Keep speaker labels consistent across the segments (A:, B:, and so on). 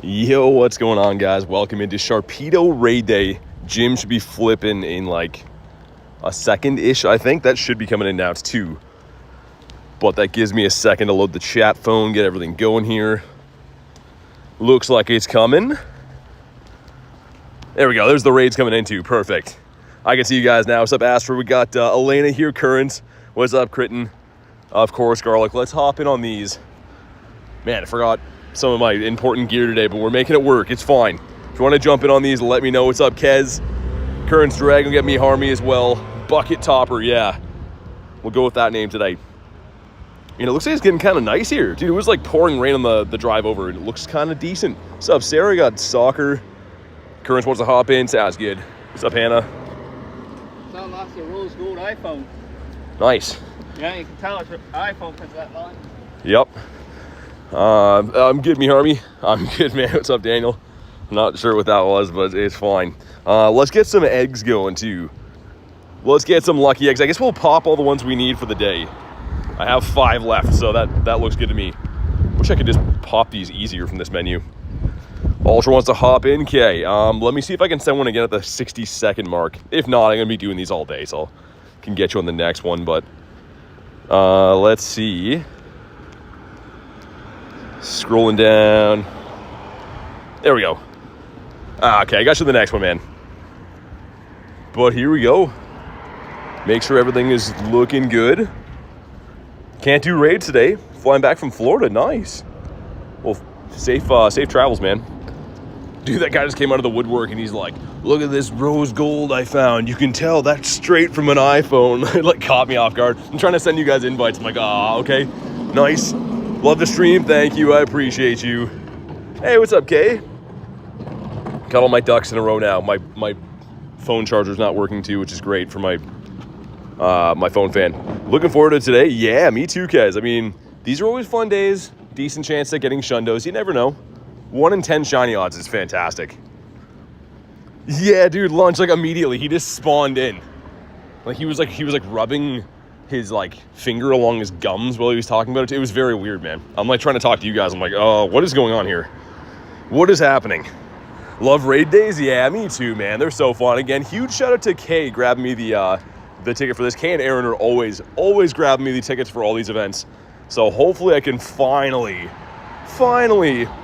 A: Yo, what's going on, guys? Welcome into Sharpedo Raid Day. Jim should be flipping in like a second-ish, I think. That should be coming in now. It's 2. But that gives me a second to load the chat phone, get everything going here. Looks like it's coming. There we go. There's the raids coming in too. Perfect. I can see you guys now. What's up, Astro? We got Elena here, Current. What's up, Critten? Of course, Garlic. Let's hop in on these. Man, I forgot some of my important gear today, but we're making it work. It's fine. If you want to jump in on these, let me know. What's up, Kez? Current's Dragon, get me Harmy as well. Bucket Topper, yeah. We'll go with that name today. You know, it looks like it's getting kind of nice here. Dude, it was like pouring rain on the drive over, and it looks kind of decent. What's up, Sarah? Got soccer. Currents wants to hop in. Sounds good. What's up, Hannah?
B: That last rose gold iPhone.
A: Nice.
B: Yeah, you can tell it's an iPhone because of that line.
A: Yep. I'm good, me Harmy. I'm good, man. What's up, Daniel? I'm not sure what that was, but it's fine. Let's get some eggs going, too. Let's get some lucky eggs. I guess we'll pop all the ones we need for the day. I have 5 left, so that looks good to me. Wish I could just pop these easier from this menu. Ultra wants to hop in. Okay, let me see if I can send one again at the 60-second mark. If not, I'm going to be doing these all day, so I can get you on the next one. But let's see. Scrolling down. There we go. Okay, I got you the next one, man. But here we go. Make sure everything is looking good. Can't do raids today. Flying back from Florida. Nice. Well, safe travels, man. Dude, that guy just came out of the woodwork and he's like, look at this rose gold I found. You can tell that's straight from an iPhone. It like caught me off guard. I'm trying to send you guys invites. I'm like, okay. Nice. Love the stream. Thank you. I appreciate you. Hey, what's up, Kay? Got all my ducks in a row now. My phone charger's not working too, which is great for my my phone fan. Looking forward to today. Yeah, me too, Kez. I mean, these are always fun days. Decent chance at getting shundos. You never know. 1 in 10 shiny odds is fantastic. Yeah, dude, lunch like immediately. He just spawned in. Like he was like rubbing his like finger along his gums while he was talking about it. It was very weird, man. I'm like trying to talk to you guys. I'm like, oh, what is going on here? What is happening? Love raid days? Yeah, me too, man. They're so fun. Again, huge shout out to Kay grabbing me the ticket for this. Kay and Aaron are always grabbing me the tickets for all these events. So hopefully I can finally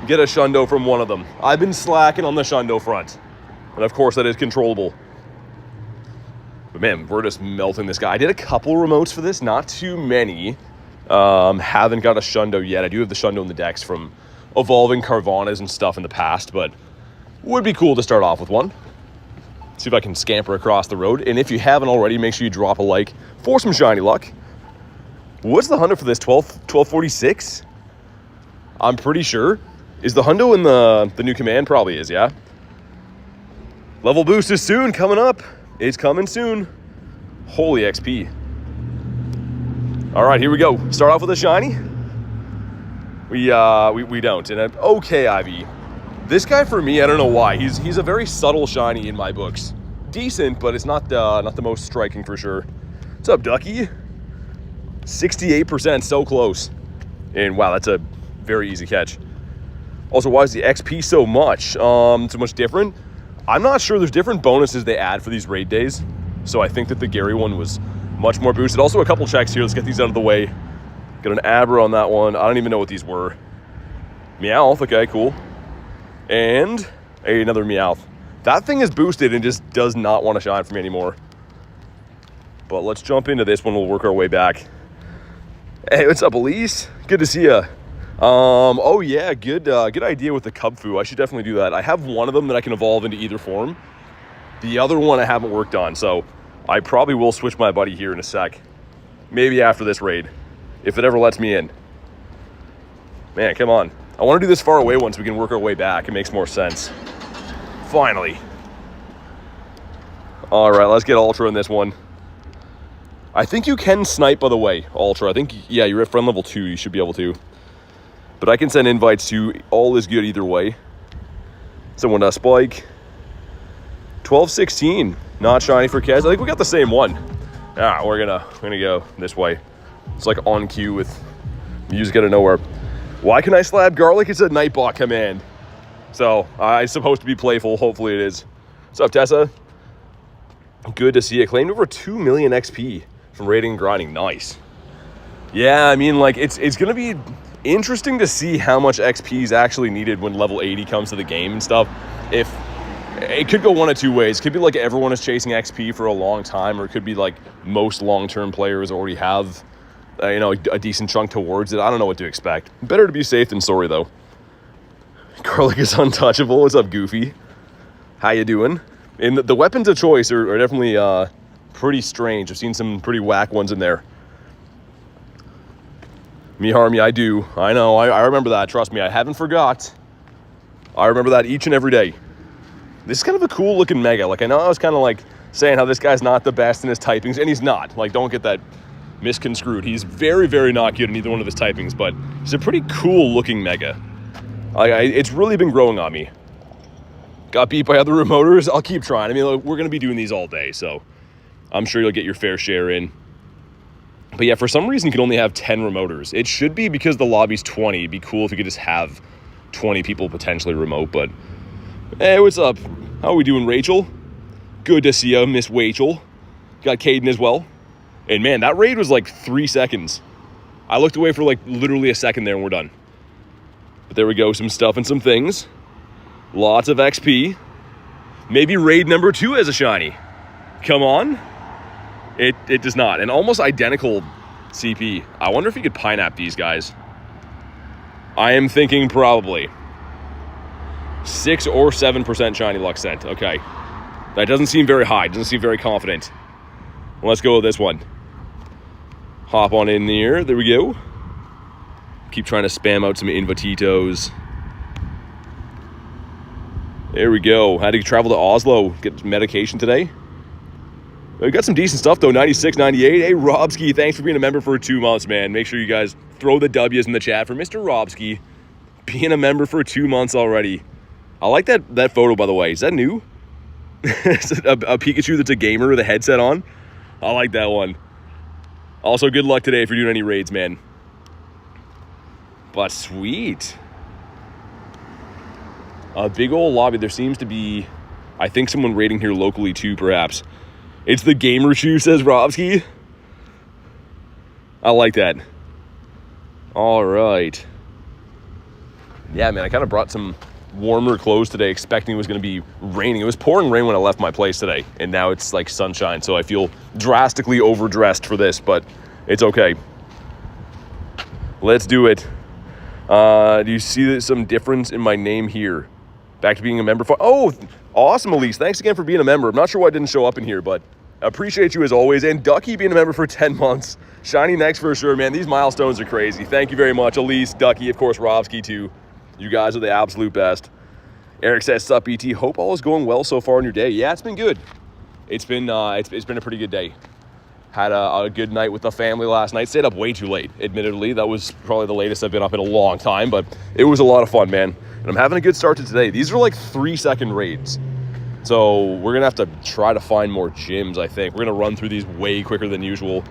A: get a shundo from one of them. I've been slacking on the shundo front. And of course that is controllable. But man, we're just melting this guy. I did a couple remotes for this, not too many. Haven't got a shundo yet. I do have the shundo in the decks from evolving Carvanas and stuff in the past, but would be cool to start off with one. See if I can scamper across the road. And if you haven't already, make sure you drop a like for some shiny luck. What's the hundo for this? 1246? I'm pretty sure. Is the hundo in the new command? Probably is, yeah. Level boost is soon, coming up. It's coming soon. Holy XP. All right, here we go. Start off with a shiny. We don't. And okay, Ivy. This guy for me, I don't know why. He's a very subtle shiny in my books. Decent, but it's not the most striking for sure. What's up, Ducky? 68%, so close. And wow, that's a very easy catch. Also, why is the XP so much? So much different? I'm not sure. There's different bonuses they add for these raid days. So I think that the Gary one was much more boosted. Also, a couple checks here. Let's get these out of the way. Got an Abra on that one. I don't even know what these were. Meowth, okay, cool. And another Meowth. That thing is boosted and just does not want to shine for me anymore. But let's jump into this one. We'll work our way back. Hey, what's up, Elise? Good to see ya. Oh yeah, good idea with the Cubfu. I should definitely do that. I have one of them that I can evolve into either form. The other one I haven't worked on, so I probably will switch my buddy here in a sec. Maybe after this raid, if it ever lets me in. Man, come on. I want to do this far away one so we can work our way back. It makes more sense. Finally. All right, let's get Ultra in this one. I think you can snipe, by the way, Ultra. I think, yeah, you're at friend level 2. You should be able to. But I can send invites to. All is good either way. Someone does Spike. 1216. Not shiny for Kez. I think we got the same one. We're gonna go this way. It's like on cue with music out of nowhere. Why can I slab garlic? It's a Nightbot command. So it's supposed to be playful. Hopefully it is. What's up, Tessa? Good to see you. Claimed over 2 million XP from raiding and grinding. Nice. Yeah, I mean, like, it's going to be interesting to see how much XP is actually needed when level 80 comes to the game and stuff. If it could go one of two ways. It could be like everyone is chasing XP for a long time, or it could be like most long-term players already have, a decent chunk towards it. I don't know what to expect. Better to be safe than sorry, though. Garlic is untouchable. What's up, Goofy? How you doing? And the weapons of choice are definitely pretty strange. I've seen some pretty whack ones in there. Me harm you, I do. I know, I remember that. Trust me, I haven't forgot. I remember that each and every day. This is kind of a cool looking Mega. Like, I know I was kind of like saying how this guy's not the best in his typings, and he's not. Like, don't get that misconstrued. He's very, very not good in either one of his typings, but he's a pretty cool looking Mega. It's really been growing on me. Got beat by other remoters? I'll keep trying. I mean, look, we're going to be doing these all day, so I'm sure you'll get your fair share in. But yeah, for some reason, you can only have 10 remoters. It should be because the lobby's 20. It'd be cool if you could just have 20 people potentially remote, but hey, what's up? How are we doing, Rachel? Good to see you, Miss Rachel. Got Caden as well. And man, that raid was like 3 seconds. I looked away for like literally a second there and we're done. But there we go, some stuff and some things. Lots of XP. Maybe raid number 2 has a shiny. Come on. It does not. And almost identical CP. I wonder if you could pineapple these guys. I am thinking probably 6 or 7% shiny luck cent. Okay. That doesn't seem very high. Doesn't seem very confident. Let's go with this one. Hop on in there. There we go. Keep trying to spam out some Invititos. There we go. Had to travel to Oslo, get medication today. We got some decent stuff, though. 96, 98. Hey, Robski, thanks for being a member for 2 months, man. Make sure you guys throw the W's in the chat for Mr. Robski being a member for 2 months already. I like that photo, by the way. Is that new? Is it a Pikachu that's a gamer with a headset on? I like that one. Also, good luck today if you're doing any raids, man. But sweet. A big old lobby. There seems to be, I think, someone raiding here locally too, perhaps. It's the gamer shoe, says Robski. I like that. All right. Yeah, man, I kind of brought some warmer clothes today, expecting it was going to be raining. It was pouring rain when I left my place today, and now it's like sunshine, so I feel drastically overdressed for this, but it's okay. Let's do it. Do you see some difference in my name here? Back to being a member. Oh, awesome, Elise. Thanks again for being a member. I'm not sure why I didn't show up in here, but appreciate you as always. And Ducky being a member for 10 months. Shiny next for sure, man. These milestones are crazy. Thank you very much, Elise, Ducky, of course, Robski too. You guys are the absolute best. Eric says, sup, ET. Hope all is going well so far in your day. Yeah, it's been good. It's been a pretty good day. Had a good night with the family last night. Stayed up way too late, admittedly. That was probably the latest I've been up in a long time, but it was a lot of fun, man. And I'm having a good start to today. These are like 3-second raids. So we're going to have to try to find more gyms, I think. We're going to run through these way quicker than usual.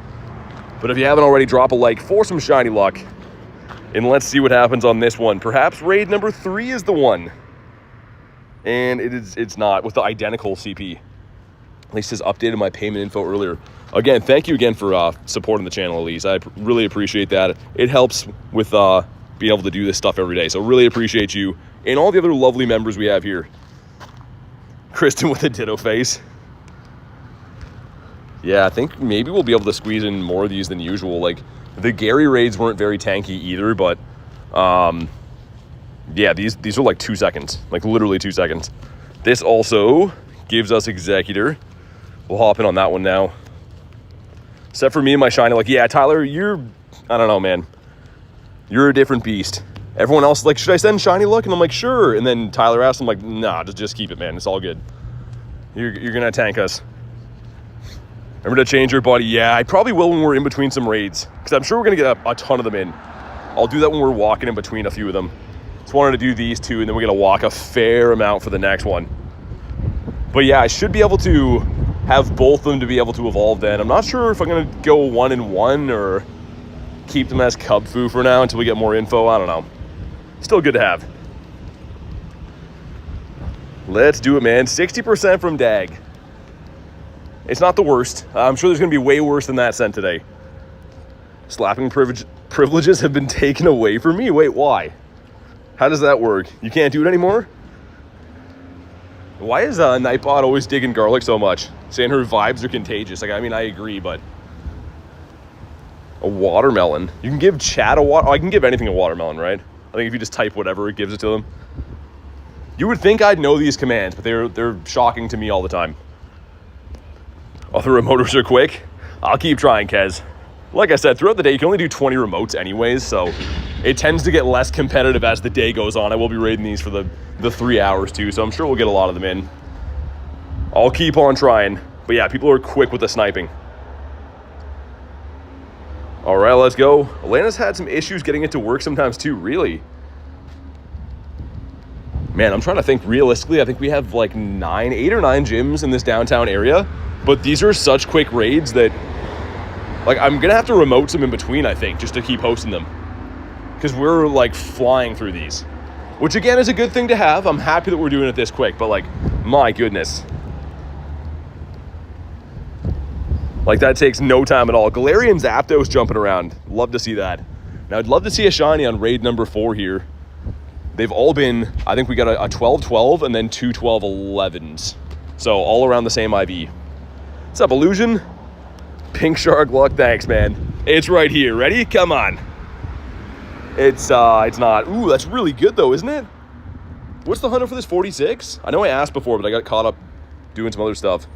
A: But if you haven't already, drop a like for some shiny luck. And let's see what happens on this one. Perhaps raid number 3 is the one. And it's not, with the identical CP. At least has updated my payment info earlier. Again, thank you again for supporting the channel, Elise. I really appreciate that. It helps with being able to do this stuff every day. So really appreciate you and all the other lovely members we have here. Kristen with a ditto face. Yeah, I think maybe we'll be able to squeeze in more of these than usual. Like, the Gary raids weren't very tanky either, but yeah, these are like 2 seconds. Like, literally 2 seconds. This also gives us Executor. We'll hop in on that one now. Except for me and my shiny, like, yeah, Tyler, I don't know, man. You're a different beast. Everyone else is like, should I send shiny luck? And I'm like, sure. And then Tyler asked, I'm like, nah, just keep it, man. It's all good. You're going to tank us. Remember to change your body? Yeah, I probably will when we're in between some raids. Because I'm sure we're going to get a ton of them in. I'll do that when we're walking in between a few of them. Just wanted to do these two, and then we're going to walk a fair amount for the next one. But yeah, I should be able to have both of them to be able to evolve then. I'm not sure if I'm going to go 1-in-1 or keep them as Cub Fu for now until we get more info. I don't know. Still good to have. Let's do it, man. 60% from Dag. It's not the worst. I'm sure there's going to be way worse than that sent today. Slapping privileges have been taken away from me. Wait, why? How does that work? You can't do it anymore? Why is Nightbot always digging garlic so much? Saying her vibes are contagious. Like, I mean, I agree, but... A watermelon. You can give chat a I can give anything a watermelon, right? I think if you just type whatever, it gives it to them. You would think I'd know these commands, but they're shocking to me all the time. Other remoters are quick. I'll keep trying, Kez. Like I said, throughout the day, you can only do 20 remotes anyways, so it tends to get less competitive as the day goes on. I will be raiding these for the 3 hours too, so I'm sure we'll get a lot of them in. I'll keep on trying. But yeah, people are quick with the sniping. All right, let's go. Atlanta's had some issues getting it to work sometimes too, really. Man, I'm trying to think realistically. I think we have like 8 or 9 gyms in this downtown area, but these are such quick raids that like I'm gonna have to remote some in between, I think, just to keep hosting them, because we're like flying through these, which again is a good thing to have. I'm happy that we're doing it this quick, but like, my goodness, like that takes no time at all. Galarian's Zapdos jumping around. Love to see that. Now I'd love to see a shiny on raid number 4 here. They've all been, I think we got a 12-12 and then 2 12-11s. So all around the same IV. What's up, Illusion? Pink Shark luck, thanks, man. It's right here. Ready? Come on. It's not. Ooh, that's really good though, isn't it? What's the hunter for this? 46? I know I asked before, but I got caught up doing some other stuff.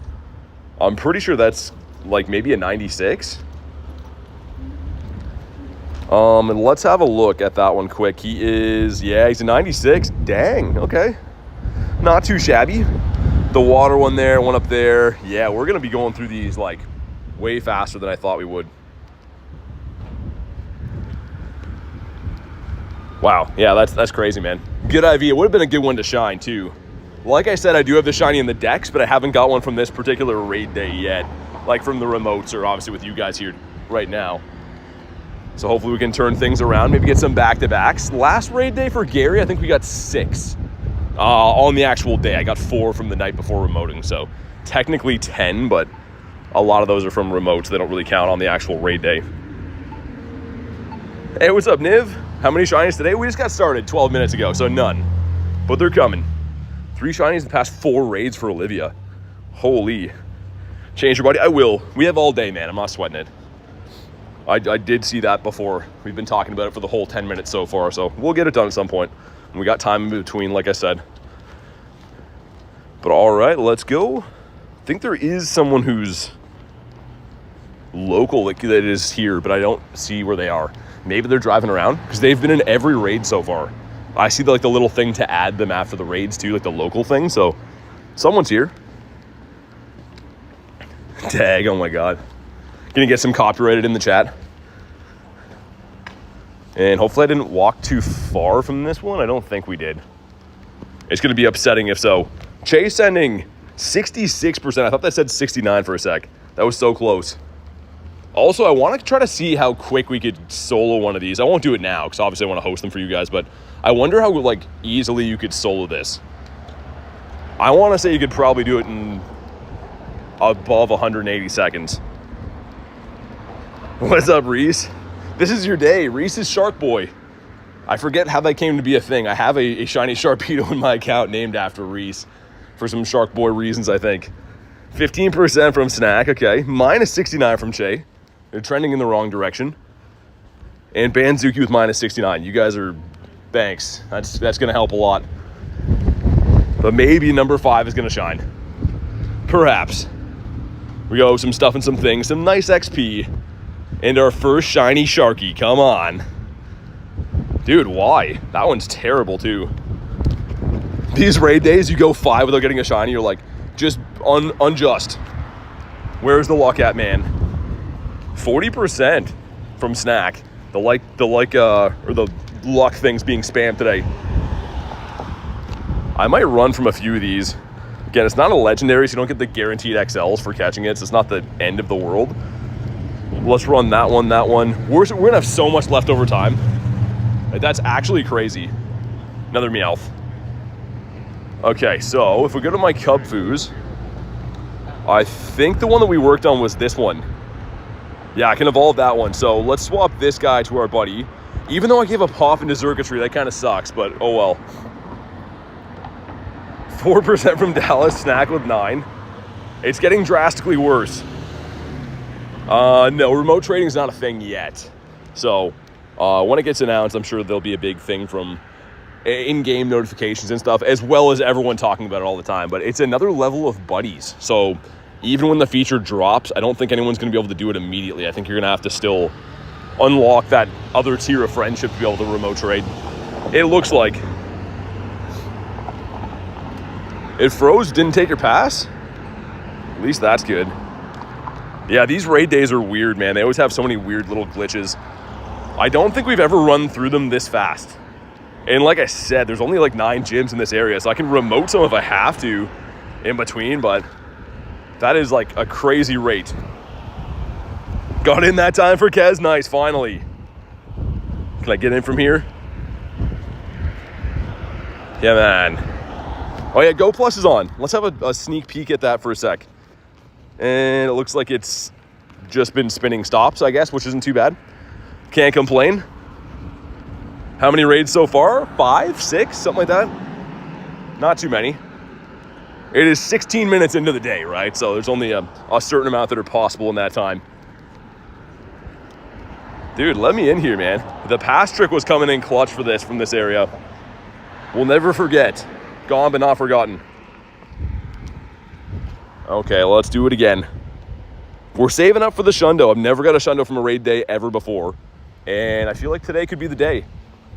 A: I'm pretty sure that's like maybe a 96. And let's have a look at that one quick. He's a 96. Dang, okay. Not too shabby. The water one there, one up there. Yeah, we're gonna be going through these like way faster than I thought we would. Wow, yeah, that's crazy, man. Good IV. It would have been a good one to shine too. Like I said, I do have the shiny in the decks, but I haven't got one from this particular raid day yet. Like from the remotes, or obviously with you guys here right now. So hopefully we can turn things around, maybe get some back-to-backs. Last raid day for Gary, I think we got 6 on the actual day. I got 4 from the night before remoting, so technically 10, but a lot of those are from remotes. They don't really count on the actual raid day. Hey, what's up, Niv? How many shinies today? We just got started 12 minutes ago, so none. But they're coming. 3 shinies in the past 4 raids for Olivia. Holy. Change your body? I will. We have all day, man. I'm not sweating it. I did see that before. We've been talking about it for the whole 10 minutes so far, so we'll get it done at some point. And we got time in between, like I said. But all right, let's go. I think there is someone who's local that is here, but I don't see where they are. Maybe they're driving around, because they've been in every raid so far. I see the little thing to add them after the raids too, like the local thing, so someone's here. Tag, oh my god. Gonna get some copyrighted in the chat. And hopefully I didn't walk too far from this one. I don't think we did. It's gonna be upsetting if so. Chase sending 66%. I thought that said 69 for a sec. That was so close. Also, I want to try to see how quick we could solo one of these. I won't do it now, because obviously I want to host them for you guys, but I wonder how easily you could solo this. I want to say you could probably do it in above 180 seconds. What's up, Reese? This is your day. Reese is Shark Boy. I forget how that came to be a thing. I have a shiny Sharpedo in my account named after Reese for some Shark Boy reasons, I think. 15% from Snack, okay. Minus 69 from Che. They're trending in the wrong direction. And Banzuki with minus 69. You guys are thanks. That's going to help a lot. But maybe number 5 is going to shine. Perhaps. We go, some stuff and some things. Some nice XP. And our first shiny Sharky. Come on. Dude, why? That one's terrible, too. These raid days, you go 5 without getting a shiny. You're like, just unjust. Where's the luck at, man? 40% from Snack. The luck things being spammed today. I might run from a few of these. Again, it's not a legendary, so you don't get the guaranteed XLs for catching it, so it's not the end of the world. Let's run that one. We're gonna have so much leftover time. Like, that's actually crazy. Another Meowth. Okay, so if we go to my Cub Foos, I think the one that we worked on was this one. Yeah, I can evolve that one. So let's swap this guy to our buddy. Even though I gave up Hoff into Circuitry, that kind of sucks, but oh well. 4% from Dallas, Snack with 9. It's getting drastically worse. No, remote trading is not a thing yet. So when it gets announced, I'm sure there'll be a big thing from in-game notifications and stuff, as well as everyone talking about it all the time. But it's another level of buddies. So even when the feature drops, I don't think anyone's going to be able to do it immediately. I think you're going to have to still unlock that other tier of friendship to be able to remote trade. It looks like. It froze, didn't take your pass? At least that's good. Yeah, these raid days are weird, man. They always have so many weird little glitches. I don't think we've ever run through them this fast. And like I said, there's only like 9 gyms in this area, so I can remote some if I have to in between, but that is like a crazy rate. Got in that time for Kez. Nice, finally. Can I get in from here? Yeah, man. Oh yeah, Go Plus is on. Let's have a sneak peek at that for a sec. And it looks like it's just been spinning stops, I guess, which isn't too bad. Can't complain. How many raids so far? 5, 6, something like that? Not too many. It is 16 minutes into the day, right? So there's only a certain amount that are possible in that time. Dude, let me in here, man. The pass trick was coming in clutch for this from this area. We'll never forget. Gone but not forgotten. Okay, let's do it again. We're saving up for the Shundo. I've never got a Shundo from a raid day ever before. And I feel like today could be the day.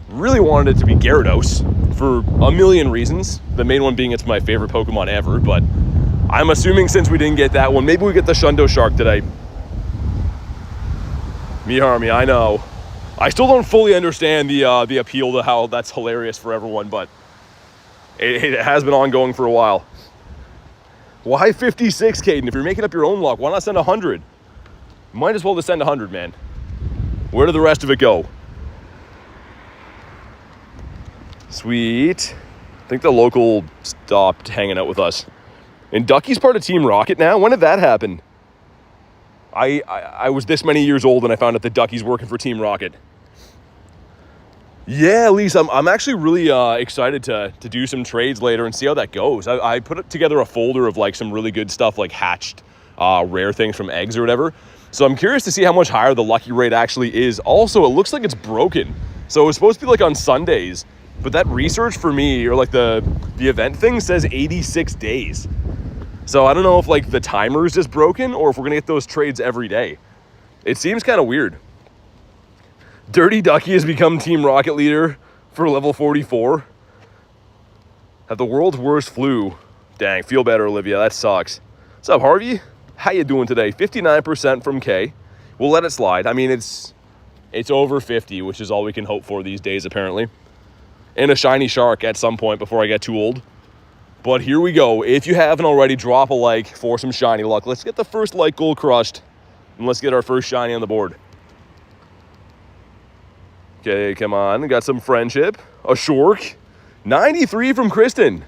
A: Really wanted it to be Gyarados for a million reasons. The main one being it's my favorite Pokemon ever, but I'm assuming since we didn't get that one, maybe we get the Shundo Shark today. Miharmi, I know. I still don't fully understand the appeal to how that's hilarious for everyone, but it has been ongoing for a while. Why 56, Caden? If you're making up your own luck, why not send 100? Might as well just send 100, man. Where did the rest of it go? Sweet. I think the local stopped hanging out with us. And Ducky's part of Team Rocket now? When did that happen? I was this many years old and I found out that Ducky's working for Team Rocket. Yeah, Elise, I'm actually really excited to do some trades later and see how that goes. I put together a folder of like some really good stuff, like hatched rare things from eggs or whatever. So I'm curious to see how much higher the lucky rate actually is. Also, it looks like it's broken. So it was supposed to be like on Sundays, but that research for me, or like the event thing, says 86 days. So I don't know if like the timer is just broken or if we're gonna get those trades every day. It seems kind of weird. Dirty Ducky has become Team Rocket leader for level 44. Have the world's worst flu. Dang, feel better, Olivia. That sucks. What's up, Harvey? How you doing today? 59% from K. We'll let it slide. I mean, it's over 50, which is all we can hope for these days, apparently. And a shiny shark at some point before I get too old. But here we go. If you haven't already, drop a like for some shiny luck. Let's get the first like goal crushed. And let's get our first shiny on the board. Okay, come on. Got some friendship. A Shork. 93 from Kristen.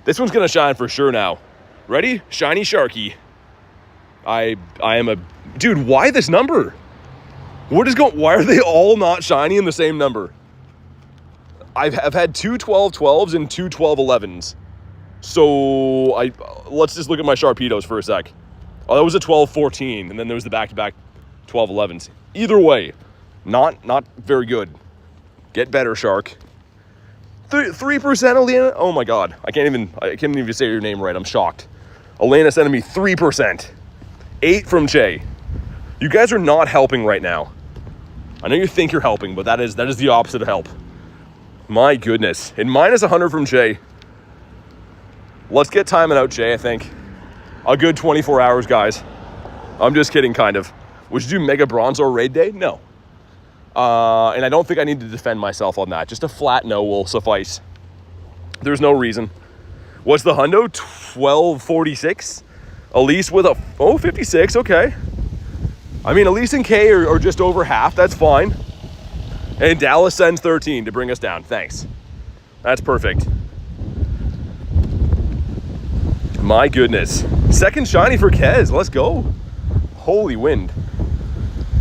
A: This one's going to shine for sure now. Ready? Shiny Sharky. I am a... Dude, why this number? What is going... Why are they all not shiny in the same number? I've had two 12-12s and two 12-11s. So, let's just look at my Sharpedos for a sec. Oh, that was a 12-14, and then there was the back-to-back 12-11s. Either way, not very good. Get better, Shark. 3% Elena? Oh my god. I can't even say your name right. I'm shocked. Elena sending me 3%. 8 from Che. You guys are not helping right now. I know you think you're helping, but that is the opposite of help. My goodness. And minus 100 from Che. Let's get timing out, Che, I think. A good 24 hours, guys. I'm just kidding, kind of. Would you do Mega Bronzor Raid Day? No. And I don't think I need to defend myself on that. Just a flat no will suffice. There's no reason. What's the hundo? 1246? Elise with a... Oh, 56. Okay. I mean, Elise and Kay are just over half. That's fine. And Dallas sends 13 to bring us down. Thanks. That's perfect. My goodness. Second shiny for Kez. Let's go. Holy wind.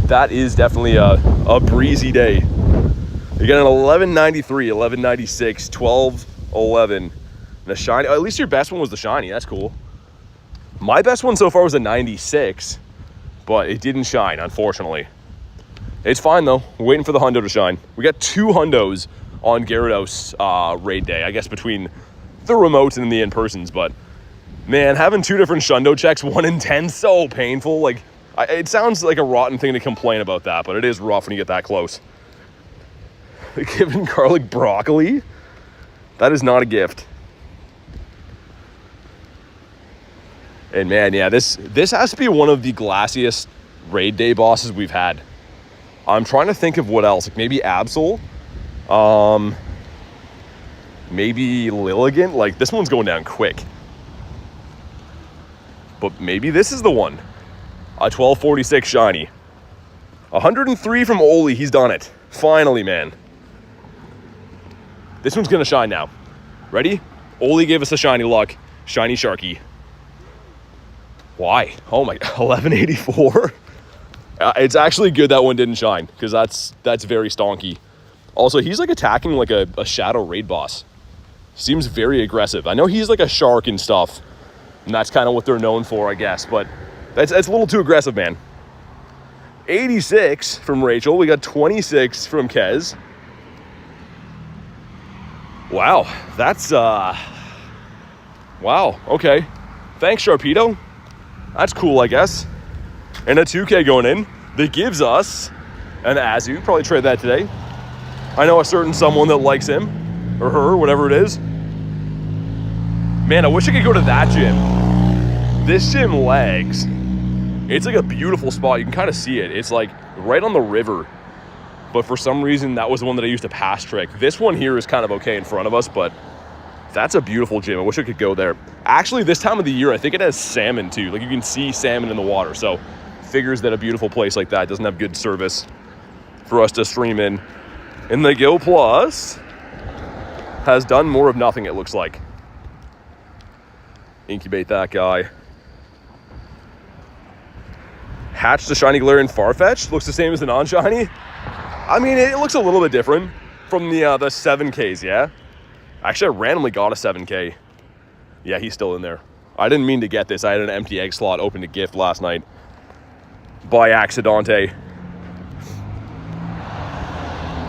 A: That is definitely a breezy day. You get an 1193, 1196, 1211. And a shiny. At least your best one was the shiny. That's cool. My best one so far was a 96, but it didn't shine, unfortunately. It's fine, though. We're waiting for the hundo to shine. We got 2 hundos on Gyarados raid day, I guess, between the remotes and the in-persons, but man, having 2 different shundo checks, 1 in 10, so painful. Like, it sounds like a rotten thing to complain about that, but it is rough when you get that close. Giving garlic broccoli? That is not a gift. And man, yeah, this has to be one of the glassiest raid day bosses we've had. I'm trying to think of what else. Like maybe Absol. Maybe Lilligant. Like this one's going down quick. But maybe this is the one. A 1246 shiny. 103 from Oli. He's done it. Finally, man. This one's going to shine now. Ready? Oli gave us a shiny luck. Shiny Sharky. Why? Oh my, 1184? It's actually good that one didn't shine, because that's very stonky. Also, he's like attacking like a shadow raid boss. Seems very aggressive. I know he's like a shark and stuff, and that's kind of what they're known for, I guess, but that's a little too aggressive, man. 86 from Rachel. We got 26 from Kez. Wow, that's wow, okay. Thanks, Sharpedo. That's cool, I guess. And a 2K going in that gives us an Azu. Probably trade that today. I know a certain someone that likes him or her, whatever it is. Man, I wish I could go to that gym. This gym lags. It's like a beautiful spot. You can kind of see it. It's like right on the river. But for some reason, that was the one that I used to pass trick. This one here is kind of okay in front of us, but that's a beautiful gym. I wish I could go there. Actually, this time of the year, I think it has salmon too. Like you can see salmon in the water. So figures that a beautiful place like that doesn't have good service for us to stream in. And the Go Plus has done more of nothing, it looks like. Incubate that guy. Hatch the shiny Galarian Farfetch. Looks the same as the non-shiny. I mean, it looks a little bit different from the 7Ks, yeah? Actually, I randomly got a 7K. Yeah, he's still in there. I didn't mean to get this. I had an empty egg slot open to gift last night. By accidente.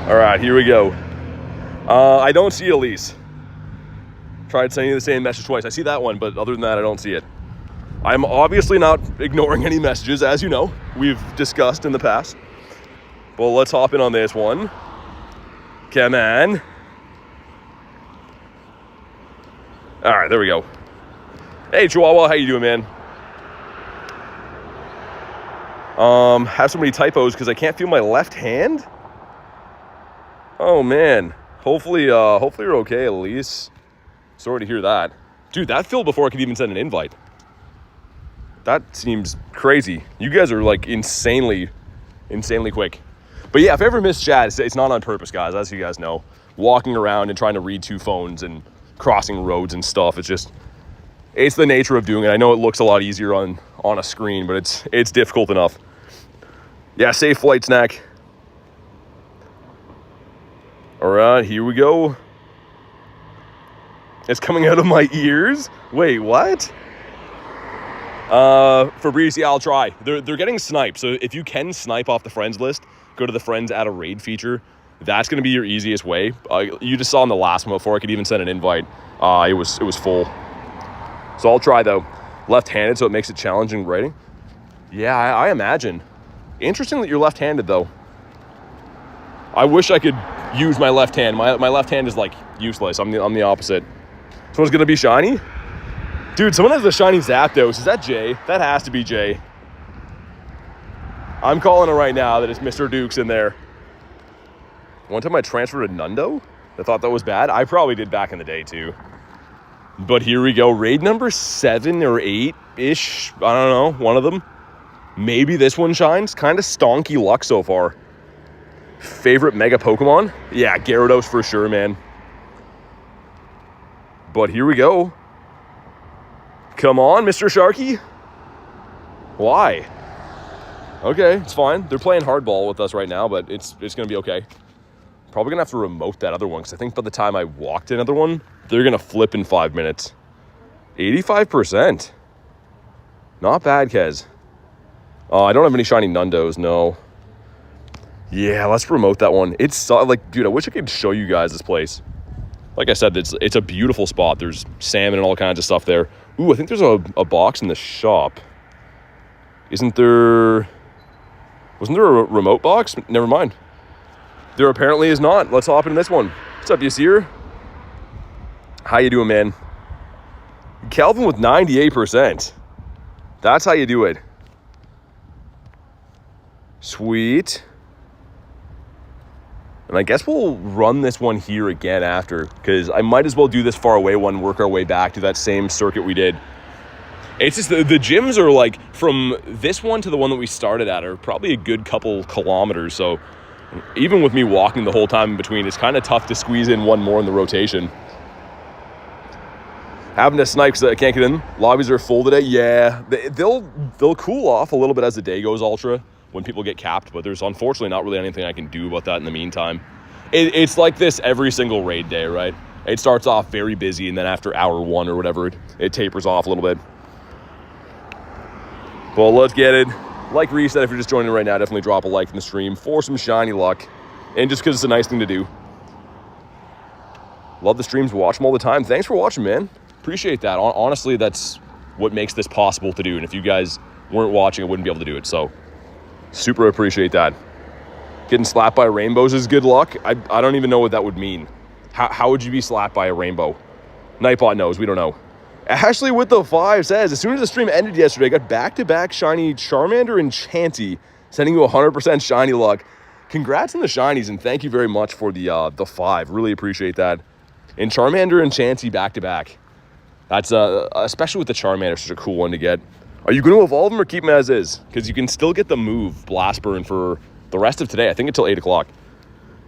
A: All right, here we go. I don't see Elise. Tried sending you the same message twice. I see that one, but other than that, I don't see it. I'm obviously not ignoring any messages, as you know. We've discussed in the past. Well, let's hop in on this one. Come on. All right, there we go. Hey, Chihuahua, how you doing, man? Have so many typos because I can't feel my left hand. Oh man. Hopefully you're okay, Elise. Sorry to hear that. Dude, that filled before I could even send an invite. That seems crazy. You guys are like insanely quick. But yeah, if I ever miss chat, it's not on purpose, guys, as you guys know. Walking around and trying to read 2 phones and crossing roads and stuff. It's the nature of doing it. I know it looks a lot easier on a screen, but it's difficult enough. Yeah, safe flight, Snack. All right, here we go. It's coming out of my ears? Wait, what? Fabrice, yeah, I'll try. They're getting sniped, so if you can snipe off the friends list, go to the friends add a raid feature. That's going to be your easiest way. You just saw in the last one before I could even send an invite. It was full. So I'll try, though. Left-handed, so it makes it challenging writing. Yeah, I imagine. Interesting that you're left-handed, though. I wish I could use my left hand. My left hand is, like, useless. I'm the opposite. This one's going to be shiny? Dude, someone has the shiny Zapdos. Is that Jay? That has to be Jay. I'm calling it right now that it's Mr. Dukes in there. One time I transferred to Nundo. I thought that was bad. I probably did back in the day, too. But here we go. Raid number 7 or 8-ish. I don't know. One of them. Maybe this one shines. Kind of stonky luck so far. Favorite Mega Pokemon? Yeah, Gyarados for sure, man. But here we go. Come on, Mr. Sharky. Why? Okay, it's fine. They're playing hardball with us right now, but it's going to be okay. Probably going to have to remote that other one, because I think by the time I walk to another one, they're going to flip in 5 minutes. 85%. Not bad, Kez. I don't have any shiny Nundos, no. Yeah, let's remote that one. It's like, dude, I wish I could show you guys this place. Like I said, it's a beautiful spot. There's salmon and all kinds of stuff there. Ooh, I think there's a box in the shop. Wasn't there a remote box? Never mind. There apparently is not. Let's hop into this one. What's up, Yasir? How you doing, man? Calvin with 98%. That's how you do it. Sweet. And I guess we'll run this one here again after, because I might as well do this far away one, work our way back to that same circuit we did. It's just the gyms are like, from this one to the one that we started at are probably a good couple kilometers. So even with me walking the whole time in between, it's kind of tough to squeeze in one more in the rotation. Having to snipe because I can't get in. Lobbies are full today. Yeah, they'll cool off a little bit as the day goes ultra when people get capped, but there's unfortunately not really anything I can do about that in the meantime. It's like this every single raid day, right? It starts off very busy, and then after hour 1 or whatever, it tapers off a little bit. Well, let's get it. Like Reese said, if you're just joining right now, definitely drop a like in the stream for some shiny luck. And just because it's a nice thing to do. Love the streams, watch them all the time. Thanks for watching, man. Appreciate that. Honestly, that's what makes this possible to do. And if you guys weren't watching, I wouldn't be able to do it. So, super appreciate that. Getting slapped by rainbows is good luck. I don't even know what that would mean. How would you be slapped by a rainbow? Nightbot knows. We don't know. Ashley with the 5 says, as soon as the stream ended yesterday, I got back-to-back shiny Charmander and Chansey, sending you 100% shiny luck. Congrats on the shinies, and thank you very much for the 5. Really appreciate that. And Charmander and Chansey back-to-back. That's, especially with the Charmander, such a cool one to get. Are you going to evolve them or keep them as is? Because you can still get the move Blast Burn for the rest of today. I think until 8 o'clock.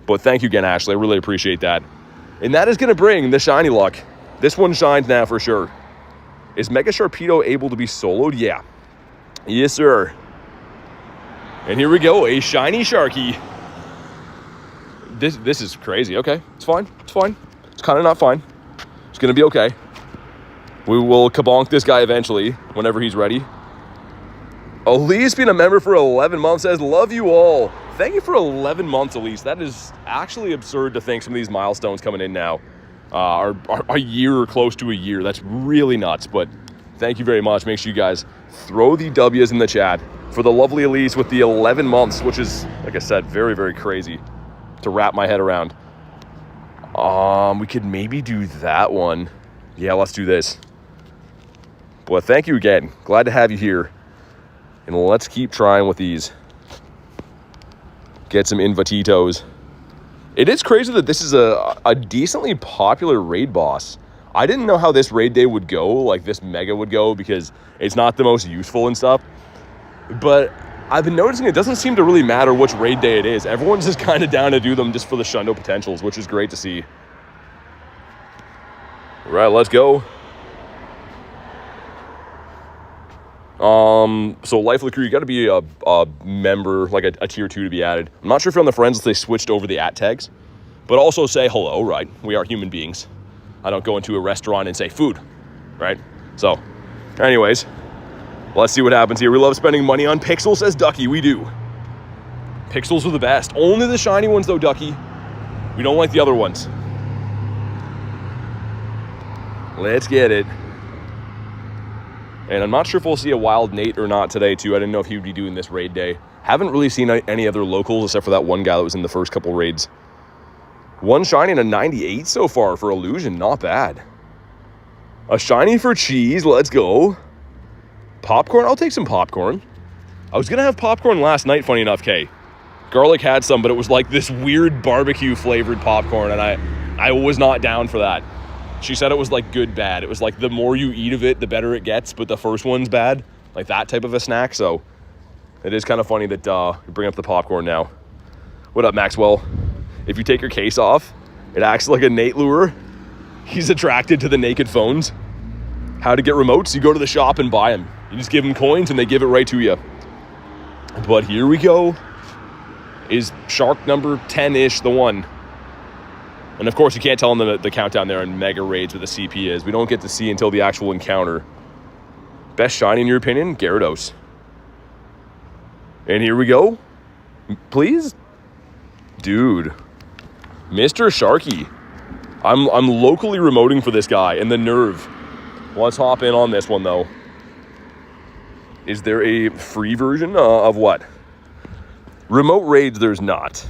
A: But thank you again, Ashley. I really appreciate that. And that is going to bring the shiny luck. This one shines now for sure. Is Mega Sharpedo able to be soloed? Yeah. Yes, sir. And here we go. A shiny Sharky. This is crazy. Okay. It's fine. It's fine. It's kind of not fine. It's going to be okay. We will kabonk this guy eventually, whenever he's ready. Elise being a member for 11 months says, love you all. Thank you for 11 months, Elise. That is actually absurd to think some of these milestones coming in now are a year or close to a year. That's really nuts, but thank you very much. Make sure you guys throw the W's in the chat for the lovely Elise with the 11 months, which is, like I said, very, very crazy to wrap my head around. We could maybe do that one. Yeah, let's do this. But thank you again. Glad to have you here. And let's keep trying with these. Get some invititos. It is crazy that this is a decently popular raid boss. I didn't know how this raid day would go, like this mega would go, because it's not the most useful and stuff. But I've been noticing it doesn't seem to really matter which raid day it is. Everyone's just kind of down to do them just for the Shundo potentials, which is great to see. All right, let's go. So Life of the Crew, you got to be a member, like a tier 2 to be added. I'm not sure if you're on the friends if they switched over the @ tags, but also say hello, right? We are human beings. I don't go into a restaurant and say food, right? So, anyways, let's see what happens here. We love spending money on Pixels, says Ducky. We do. Pixels are the best. Only the shiny ones, though, Ducky. We don't like the other ones. Let's get it. And I'm not sure if we'll see a Wild Nate or not today, too. I didn't know if he would be doing this raid day. Haven't really seen any other locals except for that one guy that was in the first couple raids. One shiny and a 98 so far for Illusion. Not bad. A shiny for Cheese. Let's go. Popcorn. I'll take some popcorn. I was going to have popcorn last night, funny enough, Kay. Garlic had some, but it was like this weird barbecue-flavored popcorn, and I was not down for that. She said it was like good bad. It was like the more you eat of it, the better it gets, but the first one's bad. Like that type of a snack. So it is kind of funny that you bring up the popcorn now. What up, Maxwell? If you take your case off, it acts like a Nate lure. He's attracted to the naked phones. how to get remotes. You go to the shop and buy them. You just give them coins and they give it right to you. But here we go. Is shark number 10-ish the one? And of course, you can't tell them the countdown there in Mega Raids what the CP is. We don't get to see until the actual encounter. Best shiny in your opinion? Gyarados. And here we go. Please? Dude. Mr. Sharky. I'm locally remoting for this guy and the nerve. Let's hop in on this one though. Is there a free version of what? Remote raids, there's not.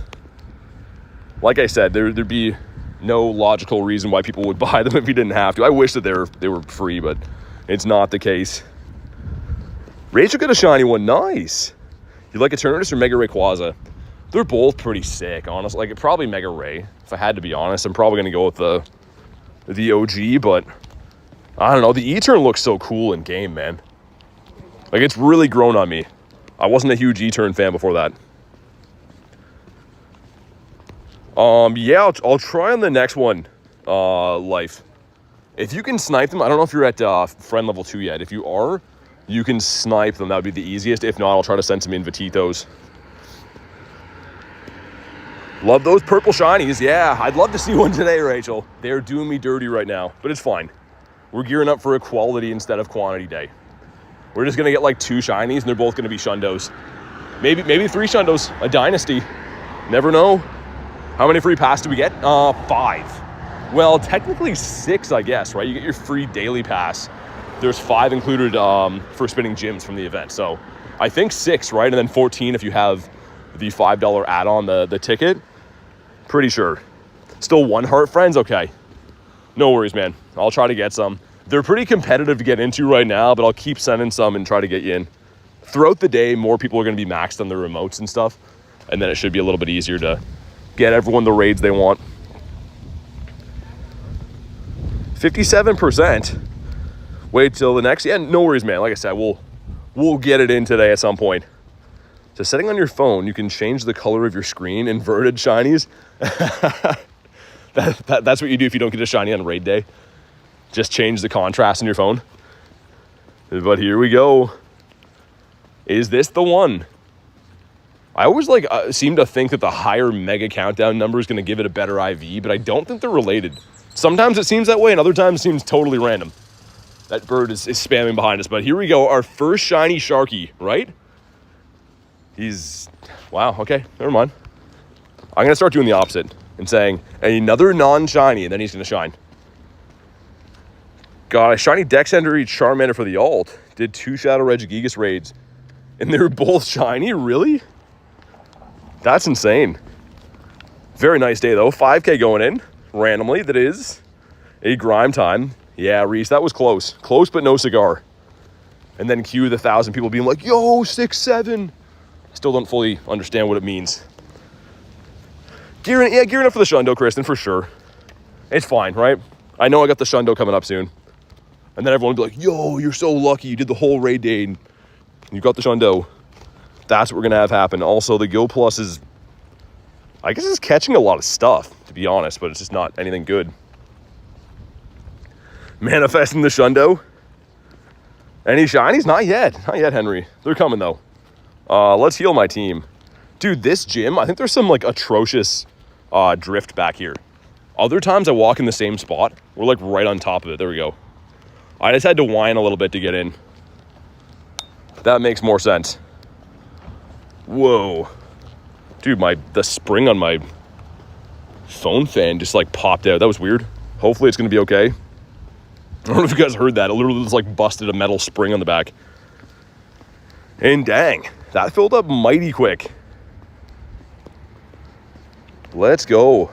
A: Like I said, there'd be no logical reason why people would buy them if you didn't have to. I wish that they were free, but it's not the case. Rachel got a shiny one. Nice. You like Eternatus or Mega Rayquaza? They're both pretty sick, honestly. Like, probably Mega Ray. If I had to be honest, I'm probably going to go with the OG, but I don't know. The E-Turn looks so cool in game, man. Like, it's really grown on me. I wasn't a huge E-Turn fan before that. Yeah, I'll try on the next one, Life. If you can snipe them, I don't know if you're at friend level 2 yet. If you are, you can snipe them. That would be the easiest. If not, I'll try to send some Invititos. Love those purple shinies. Yeah, I'd love to see one today, Rachel. They're doing me dirty right now, but it's fine. We're gearing up for a quality instead of quantity day. We're just going to get like 2 shinies, and they're both going to be Shundos. Maybe 3 Shundos. A dynasty. Never know. How many free passes do we get? 5. Well, technically 6, I guess, right? You get your free daily pass. There's 5 included for spinning gyms from the event. So I think 6, right? And then 14 if you have the $5 add-on, the ticket. Pretty sure. Still 1 heart friends? Okay. No worries, man. I'll try to get some. They're pretty competitive to get into right now, but I'll keep sending some and try to get you in. Throughout the day, more people are going to be maxed on their remotes and stuff. And then it should be a little bit easier to get everyone the raids they want. 57%. Wait till the next. Yeah, no worries, man. Like I said, we'll get it in today at some point. So setting on your phone, you can change the color of your screen. Inverted shinies. That's what you do if you don't get a shiny on raid day. Just change the contrast in your phone. But here we go. Is this the one? I always seem to think that the higher mega countdown number is going to give it a better IV, but I don't think they're related. Sometimes it seems that way, and other times it seems totally random. That bird is spamming behind us, but here we go. Our first shiny Sharky, right? Wow, okay, never mind. I'm going to start doing the opposite and saying another non-shiny, and then he's going to shine. Got a shiny Dexender Charmander for the alt. Did 2 Shadow Regigigas raids, and they're both shiny? Really? That's insane. Very nice day, though. 5K going in randomly. That is a grime time. Yeah, Reese, that was close. Close, but no cigar. And then cue the 1,000 people being like, yo, 6-7. Still don't fully understand what it means. Gearing up for the Shundo, Kristen, for sure. It's fine, right? I know I got the Shundo coming up soon. And then everyone will be like, yo, you're so lucky. You did the whole raid day and you got the Shundo. That's what we're going to have happen. Also, the Go Plus is, I guess it's catching a lot of stuff, to be honest, but it's just not anything good. Manifesting the Shundo. Any shinies? Not yet. Not yet, Henry. They're coming, though. Let's heal my team. Dude, this gym, I think there's some, atrocious drift back here. Other times I walk in the same spot. We're, right on top of it. There we go. I just had to whine a little bit to get in. That makes more sense. Whoa. Dude, the spring on my phone fan just, popped out. That was weird. Hopefully it's going to be okay. I don't know if you guys heard that. It literally just, busted a metal spring on the back. And dang, that filled up mighty quick. Let's go.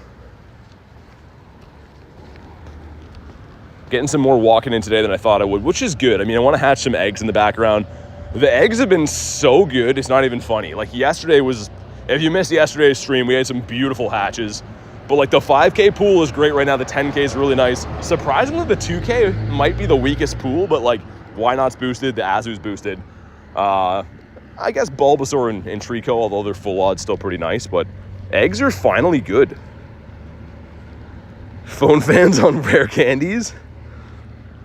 A: Getting some more walking in today than I thought I would, which is good. I mean, I want to hatch some eggs in the background. The eggs have been so good, it's not even funny. Yesterday was, if you missed yesterday's stream, we had some beautiful hatches. But the 5K pool is great right now. The 10K is really nice. Surprisingly, the 2K might be the weakest pool, but Why Not's boosted, the Azu's boosted. I guess Bulbasaur and Trico, although they're full odds, still pretty nice. But eggs are finally good. Phone fans on rare candies.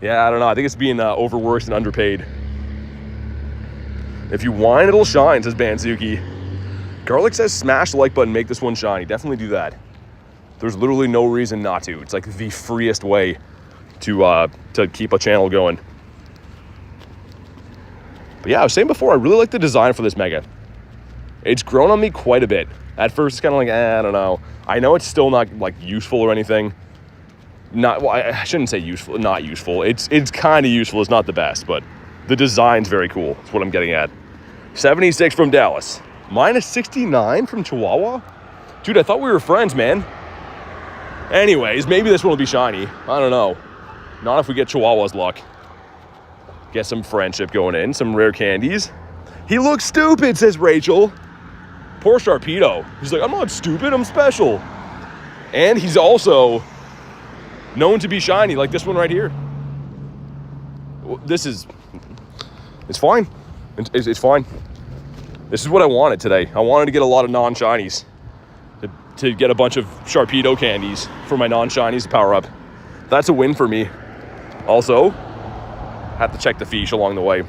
A: Yeah, I don't know. I think it's being overworked and underpaid. If you whine, it'll shine, says Banzuki. Garlic says smash the like button, make this one shiny. Definitely do that. There's literally no reason not to. It's like the freest way to keep a channel going. But yeah, I was saying before, I really like the design for this Mega. It's grown on me quite a bit. At first, it's kind of like, I don't know. I know it's still not like useful or anything. Well, I shouldn't say useful, not useful. It's kind of useful. It's not the best, but the design's very cool. That's what I'm getting at. 76 from Dallas. Minus 69 from Chihuahua? Dude, I thought we were friends, man. Anyways, maybe this one will be shiny. I don't know. Not if we get Chihuahua's luck. Get some friendship going in. Some rare candies. He looks stupid, says Rachel. Poor Sharpedo. He's like, I'm not stupid, I'm special. And he's also known to be shiny, like this one right here. It's fine. It's fine. This is what I wanted today. I wanted to get a lot of non-shinies. To get a bunch of Sharpedo candies for my non-shinies to power up. That's a win for me. Also, have to check the fiche along the way.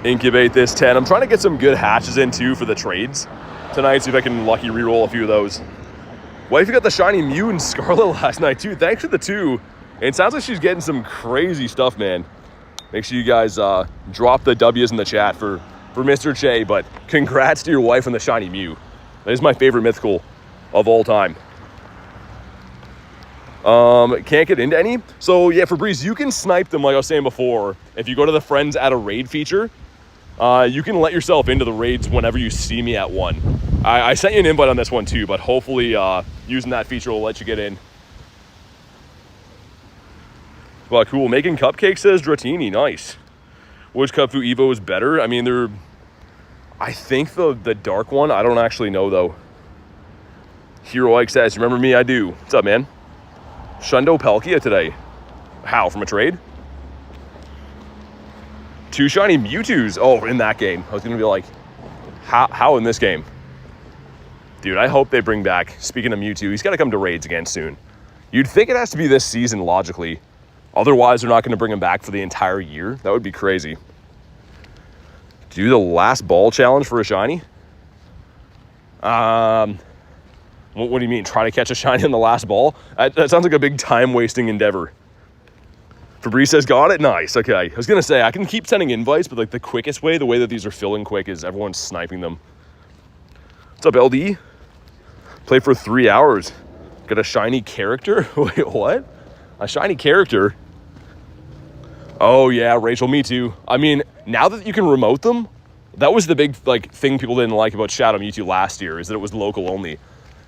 A: Incubate this 10. I'm trying to get some good hatches in too for the trades tonight. See if I can lucky reroll a few of those. Wife, you got the shiny Mew and Scarlet last night too. Thanks for the 2. And it sounds like she's getting some crazy stuff, man. Make sure you guys drop the W's in the chat for Mr. Che. But congrats to your wife on the shiny Mew. That is my favorite mythical of all time. Can't get into any. So yeah, Fabrice, you can snipe them like I was saying before. If you go to the friends at a raid feature, you can let yourself into the raids whenever you see me at one. I sent you an invite on this one too, but hopefully using that feature will let you get in. Well, cool. Making cupcakes, says Dratini. Nice. Which Cupfu Evo is better? I mean, I think the dark one. I don't actually know though. Heroic says, remember me? I do. What's up, man? Shundo Palkia today. How? From a trade? 2 shiny Mewtwo's. Oh, in that game. I was going to be like, how in this game? Dude, I hope they bring back, speaking of Mewtwo, he's got to come to raids again soon. You'd think it has to be this season, logically. Otherwise, they're not going to bring him back for the entire year. That would be crazy. Do the last ball challenge for a shiny? What do you mean? Try to catch a shiny on the last ball? That sounds like a big time-wasting endeavor. Fabrice says, got it? Nice. Okay. I was going to say, I can keep sending invites, but like the quickest way, the way that these are filling quick is everyone's sniping them. What's up, LD? Play for 3 hours. Got a shiny character? Wait, what? A shiny character? Oh, yeah, Rachel, me too. I mean, now that you can remote them, that was the big like thing people didn't like about Shadow Mewtwo last year, is that it was local only.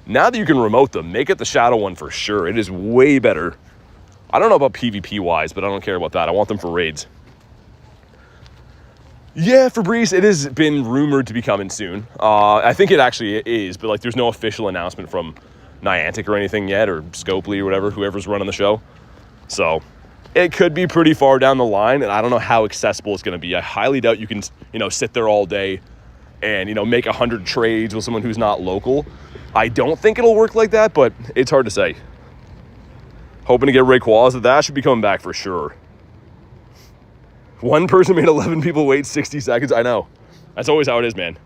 A: Now that you can remote them, make it the Shadow one for sure. It is way better. I don't know about PvP-wise, but I don't care about that. I want them for raids. Yeah, Fabrice, it has been rumored to be coming soon. I think it actually is, but like there's no official announcement from Niantic or anything yet, or Scopely or whatever, whoever's running the show. So it could be pretty far down the line, and I don't know how accessible it's going to be. I highly doubt you can, sit there all day and, make 100 trades with someone who's not local. I don't think it'll work like that, but it's hard to say. Hoping to get Rayquaza. That should be coming back for sure. One person made 11 people wait 60 seconds. I know. That's always how it is, man.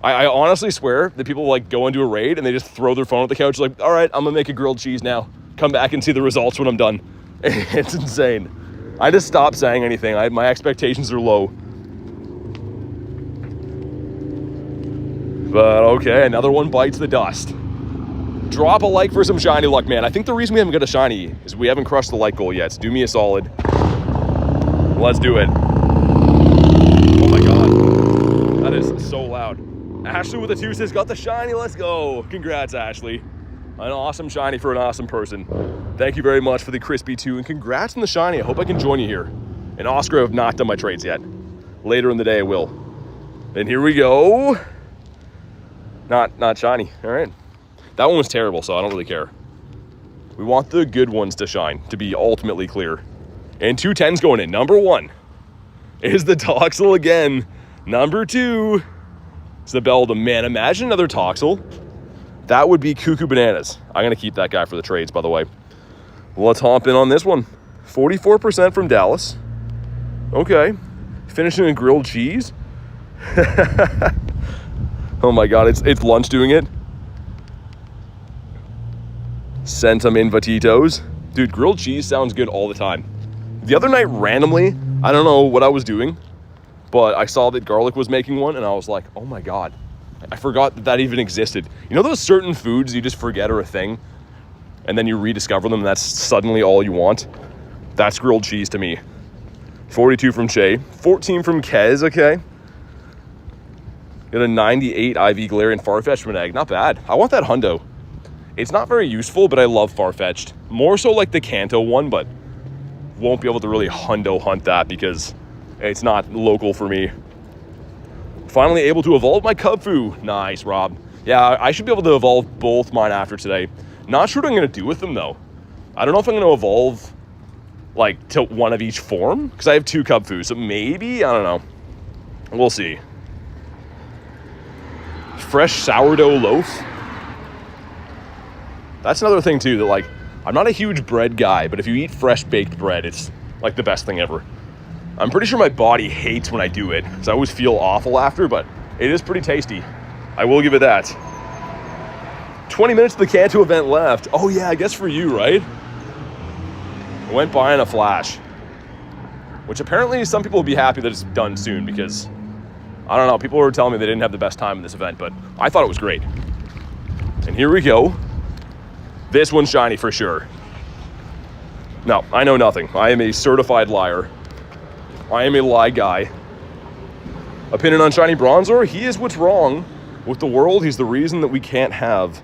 A: I honestly swear that people like go into a raid and they just throw their phone at the couch like, all right, I'm going to make a grilled cheese now. Come back and see the results when I'm done. It's insane. I just stopped saying anything. My expectations are low. But okay, another one bites the dust. Drop a like for some shiny luck, man. I think the reason we haven't got a shiny is we haven't crushed the like goal yet. So do me a solid. Let's do it. Oh my god. That is so loud. Ashley with a 2 says, got the shiny, let's go. Congrats, Ashley. An awesome shiny for an awesome person. Thank you very much for the crispy 2, and congrats on the shiny. I hope I can join you here. And Oscar, I have not done my trades yet. Later in the day, I will. And here we go. Not shiny, all right. That one was terrible, so I don't really care. We want the good ones to shine, to be ultimately clear. And 2 10s going in. Number 1 is the Toxel again. Number 2 is the Beldum. Man, imagine another Toxel. That would be cuckoo bananas. I'm going to keep that guy for the trades, by the way. Let's hop in on this one. 44% from Dallas. Okay. Finishing in grilled cheese. Oh my god, it's lunch doing it. Send some invititos. Dude, grilled cheese sounds good all the time. The other night, randomly, I don't know what I was doing, but I saw that Garlic was making one, and I was like, oh my god. I forgot that that even existed. You know those certain foods you just forget are a thing, and then you rediscover them, and that's suddenly all you want? That's grilled cheese to me. 42 from Shay. 14 from Kez, okay. Got a 98 IV Galarian Farfetch'd from an egg. Not bad. I want that hundo. It's not very useful, but I love Farfetch'd. More so like the Kanto one, but won't be able to really hundo hunt that because it's not local for me. Finally able to evolve my Kubfu. Nice, Rob. Yeah, I should be able to evolve both mine after today. Not sure what I'm going to do with them, though. I don't know if I'm going to evolve, like, to one of each form, because I have 2 Kubfu, so maybe, I don't know. We'll see. Fresh sourdough loaf. That's another thing, too, that, like, I'm not a huge bread guy, but if you eat fresh baked bread, it's, like, the best thing ever. I'm pretty sure my body hates when I do it, because I always feel awful after, but it is pretty tasty. I will give it that. 20 minutes of the Kanto event left. Oh, yeah, I guess for you, right? I went by in a flash. Which apparently some people will be happy that it's done soon, because, I don't know, people were telling me they didn't have the best time in this event, but I thought it was great. And here we go. This one's shiny for sure. No, I know nothing. I am a certified liar. I am a lie guy. Opinion on shiny Bronzor? He is what's wrong with the world. He's the reason that we can't have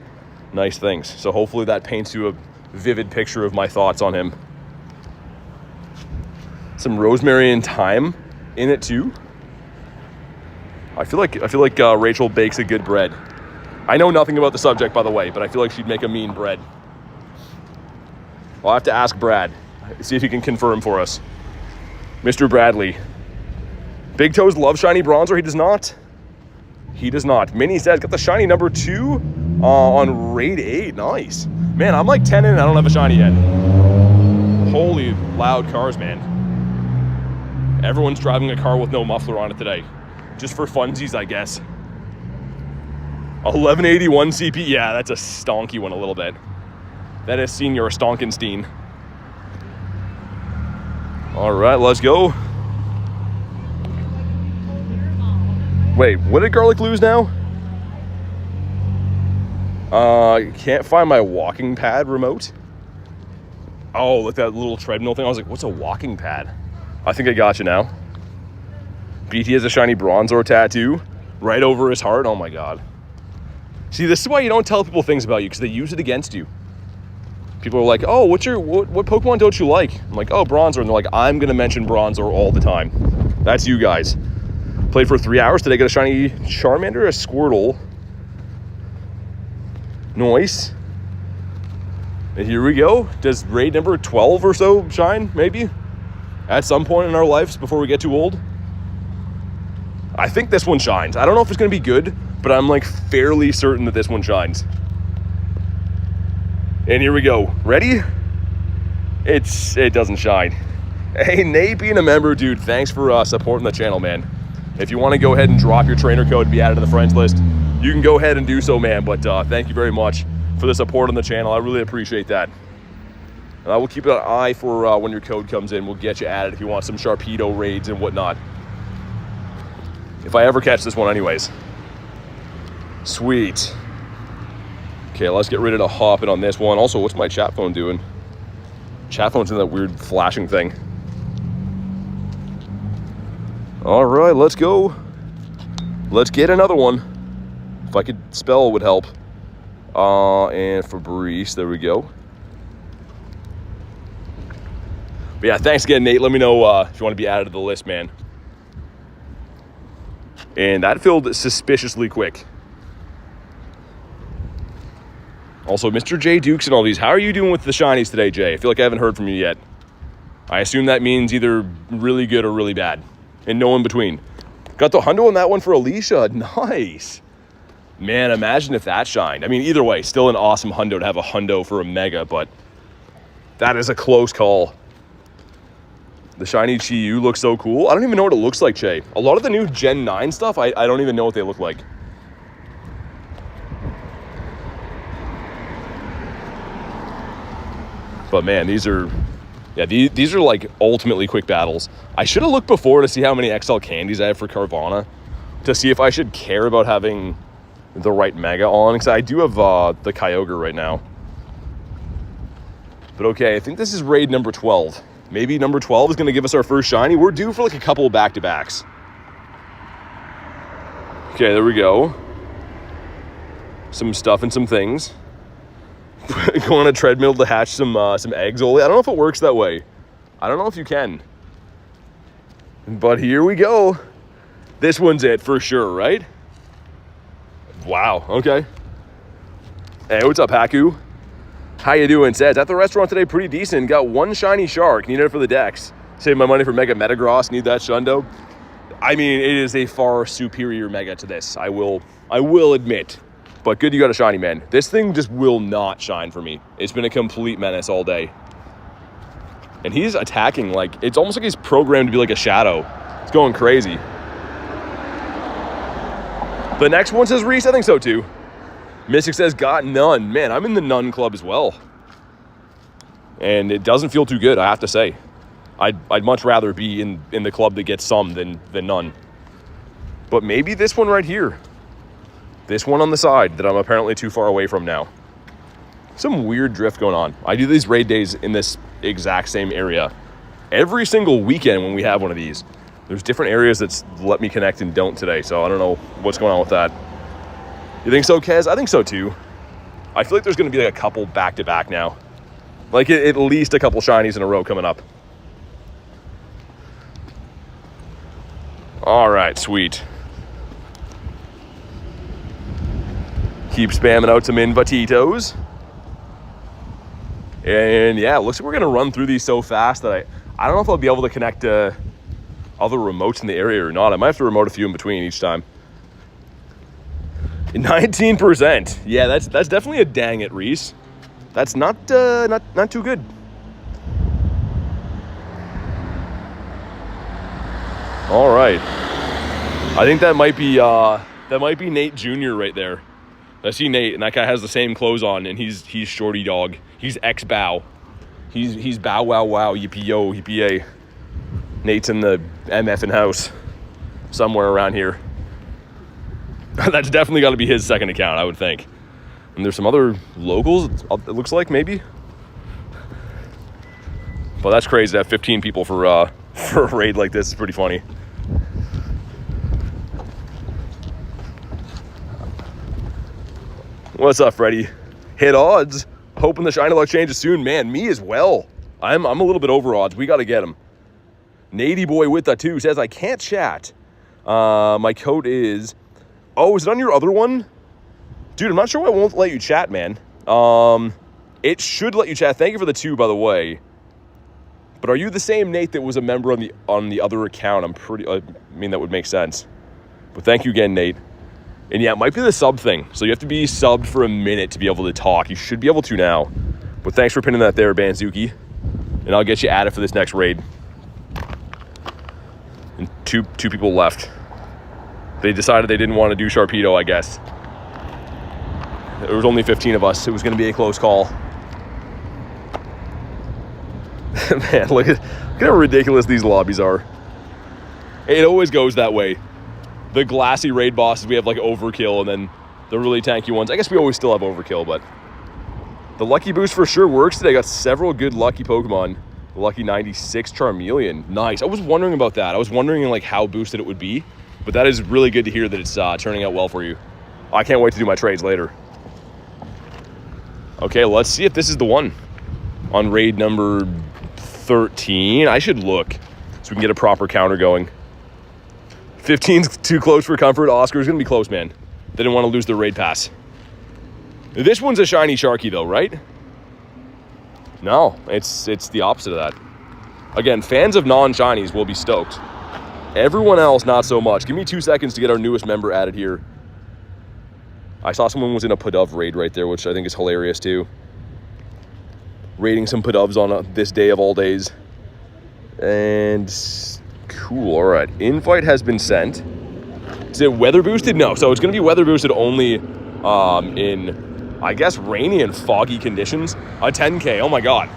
A: nice things. So hopefully that paints you a vivid picture of my thoughts on him. Some rosemary and thyme in it too. I feel like Rachel bakes a good bread. I know nothing about the subject, by the way, but I feel like she'd make a mean bread. I'll have to ask Brad, see if he can confirm for us. Mr. Bradley. Big Toes loves shiny Bronzor. He does not. He does not. Minnie says, got the shiny number 2 on Raid 8. Nice. Man, I'm like 10 in and I don't have a shiny yet. Holy loud cars, man. Everyone's driving a car with no muffler on it today. Just for funsies, I guess. 1181 CP. Yeah, that's a stonky one a little bit. That is Senior Stonkenstein. All right, let's go. Wait, what did Garlic lose now? Can't find my walking pad remote. Oh, like that little treadmill thing. I was like, what's a walking pad? I think I got you now. BT has a shiny Bronzor tattoo right over his heart. Oh my god. See, this is why you don't tell people things about you, because they use it against you. People are like, oh, what Pokemon don't you like? I'm like, oh, Bronzor. And they're like, I'm going to mention Bronzor all the time. That's you guys. Played for 3 hours. Today got a shiny Charmander, a Squirtle. Nice. And here we go. Does raid number 12 or so shine, maybe? At some point in our lives before we get too old? I think this one shines. I don't know if it's going to be good, but I'm like fairly certain that this one shines. And here we go. Ready? It doesn't shine. Hey, Nate, being a member, dude, thanks for supporting the channel, man. If you want to go ahead and drop your trainer code to be added to the friends list, you can go ahead and do so, man. But thank you very much for the support on the channel. I really appreciate that. And I will keep an eye for when your code comes in. We'll get you added if you want some Sharpedo raids and whatnot. If I ever catch this one anyways. Sweet. Okay, let's get ready to hop in on this one. Also, what's my chat phone doing? Chat phone's in that weird flashing thing. All right, let's go. Let's get another one. If I could spell, it would help. And Fabrice, there we go. But yeah, thanks again, Nate. Let me know if you want to be added to the list, man. And that filled suspiciously quick. Also, Mr. J Dukes and all these. How are you doing with the shinies today, Jay? I feel like I haven't heard from you yet. I assume that means either really good or really bad. And no in between. Got the hundo on that one for Alicia. Nice. Man, imagine if that shined. I mean, either way, still an awesome hundo to have a hundo for a mega, but that is a close call. The shiny Chi-Yu looks so cool. I don't even know what it looks like, Che. A lot of the new Gen 9 stuff, I don't even know what they look like. But man, these are like ultimately quick battles. I should have looked before to see how many XL candies I have for Carvana, to see if I should care about having the right Mega on, because I do have the Kyogre right now. But okay, I think this is raid number 12. Maybe number 12 is going to give us our first shiny. We're due for like a couple back-to-backs. Okay, there we go. Some stuff and some things. Go on a treadmill to hatch some eggs, Oli. I don't know if it works that way. I don't know if you can. But here we go. This one's it for sure, right? Wow, okay. Hey, what's up, Haku? How you doing? Says, at the restaurant today, pretty decent. Got one shiny shark. Needed it for the decks. Save my money for Mega Metagross. Need that Shundo. I mean, it is a far superior Mega to this. I will admit. But good you got a shiny, man. This thing just will not shine for me. It's been a complete menace all day. And he's attacking like, it's almost like he's programmed to be like a shadow. It's going crazy. The next one says Reese. I think so too. Mystic says, got none. Man, I'm in the none club as well. And it doesn't feel too good, I have to say. I'd much rather be in the club that gets some than none. But maybe this one right here. This one on the side that I'm apparently too far away from now. Some weird drift going on. I do these raid days in this exact same area. Every single weekend when we have one of these. There's different areas that let me connect and don't today. So I don't know what's going on with that. You think so, Kez? I think so too. I feel like there's going to be like a couple back-to-back now. Like at least a couple shinies in a row coming up. All right, sweet. Keep spamming out some invititos. And yeah, it looks like we're going to run through these so fast that I don't know if I'll be able to connect to other remotes in the area or not. I might have to remote a few in between each time. 19%. Yeah, that's definitely a dang it, Reese. That's not too good. All right. I think that might be Nate Jr. right there. I see Nate, and that guy has the same clothes on, and he's shorty dog. He's ex-bow. He's bow wow wow yippee yo yippee yay. Nate's in the MF in house somewhere around here. That's definitely got to be his second account, I would think. And there's some other locals, it looks like, maybe. But that's crazy to have 15 people for a raid like this. It's pretty funny. What's up, Freddy? Hit odds. Hoping the shiny luck changes soon. Man, me as well. I'm a little bit over odds. We got to get him. Nady boy with the 2 says, I can't chat. My code is... Oh, is it on your other one? Dude, I'm not sure why it won't let you chat, man. It should let you chat. Thank you for the 2, by the way. But are you the same Nate that was a member on the other account? I mean, that would make sense. But thank you again, Nate. And yeah, it might be the sub thing. So you have to be subbed for a minute to be able to talk. You should be able to now. But thanks for pinning that there, Banzuki. And I'll get you added for this next raid. And two people left. They decided they didn't want to do Sharpedo, I guess. There was only 15 of us. It was going to be a close call. Man, look at how ridiculous these lobbies are. It always goes that way. The glassy raid bosses, we have like overkill, and then the really tanky ones. I guess we always still have overkill, but the lucky boost for sure works today. I got several good lucky Pokemon. Lucky 96 Charmeleon. Nice. I was wondering about that. I was wondering like how boosted it would be, but that is really good to hear that it's turning out well for you. I can't wait to do my trades later. Okay, let's see if this is the one on raid number 13. I should look so we can get a proper counter going. 15's too close for comfort. Oscar's gonna be close, man. They didn't want to lose their raid pass. This one's a shiny Sharky though, right? No, it's the opposite of that. Again, fans of non-shinies will be stoked. Everyone else, not so much. Give me 2 seconds to get our newest member added here. I saw someone was in a Pidove raid right there, which I think is hilarious too. Raiding some Pidoves on this day of all days. And cool. All right. Invite has been sent. Is it weather boosted? No. So it's going to be weather boosted only in, I guess, rainy and foggy conditions. A 10K. Oh my God.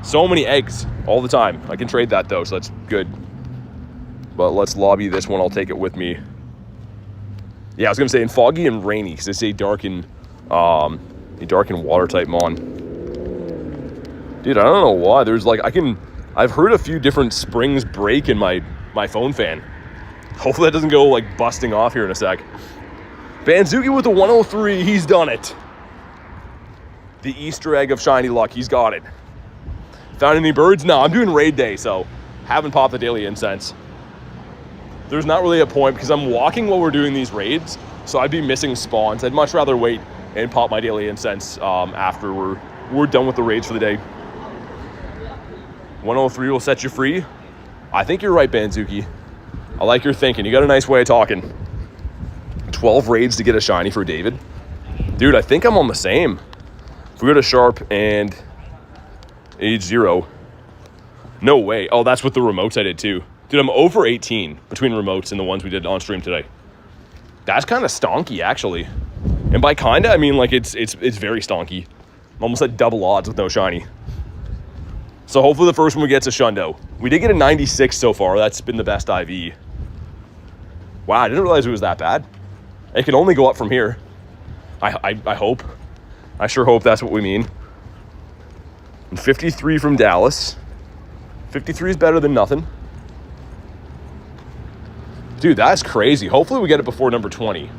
A: So many eggs all the time. I can trade that though, so that's good. But let's lobby this one. I'll take it with me. Yeah, I was going to say in foggy and rainy because it's a darken water type mon. Dude, I don't know why. There's like, I've heard a few different springs break in my phone fan. Hopefully that doesn't go like busting off here in a sec. Banzuki with the 103, he's done it. The Easter egg of shiny luck, he's got it. Found any birds? No, I'm doing raid day, so haven't popped the daily incense. There's not really a point because I'm walking while we're doing these raids, so I'd be missing spawns. I'd much rather wait and pop my daily incense after we're done with the raids for the day. 103 will set you free. I think you're right, Banzuki. I like your thinking. You got a nice way of talking. 12 raids to get a shiny for David. Dude, I think I'm on the same. If we go to Sharp and age 0. No way. Oh, that's with the remotes I did too. Dude, I'm over 18 between remotes and the ones we did on stream today. That's kind of stonky, actually. And by kinda, I mean like it's very stonky. I'm almost at double odds with no shiny. So hopefully the first one we get is a Shundo. We did get a 96 so far. That's been the best IV. Wow, I didn't realize it was that bad. It can only go up from here. I hope. I sure hope that's what we mean. And 53 from Dallas. 53 is better than nothing. Dude, that's crazy. Hopefully we get it before number 20.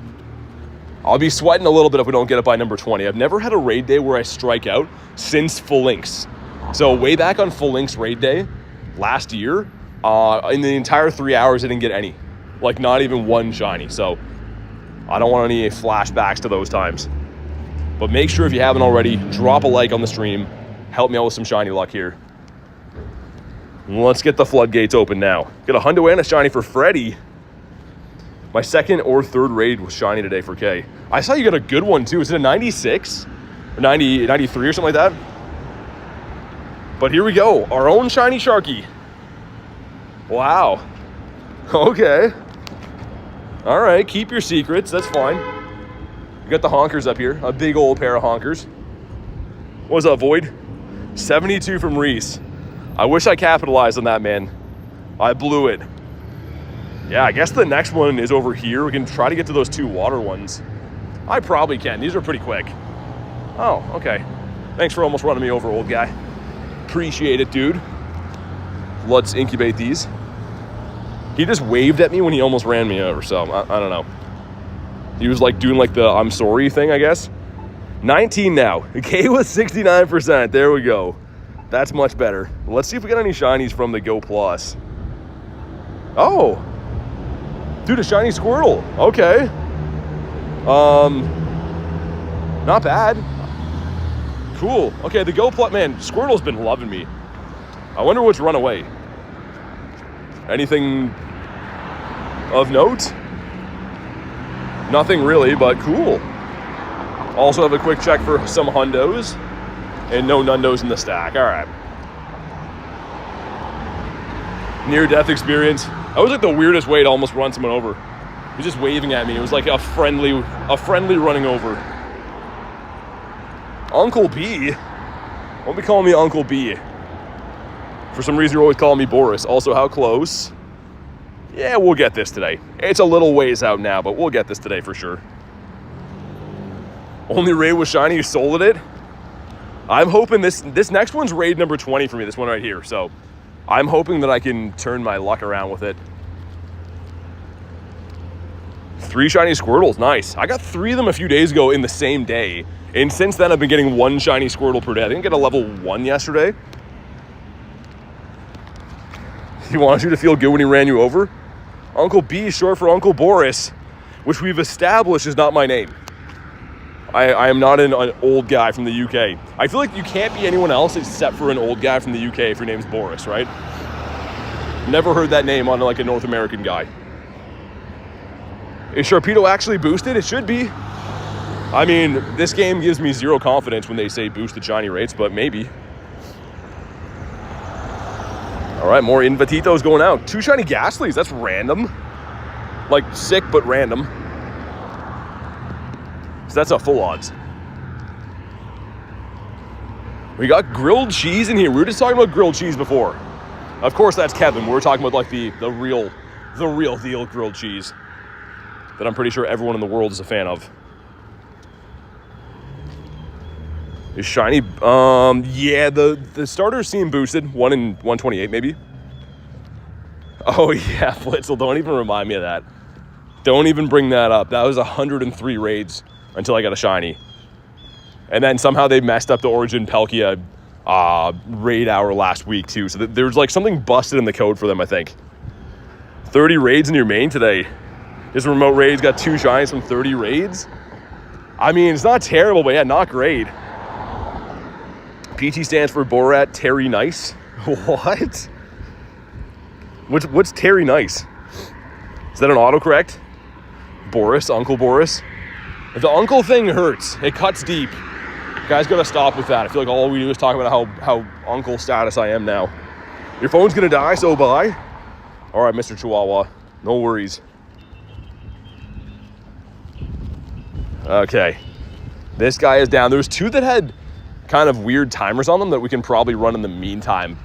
A: I'll be sweating a little bit if we don't get it by number 20. I've never had a raid day where I strike out since Full Links. So way back on Full Links raid day last year, in the entire 3 hours, I didn't get any. Like not even one shiny. So I don't want any flashbacks to those times. But make sure if you haven't already, drop a like on the stream. Help me out with some shiny luck here. Let's get the floodgates open now. Got a hundo and a shiny for Freddy. My second or third raid was shiny today for K. I saw you got a good one too. Is it a 96? Or 90, 93 or something like that? But here we go. Our own shiny Sharky. Wow. Okay. All right, keep your secrets. That's fine. You got the honkers up here. A big old pair of honkers. What's up, Void? 72 from Reese. I wish I capitalized on that, man. I blew it. Yeah, I guess the next one is over here. We can try to get to those 2 water ones. I probably can. These are pretty quick. Oh, okay. Thanks for almost running me over, old guy. Appreciate it, dude. Let's incubate these. He just waved at me when he almost ran me over, so I don't know. He was like doing like the I'm sorry thing, I guess. 19 now. K was 69%. There we go. That's much better. Let's see if we get any shinies from the Go Plus. Oh. Dude, a shiny Squirtle. Okay. Not bad. Cool. Okay, the Go Plus, man, Squirtle's been loving me. I wonder what's run away. Anything of note? Nothing really, but cool. Also have a quick check for some hundos. And no nundos in the stack. All right. Near-death experience. That was like the weirdest way to almost run someone over. He was just waving at me. It was like a friendly running over. Uncle B? Don't be calling me Uncle B. For some reason, you're always calling me Boris. Also, how close? Yeah, we'll get this today. It's a little ways out now, but we'll get this today for sure. Only raid was shiny, you sold it? I'm hoping this next one's raid number 20 for me, this one right here. So I'm hoping that I can turn my luck around with it. 3 shiny Squirtles, nice. I got 3 of them a few days ago in the same day. And since then, I've been getting 1 shiny Squirtle per day. I didn't get a level 1 yesterday. He wanted you to feel good when he ran you over? Uncle B is short for Uncle Boris, which we've established is not my name. I am not an old guy from the UK. I feel like you can't be anyone else except for an old guy from the UK if your name's Boris, right? Never heard that name on like a North American guy. Is Sharpedo actually boosted? It should be. I mean, this game gives me 0 confidence when they say boosted shiny rates, but maybe. All right, more Invititos going out. 2 shiny Ghastlies. That's random. Like, sick, but random. So that's a full odds. We got grilled cheese in here. We were just talking about grilled cheese before. Of course, that's Kevin. We're talking about like the real deal grilled cheese that I'm pretty sure everyone in the world is a fan of. Is shiny? Yeah, the starters seem boosted. 1 in 128 maybe. Oh yeah, Flitzel, don't even remind me of that. Don't even bring that up. That was 103 raids until I got a shiny. And then somehow they messed up the Origin Palkia raid hour last week too. So there's like something busted in the code for them, I think. 30 raids in your main today. This remote raid's got 2 shinies from 30 raids. I mean, it's not terrible, but yeah, not great. PT stands for Borat Terry Nice. What? What's Terry Nice? Is that an autocorrect? Boris, Uncle Boris. The uncle thing hurts. It cuts deep. Guys gotta stop with that. I feel like all we do is talk about how uncle status I am now. Your phone's gonna die, so bye. All right, Mr. Chihuahua. No worries. Okay. This guy is down. There's 2 that had kind of weird timers on them that we can probably run in the meantime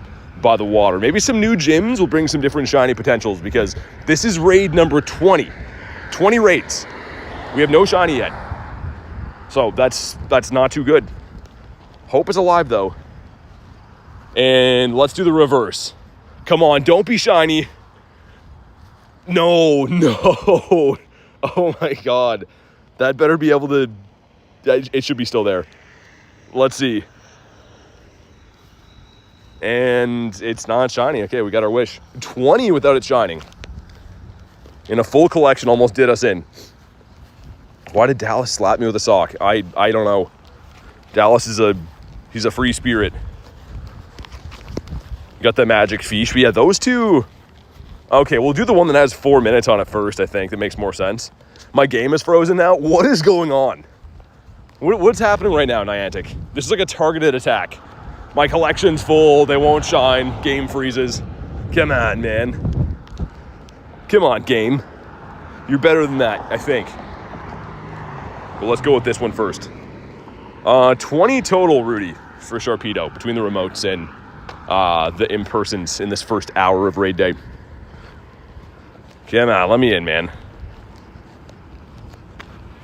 A: by the water. Maybe some new gyms will bring some different shiny potentials because this is raid number 20. 20 raids. We have no shiny yet. So that's not too good. Hope is alive though. And let's do the reverse. Come on, don't be shiny. No. Oh my God. That better be able to, it should be still there. Let's see. And it's not shiny. Okay, we got our wish. 20 without it shining. In a full collection almost did us in. Why did Dallas slap me with a sock? I don't know. Dallas is he's a free spirit. Got the magic fish. But yeah, those 2. Okay, we'll do the one that has 4 minutes on it first, I think. That makes more sense. My game is frozen now. What is going on? What's happening right now, Niantic? This is like a targeted attack. My collection's full. They won't shine. Game freezes. Come on, man. Come on, game. You're better than that, I think. But let's go with this one first. 20 total, Rudy, for Sharpedo between the remotes and the in-persons in this first hour of raid day. Come on, let me in, man.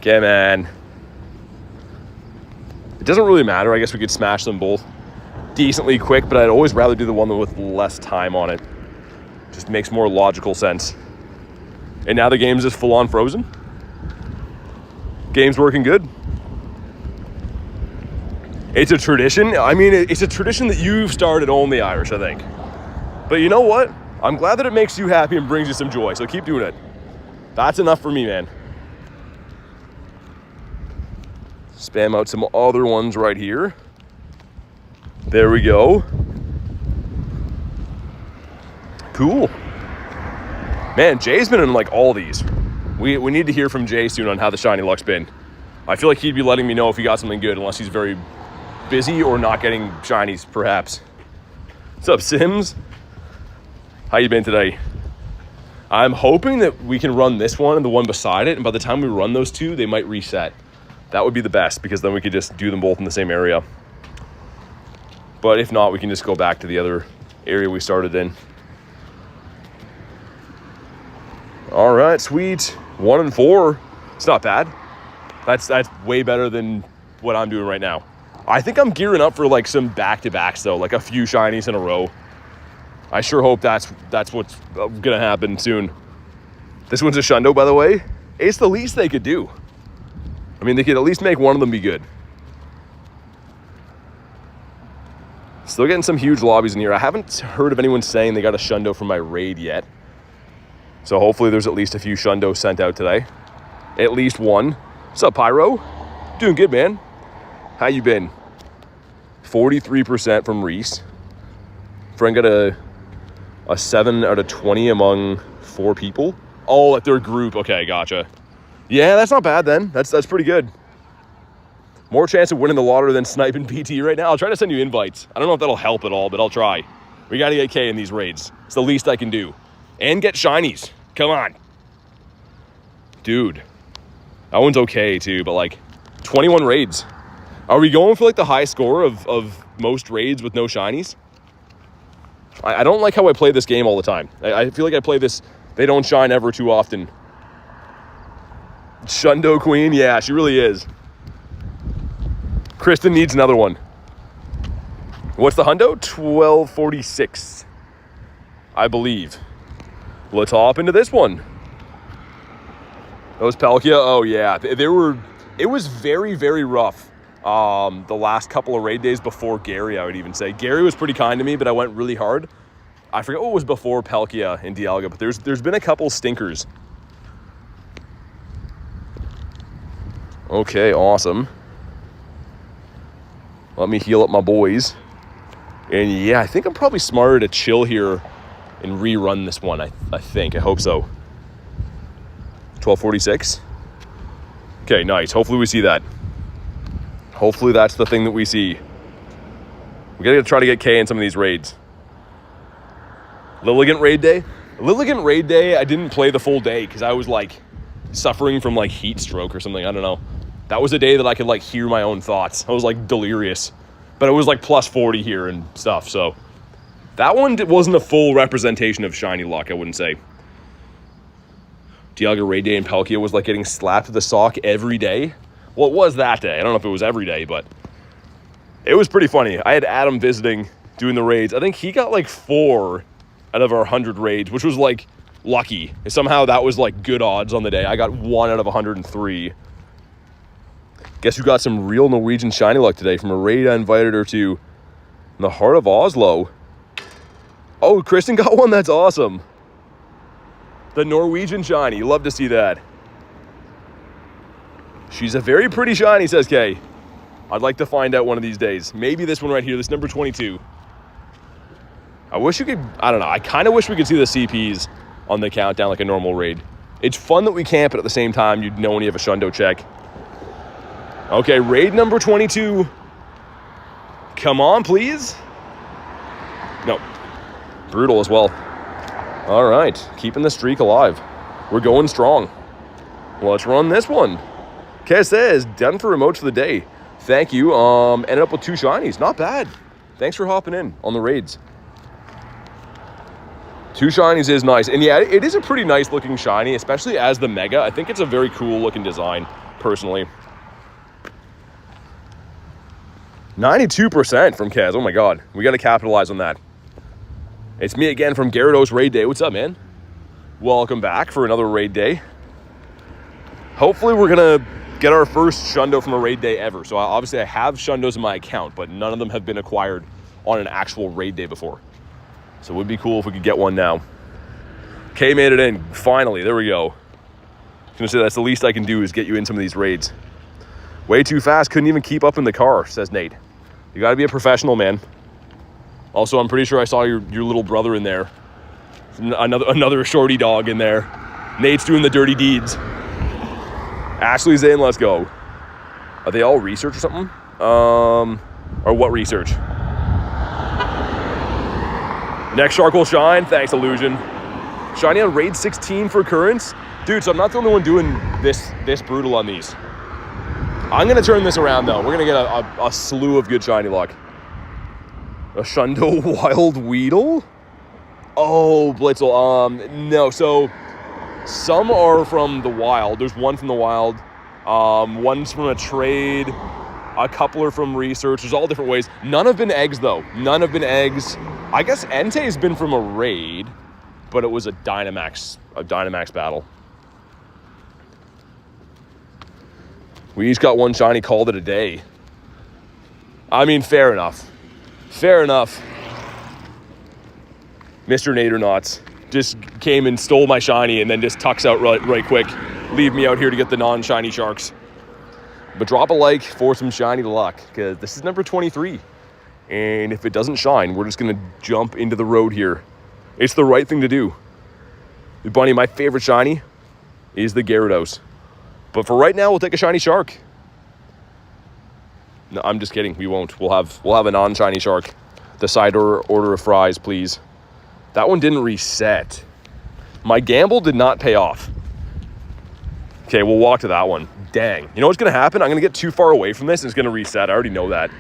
A: Come on. It doesn't really matter. I guess we could smash them both decently quick, but I'd always rather do the one with less time on it. Just makes more logical sense. And now the game's just full-on frozen. Game's working good. It's a tradition. I mean, it's a tradition that you've started only, Irish, I think. But you know what? I'm glad that it makes you happy and brings you some joy, so keep doing it. That's enough for me, man. Spam out some other ones right here. There we go. Cool. Man, Jay's been in like all these. We need to hear from Jay soon on how the shiny luck's been. I feel like he'd be letting me know if he got something good, unless he's very busy or not getting shinies, perhaps. What's up, Sims? How you been today? I'm hoping that we can run this one and the one beside it, and by the time we run those 2, they might reset. That would be the best, because then we could just do them both in the same area. But if not, we can just go back to the other area we started in. All right, sweet. 1 and 4. It's not bad. That's way better than what I'm doing right now. I think I'm gearing up for like some back-to-backs though, like a few shinies in a row. I sure hope that's what's gonna happen soon. This one's a Shundo, by the way. It's the least they could do. I mean, they could at least make one of them be good. Still getting some huge lobbies in here. I haven't heard of anyone saying they got a Shundo from my raid yet. So hopefully there's at least a few Shundos sent out today. At least one. What's up, Pyro? Doing good, man. How you been? 43% from Reese. Friend got a 7 out of 20 among 4 people. Oh, at their group. Okay, gotcha. Yeah, that's not bad then. That's pretty good. More chance of winning the lottery than sniping PT right now. I'll try to send you invites. I don't know if that'll help at all, but I'll try. We got to get K in these raids. It's the least I can do. And get shinies. Come on. Dude. That one's okay too, but like 21 raids. Are we going for like the high score of most raids with no shinies? I don't like how I play this game all the time. I feel like I play this, they don't shine ever too often. Shundo Queen, yeah, she really is. Kristen needs another one. What's the hundo? 1246, I believe. Let's hop into this one. Those Palkia, oh yeah, it was very, very rough. The last couple of raid days before Gary, I would even say. Gary was pretty kind to me, but I went really hard. I forget what was before Palkia and Dialga, but there's been a couple stinkers. Okay, awesome. Let me heal up my boys. And yeah, I think I'm probably smarter to chill here and rerun this one, I think. I hope so. 1246. Okay, nice. Hopefully we see that. Hopefully that's the thing that we see. We gotta try to get K in some of these raids. Lilligant raid day? Lilligant raid day, I didn't play the full day because I was like suffering from like heat stroke or something. I don't know. That was a day that I could like hear my own thoughts. I was like delirious. But it was like plus 40 here and stuff, so. That one wasn't a full representation of shiny luck, I wouldn't say. Dialga raid day in Palkia was like getting slapped with a sock every day. Well, it was that day. I don't know if it was every day, but it was pretty funny. I had Adam visiting, doing the raids. I think he got like 4 out of our 100 raids, which was like lucky. Somehow that was like good odds on the day. I got 1 out of 103. Guess who got some real Norwegian shiny luck today from a raid I invited her to in the heart of Oslo. Oh, Kristen got one? That's awesome. The Norwegian shiny. Love to see that. She's a very pretty shiny, says Kay. I'd like to find out one of these days. Maybe this one right here, this number 22. I wish you could, I don't know, I kind of wish we could see the CPs on the countdown like a normal raid. It's fun that we camp, but at the same time, you'd know when you have a Shundo check. Okay, raid number 22. Come on, please. No. Brutal as well. All right, keeping the streak alive. We're going strong. Let's run this one. Kay says, done for remotes for the day. Thank you. Ended up with 2 shinies. Not bad. Thanks for hopping in on the raids. 2 shinies is nice. And yeah, it is a pretty nice looking shiny, especially as the Mega. I think it's a very cool looking design, personally. 92% from Kaz. Oh my God. We got to capitalize on that. It's me again from Gyarados Raid Day. What's up, man? Welcome back for another raid day. Hopefully we're going to get our first Shundo from a raid day ever. So obviously I have Shundos in my account, but none of them have been acquired on an actual raid day before. So it would be cool if we could get one now. Kay made it in. Finally. There we go. I was going to say that's the least I can do is get you in some of these raids. Way too fast. Couldn't even keep up in the car, says Nate. You got to be a professional, man. Also, I'm pretty sure I saw your little brother in there. Another shorty dog in there. Nate's doing the dirty deeds. Ashley's in, let's go. Are they all research or something? Or what research? Next shark will shine. Thanks, Illusion. Shiny on raid 16 for currents. Dude, so I'm not the only one doing this brutal on these. I'm going to turn this around, though. We're going to get a slew of good shiny luck. A Shundo Wild Weedle? Oh, Blitzel. No, so some are from the wild. There's one from the wild. One's from a trade. A couple are from research. There's all different ways. None have been eggs, though. None have been eggs. I guess Entei's been from a raid, but it was a Dynamax battle. We each got one shiny, called it a day. I mean, fair enough. Fair enough. Mr. Nadernauts just came and stole my shiny and then just tucks out right quick. Leave me out here to get the non-shiny sharks. But drop a like for some shiny luck, because this is number 23. And if it doesn't shine, we're just going to jump into the road here. It's the right thing to do. Bunny, my favorite shiny is the Gyarados. But for right now, we'll take a shiny shark. No, I'm just kidding. We won't. We'll have a non-shiny shark. The side order of fries, please. That one didn't reset. My gamble did not pay off. Okay, we'll walk to that one. Dang. You know what's going to happen? I'm going to get too far away from this and it's going to reset. I already know that.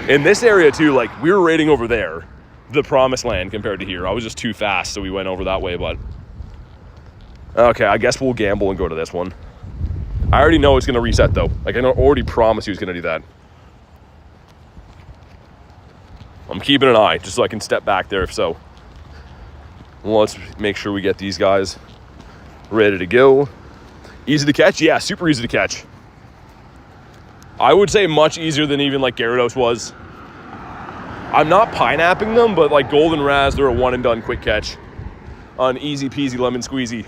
A: In this area, too, like, we were raiding over there. The promised land compared to here. I was just too fast, so we went over that way, but... Okay, I guess we'll gamble and go to this one. I already know it's going to reset, though. Like, I already promised you it's going to do that. I'm keeping an eye, just so I can step back there if so. Well, let's make sure we get these guys ready to go. Easy to catch? Yeah, super easy to catch. I would say much easier than even, like, Gyarados was. I'm not pineapping them, but like Golden Raz, they're a one and done quick catch. On easy peasy lemon squeezy.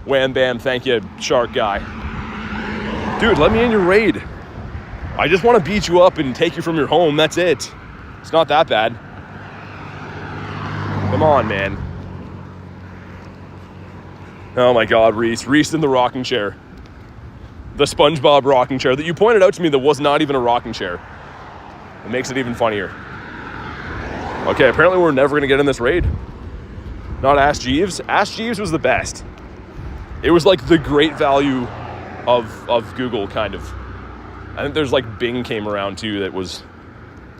A: Wham bam, thank you, shark guy. Dude, let me in your raid. I just want to beat you up and take you from your home, that's it. It's not that bad. Come on, man. Oh my God, Reese. Reese in the rocking chair. The SpongeBob rocking chair that you pointed out to me that was not even a rocking chair. It makes it even funnier. Okay, apparently we're never going to get in this raid. Not Ask Jeeves. Ask Jeeves was the best. It was like the great value of Google, kind of. I think there's like Bing came around too that was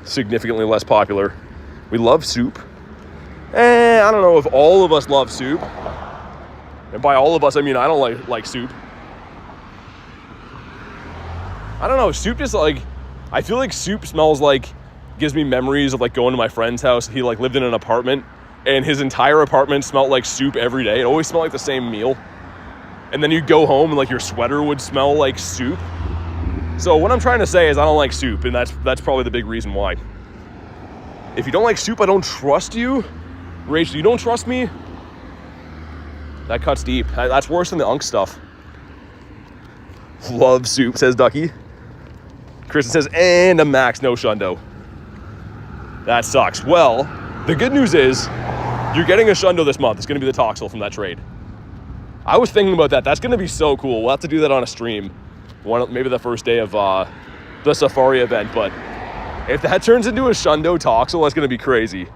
A: significantly less popular. We love soup. I don't know if all of us love soup. And by all of us, I mean I don't like soup. I don't know, soup just like... I feel like soup smells like... gives me memories of like going to my friend's house. He like lived in an apartment and his entire apartment smelled like soup every day. It always smelled like the same meal. And then you'd go home and like your sweater would smell like soup. So what I'm trying to say is I don't like soup, and that's probably the big reason why. If you don't like soup, I don't trust you. Rachel, you don't trust me? That cuts deep. That's worse than the Unk stuff. Love soup, says Ducky. Kristen says, and a max no shundo. That sucks. Well, the good news is you're getting a shundo this month. It's going to be the Toxel from that trade. I was thinking about that. That's going to be so cool. We'll have to do that on a stream. Maybe the first day of the Safari event. But if that turns into a shundo Toxel, that's going to be crazy.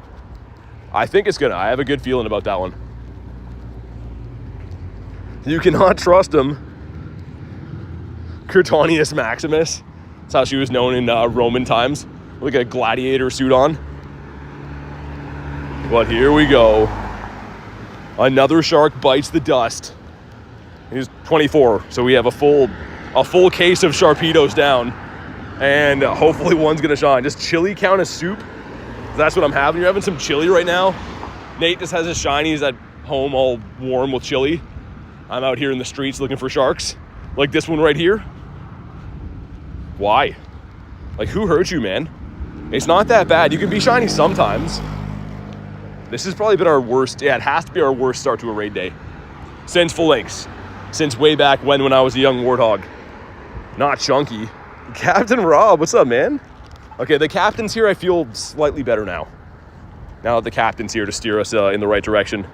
A: I think it's going to. I have a good feeling about that one. You cannot trust him. Curtonius Maximus. That's how she was known in Roman times. Like a gladiator suit on. But here we go. Another shark bites the dust. He's 24, so we have a full case of Sharpedos down. And hopefully one's gonna shine. Does chili count as soup? That's what I'm having. You're having some chili right now? Nate just has his shinies at home all warm with chili. I'm out here in the streets looking for sharks. Like this one right here. Why? Like, who hurt you, man? It's not that bad. You can be shiny sometimes. This has probably been our worst. Yeah, it has to be our worst start to a raid day. Since Full Links. Since way back when I was a young warthog. Not chunky. Captain Rob, what's up, man? Okay, the captain's here. I feel slightly better now. Now that the captain's here to steer us in the right direction.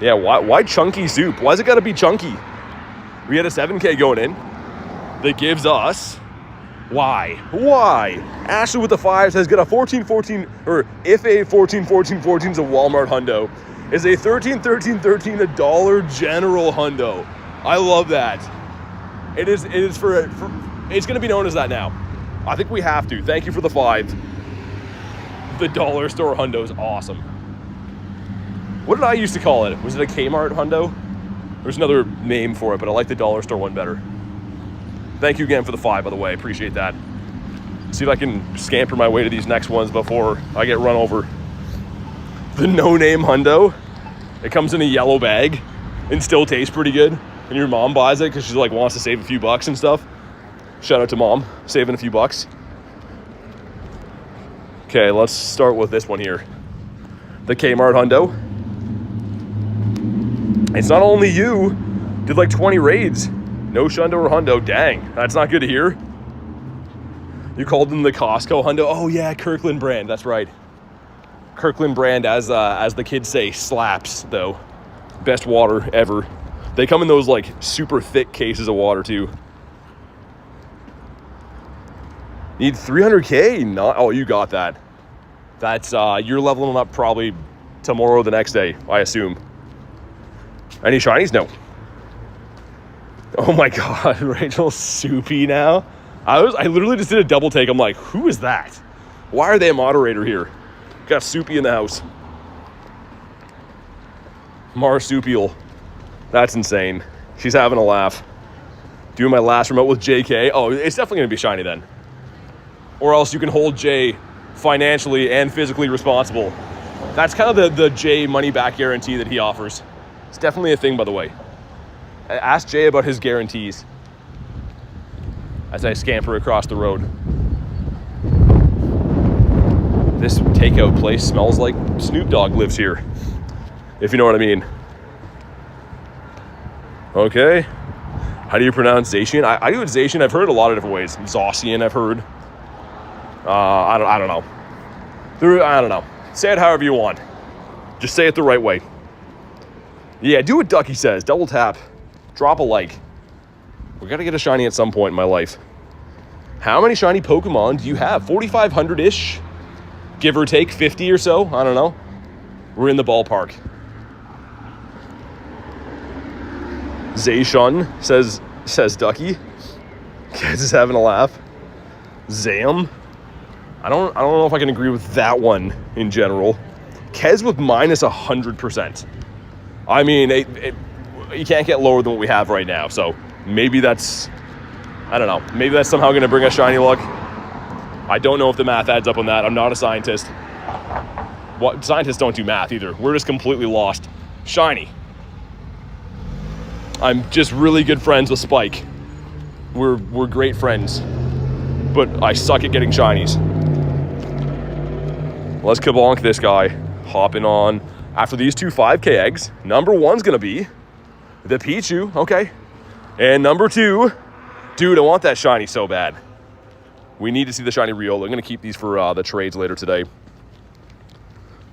A: Yeah, why chunky soup? Why's it gotta be chunky? We had a 7K going in. That gives us... Why? Ashley with the 5 says, get a 14-14, or if a 14-14-14 is a Walmart hundo, is a 13-13-13 a Dollar General hundo. I love that. It is for it's going to be known as that now. I think we have to. Thank you for the 5. The dollar store hundo is awesome. What did I used to call it? Was it a Kmart hundo? There's another name for it, but I like the dollar store one better. Thank you again for the 5, by the way. Appreciate that. See if I can scamper my way to these next ones before I get run over. The no-name hundo. It comes in a yellow bag and still tastes pretty good. And your mom buys it because she like wants to save a few bucks and stuff. Shout out to mom, saving a few bucks. Okay, let's start with this one here. The Kmart hundo. It's not only you. Did like 20 raids. No shundo or hundo. Dang, that's not good to hear. You called them the Costco hundo. Oh yeah, Kirkland brand. That's right. Kirkland brand, as the kids say, slaps though. Best water ever. They come in those like super thick cases of water too. Need 300K? Not, oh, you got that. That's, you're leveling up probably tomorrow or the next day, I assume. Any shinies? No. Oh my God, Rachel's soupy now. I literally just did a double take. I'm like, who is that? Why are they a moderator here? Got soupy in the house. Marsupial. That's insane. She's having a laugh. Doing my last remote with JK. Oh, it's definitely going to be shiny then. Or else you can hold Jay financially and physically responsible. That's kind of the Jay money back guarantee that he offers. It's definitely a thing, by the way. Ask Jay about his guarantees as I scamper across the road. This takeout place smells like Snoop Dogg lives here, if you know what I mean. Okay. How do you pronounce Zacian? I do it Zacian. I've heard a lot of different ways. Zaucian, I've heard. I don't know. I don't know. Say it however you want. Just say it the right way. Yeah, do what Ducky says. Double tap. Drop a like. We got to get a shiny at some point in my life. How many shiny Pokemon do you have? 4,500-ish? Give or take 50 or so? I don't know. We're in the ballpark. Zacian, says Ducky. Kez is having a laugh. Zam. I don't know if I can agree with that one in general. Kez with minus 100%. I mean, you can't get lower than what we have right now. So maybe that's, I don't know. Maybe that's somehow going to bring us shiny luck. I don't know if the math adds up on that. I'm not a scientist. What, scientists don't do math either. We're just completely lost. Shiny. I'm just really good friends with Spike. We're great friends. But I suck at getting shinies. Let's kabonk this guy. Hopping on. After these two 5K eggs, number one's going to be the Pichu. Okay. And number two, dude, I want that shiny so bad. We need to see the shiny Riolu. I'm going to keep these for the trades later today.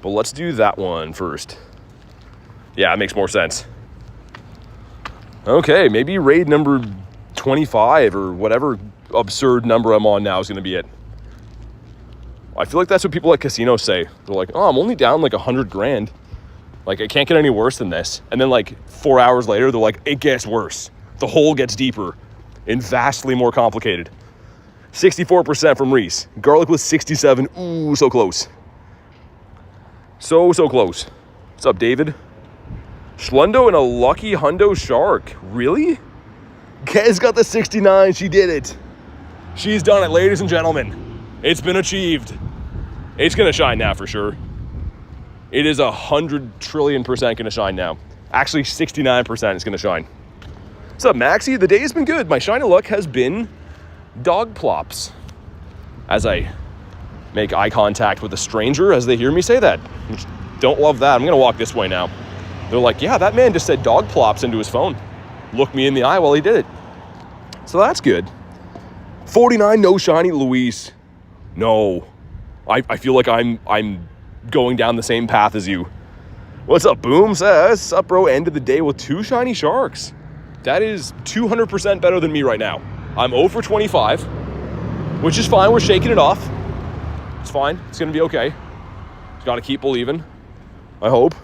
A: But let's do that one first. Yeah, it makes more sense. Okay, maybe raid number 25 or whatever absurd number I'm on now is going to be it. I feel like that's what people at casinos say. They're like, oh, I'm only down like 100 grand. Like, it can't get any worse than this. And then like 4 hours later, they're like, it gets worse. The hole gets deeper and vastly more complicated. 64% from Reese. Garlic with 67. Ooh, so close. So close. What's up, David? Schlundo and a lucky hundo shark. Really? Kez got the 69. She did it. She's done it, ladies and gentlemen. It's been achieved. It's going to shine now for sure. It is 100 trillion% going to shine now. Actually, 69% is going to shine. What's up, Maxie? The day has been good. My shiny luck has been dog plops. As I make eye contact with a stranger as they hear me say that. Don't love that. I'm going to walk this way now. They're like, yeah, that man just said dog plops into his phone. Looked me in the eye while he did it. So that's good. 49, no shiny, Luis. No. I feel like I'm going down the same path as you. What's up, Boom says? What's up, bro? End of the day with 2 shiny sharks. That is 200% better than me right now. I'm 0 for 25, which is fine. We're shaking it off. It's fine. It's going to be okay. Just got to keep believing. I hope.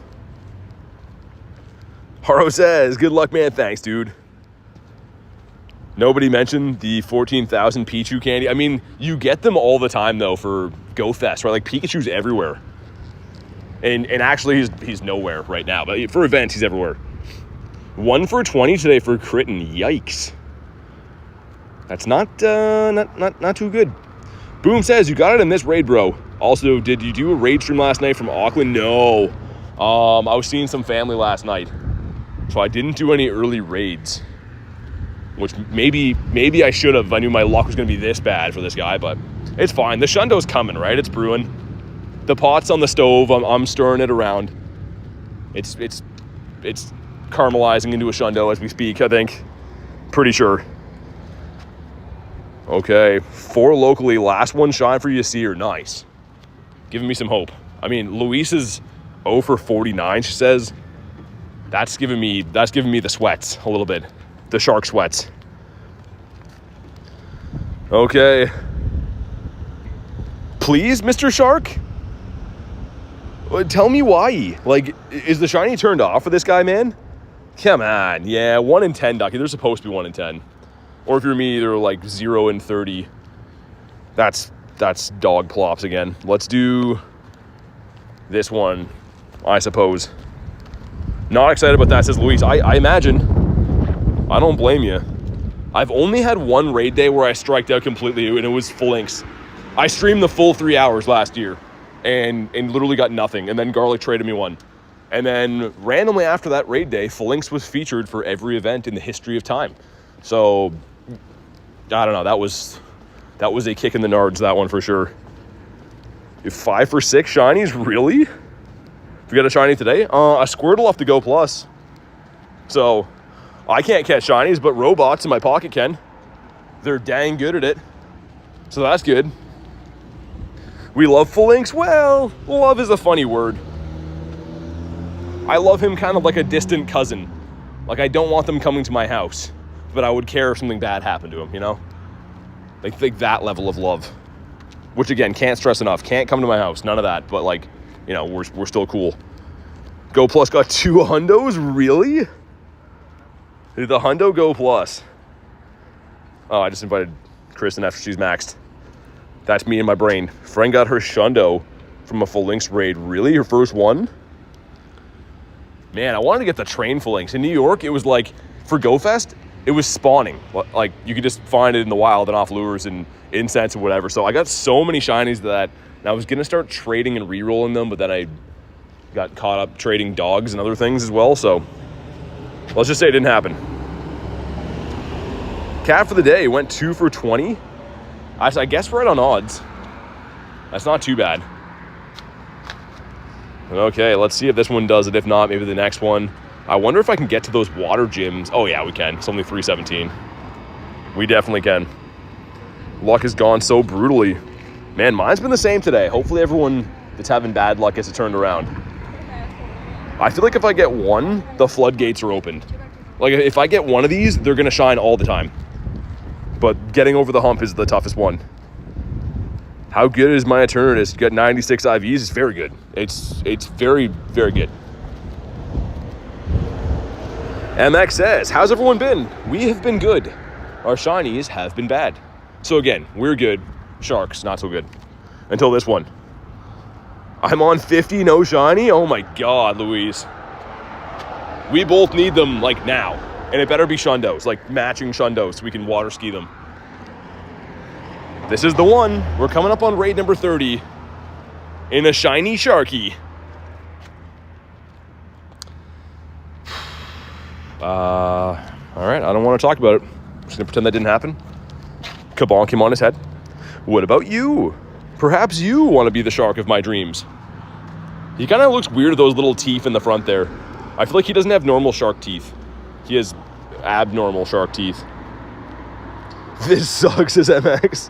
A: Haro says, good luck, man. Thanks, dude. Nobody mentioned the 14,000 Pichu candy. I mean, you get them all the time, though, for Go Fest, right? Like, Pikachu's everywhere. And actually, he's nowhere right now. But for events, he's everywhere. 1 for 20 today for Critten. Yikes. That's not too good. Boom says, you got it in this raid, bro. Also, did you do a raid stream last night from Auckland? No. I was seeing some family last night. So I didn't do any early raids. Which maybe I should have. I knew my luck was going to be this bad for this guy, but it's fine. The Shundo's coming, right? It's brewing. The pot's on the stove. I'm stirring it around. It's caramelizing into a Shundo as we speak, I think. Pretty sure. Okay. 4 locally. Last one shine for Yasir. Nice. Giving me some hope. I mean, Luis is 0 for 49, she says. That's giving me the sweats a little bit. The shark sweats. Okay. Please, Mr. Shark? Tell me why. Like, is the shiny turned off for this guy, man? Come on. Yeah, 1 in 10 Ducky. They're supposed to be 1 in 10. Or if you're me, they're like 0 in 30. That's dog plops again. Let's do this one, I suppose. Not excited about that, says Luis. I imagine. I don't blame you. I've only had one raid day where I striked out completely, and it was Phalanx. I streamed the full 3 hours last year and literally got nothing. And then Garlic traded me one. And then randomly after that raid day, Phalanx was featured for every event in the history of time. So, I don't know. That was a kick in the nards, that one for sure. 5 for 6 shinies? Really? We got a shiny today? A Squirtle off the Go Plus. So, I can't catch shinies, but robots in my pocket can. They're dang good at it. So that's good. We love Phalanx? Well, love is a funny word. I love him kind of like a distant cousin. Like, I don't want them coming to my house, but I would care if something bad happened to him, you know? Like that level of love. Which, again, can't stress enough. Can't come to my house. None of that. But, like, you know, we're still cool. Go Plus got 2 hundos? Really? The hundo Go Plus. Oh, I just invited Kristen after she's maxed. That's me in my brain. Friend got her shundo from a Phalanx raid. Really? Her first one? Man, I wanted to get the train Phalanx. In New York, it was like, for GoFest, it was spawning. Like, you could just find it in the wild and off lures and incense and whatever. So I got so many shinies that, and I was going to start trading and re-rolling them, but then I got caught up trading dogs and other things as well. So let's just say it didn't happen. Cat for the day went 2 for 20. I guess right on odds. That's not too bad. Okay, let's see if this one does it. If not, maybe the next one. I wonder if I can get to those water gyms. Oh yeah, we can. It's only 317. We definitely can. Luck has gone so brutally. Man, mine's been the same today. Hopefully everyone that's having bad luck gets it turned around. I feel like if I get one, the floodgates are opened. Like, if I get one of these, they're going to shine all the time. But getting over the hump is the toughest one. How good is my Eternus? You got 96 IVs. It's very good. It's very, very good. MX says, how's everyone been? We have been good. Our shinies have been bad. So again, we're good. Sharks, not so good. Until this one. I'm on 50, no shiny? Oh my God, Louise. We both need them, like, now. And it better be shundos, like matching shundos, so we can water ski them. This is the one. We're coming up on raid number 30 in a shiny Sharky. All right, I don't want to talk about it. I'm just going to pretend that didn't happen. Kabonk him on his head. What about you? Perhaps you want to be the shark of my dreams. He kind of looks weird with those little teeth in the front there. I feel like he doesn't have normal shark teeth. He has abnormal shark teeth. This sucks, says MX.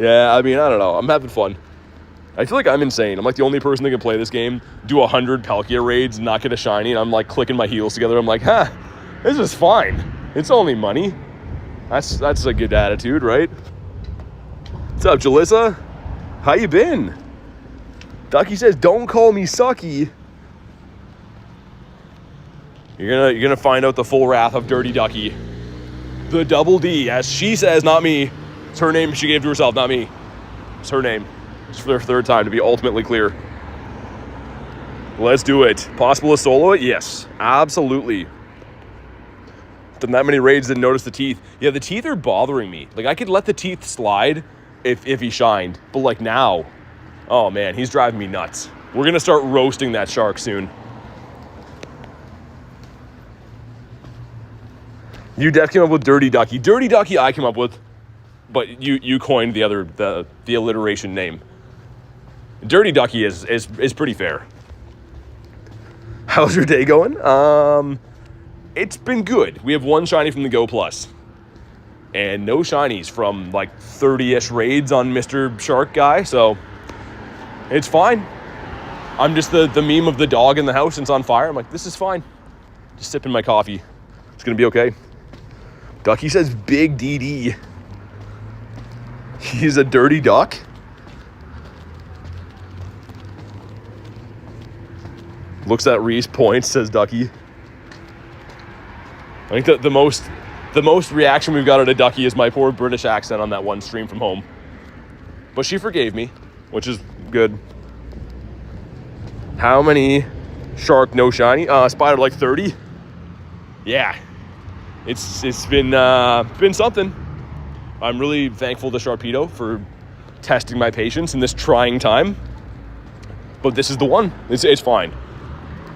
A: Yeah, I mean, I don't know. I'm having fun. I feel like I'm insane. I'm like the only person that can play this game, do 100 Palkia raids, not get a shiny, and I'm like clicking my heels together. I'm like, this is fine. It's only money. That's a good attitude, right? What's up, Jalissa? How you been? Ducky says, don't call me sucky. You're gonna find out the full wrath of Dirty Ducky. The double D, as she says, not me. It's her name she gave to herself, not me. It's her name. It's for their third time, to be ultimately clear. Let's do it. Possible to solo it? Yes, absolutely. Done that many raids, didn't notice the teeth. Yeah, the teeth are bothering me. Like, I could let the teeth slide if he shined. But, like, now, oh, man, he's driving me nuts. We're going to start roasting that shark soon. You def came up with Dirty Ducky. Dirty Ducky I came up with, but you coined the alliteration name. Dirty Ducky is pretty fair. How's your day going? It's been good. We have one shiny from the Go Plus. And no shinies from like 30-ish raids on Mr. Shark Guy, so it's fine. I'm just the meme of the dog in the house and it's on fire. I'm like, this is fine. Just sipping my coffee. It's gonna be okay. Ducky says Big DD. He's a dirty duck? Looks at Reese, points, says Ducky. I think that the most reaction we've got out of Ducky is my poor British accent on that one stream from home. But she forgave me, which is good. How many shark, no shiny? Spider like 30. Yeah, it's been something. I'm really thankful to Sharpedo for testing my patience in this trying time. But this is the one. It's fine.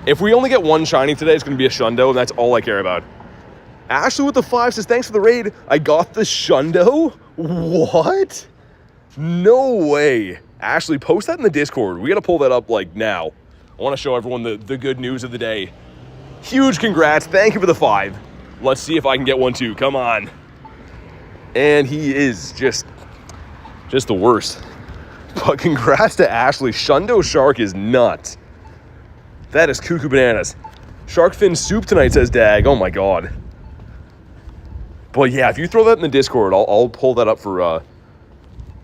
A: If we only get one shiny today, it's going to be a Shundo, and that's all I care about. Ashley with the 5 says, thanks for the raid. I got the Shundo? What? No way. Ashley, post that in the Discord. We got to pull that up, like, now. I want to show everyone the good news of the day. Huge congrats. Thank you for the 5. Let's see if I can get one, too. Come on. And he is just the worst. But congrats to Ashley. Shundo Shark is nuts. That is cuckoo bananas. Shark fin soup tonight, says Dag. Oh, my God. But, yeah, if you throw that in the Discord, I'll pull that up for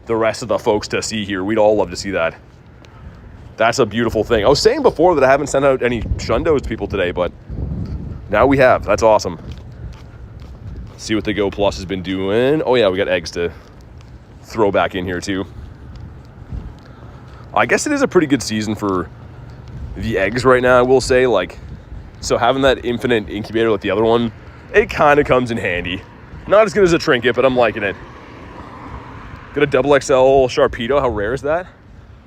A: the rest of the folks to see here. We'd all love to see that. That's a beautiful thing. I was saying before that I haven't sent out any Shundos to people today, but now we have. That's awesome. See what the Go Plus has been doing. Oh, yeah, we got eggs to throw back in here, too. I guess it is a pretty good season for the eggs right now, I will say. Like, so having that infinite incubator like the other one, it kind of comes in handy. Not as good as a trinket, but I'm liking it. Got a double XL Sharpedo. How rare is that?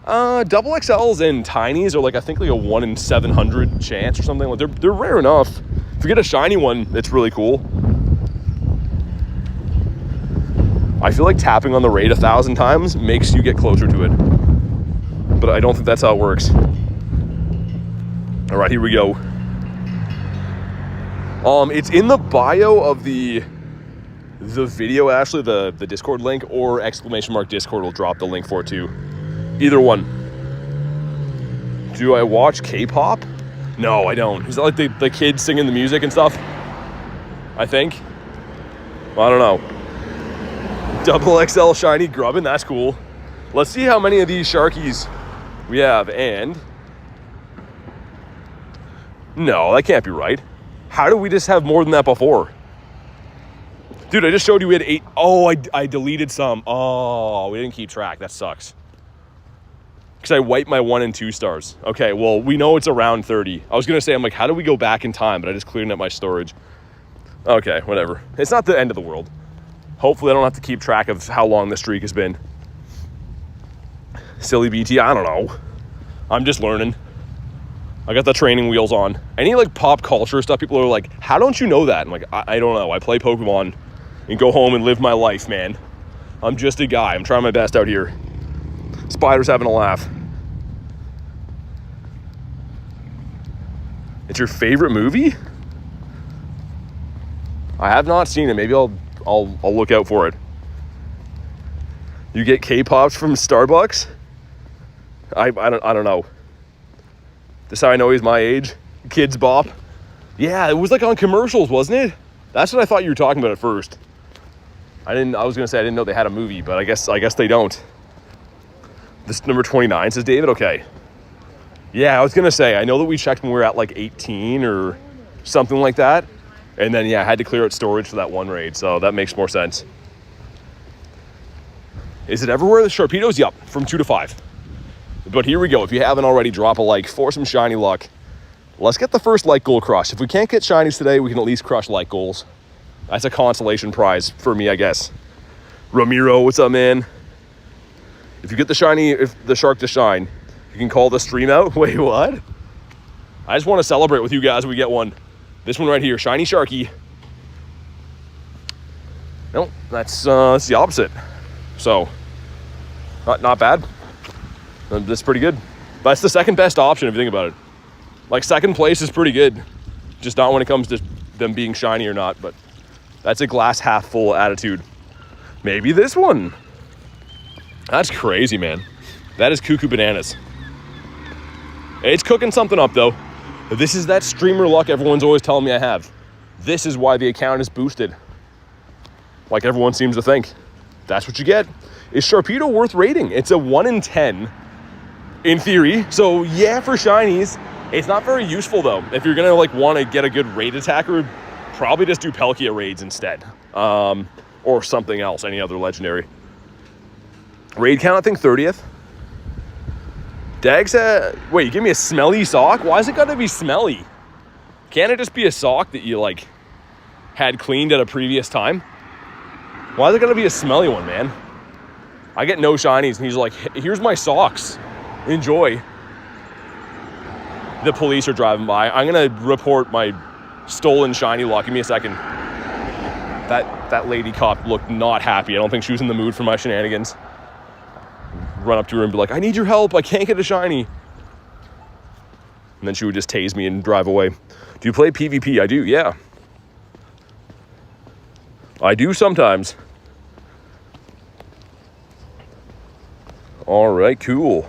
A: Double XLs and tinies are like, I think like a 1 in 700 chance or something. Like they're rare enough. If you get a shiny one, it's really cool. I feel like tapping on the raid 1,000 times makes you get closer to it. But I don't think that's how it works. All right, here we go. It's in the bio of the video, Ashley, the Discord link, or !Discord will drop the link for it too. Either one. Do I watch K-pop? No, I don't. Is that like the kids singing the music and stuff? I think. I don't know. Double XL shiny grubbin, that's cool. Let's see how many of these Sharkies we have, and... No, that can't be right. How did we just have more than that before? Dude, I just showed you we had 8. Oh, I deleted some. Oh, we didn't keep track. That sucks. Because I wiped my 1 and 2 stars. Okay, well, we know it's around 30. I was going to say, I'm like, how do we go back in time? But I just cleared up my storage. Okay, whatever. It's not the end of the world. Hopefully I don't have to keep track of how long the streak has been. Silly BT, I don't know. I'm just learning. I got the training wheels on. Any like pop culture stuff, people are like, how don't you know that? I'm like, I don't know. I play Pokemon and go home and live my life, man. I'm just a guy. I'm trying my best out here. Spider's having a laugh. It's your favorite movie? I have not seen it. Maybe I'll look out for it. You get K-pops from Starbucks? I don't know. This is how I know he's my age. Kids Bop. Yeah, it was like on commercials, wasn't it? That's what I thought you were talking about at first. I was gonna say I didn't know they had a movie, but I guess they don't. This number 29 says David. Okay. Yeah, I was gonna say I know that we checked when we were at like 18 or something like that, and then yeah, I had to clear out storage for that one raid, so that makes more sense. Is it everywhere? The Sharpedos? Yup, from 2 to 5. But here we go. If you haven't already, drop a like for some shiny luck. Let's get the first like goal crushed. If we can't get shinies today, we can at least crush like goals. That's a consolation prize for me, I guess. Ramiro, what's up, man? If you get the shiny, if the shark to shine, you can call the stream out. Wait, what? I just want to celebrate with you guys when we get one. This one right here, shiny Sharky. No, that's the opposite. So, not bad. That's pretty good. That's the second best option if you think about it. Like, second place is pretty good. Just not when it comes to them being shiny or not, but that's a glass half full attitude. Maybe this one. That's crazy, man. That is cuckoo bananas. It's cooking something up, though. This is that streamer luck everyone's always telling me I have. This is why the account is boosted. Like everyone seems to think. That's what you get. Is Sharpedo worth rating? It's a 1 in 10. In theory. So, yeah, for shinies. It's not very useful, though. If you're going to, like, want to get a good raid attacker, probably just do Palkia raids instead. Or something else, any other legendary. Raid count, I think, 30th. Dags, wait, you give me a smelly sock? Why is it got to be smelly? Can't it just be a sock that you, like, had cleaned at a previous time? Why is it got to be a smelly one, man? I get no shinies, and he's like, here's my socks. Enjoy. The police are driving by. I'm going to report my stolen shiny luck. Give me a second. That lady cop looked not happy. I don't think she was in the mood for my shenanigans. Run up to her and be like, I need your help. I can't get a shiny. And then she would just tase me and drive away. Do you play PvP? I do, yeah. I do sometimes. All right, cool.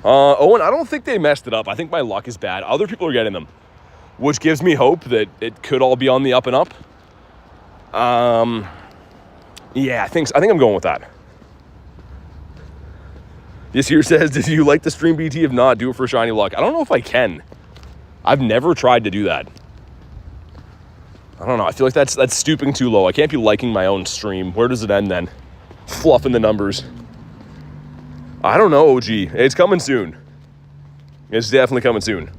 A: Owen, I don't think they messed it up. I think my luck is bad. Other people are getting them, which gives me hope that it could all be on the up and up. Yeah, I think I'm going with that. This here says, did you like the stream, BT? If not, do it for shiny luck. I don't know if I can. I've never tried to do that. I don't know. I feel like that's stooping too low. I can't be liking my own stream. Where does it end then? Fluffing the numbers. I don't know, OG. It's coming soon. It's definitely coming soon.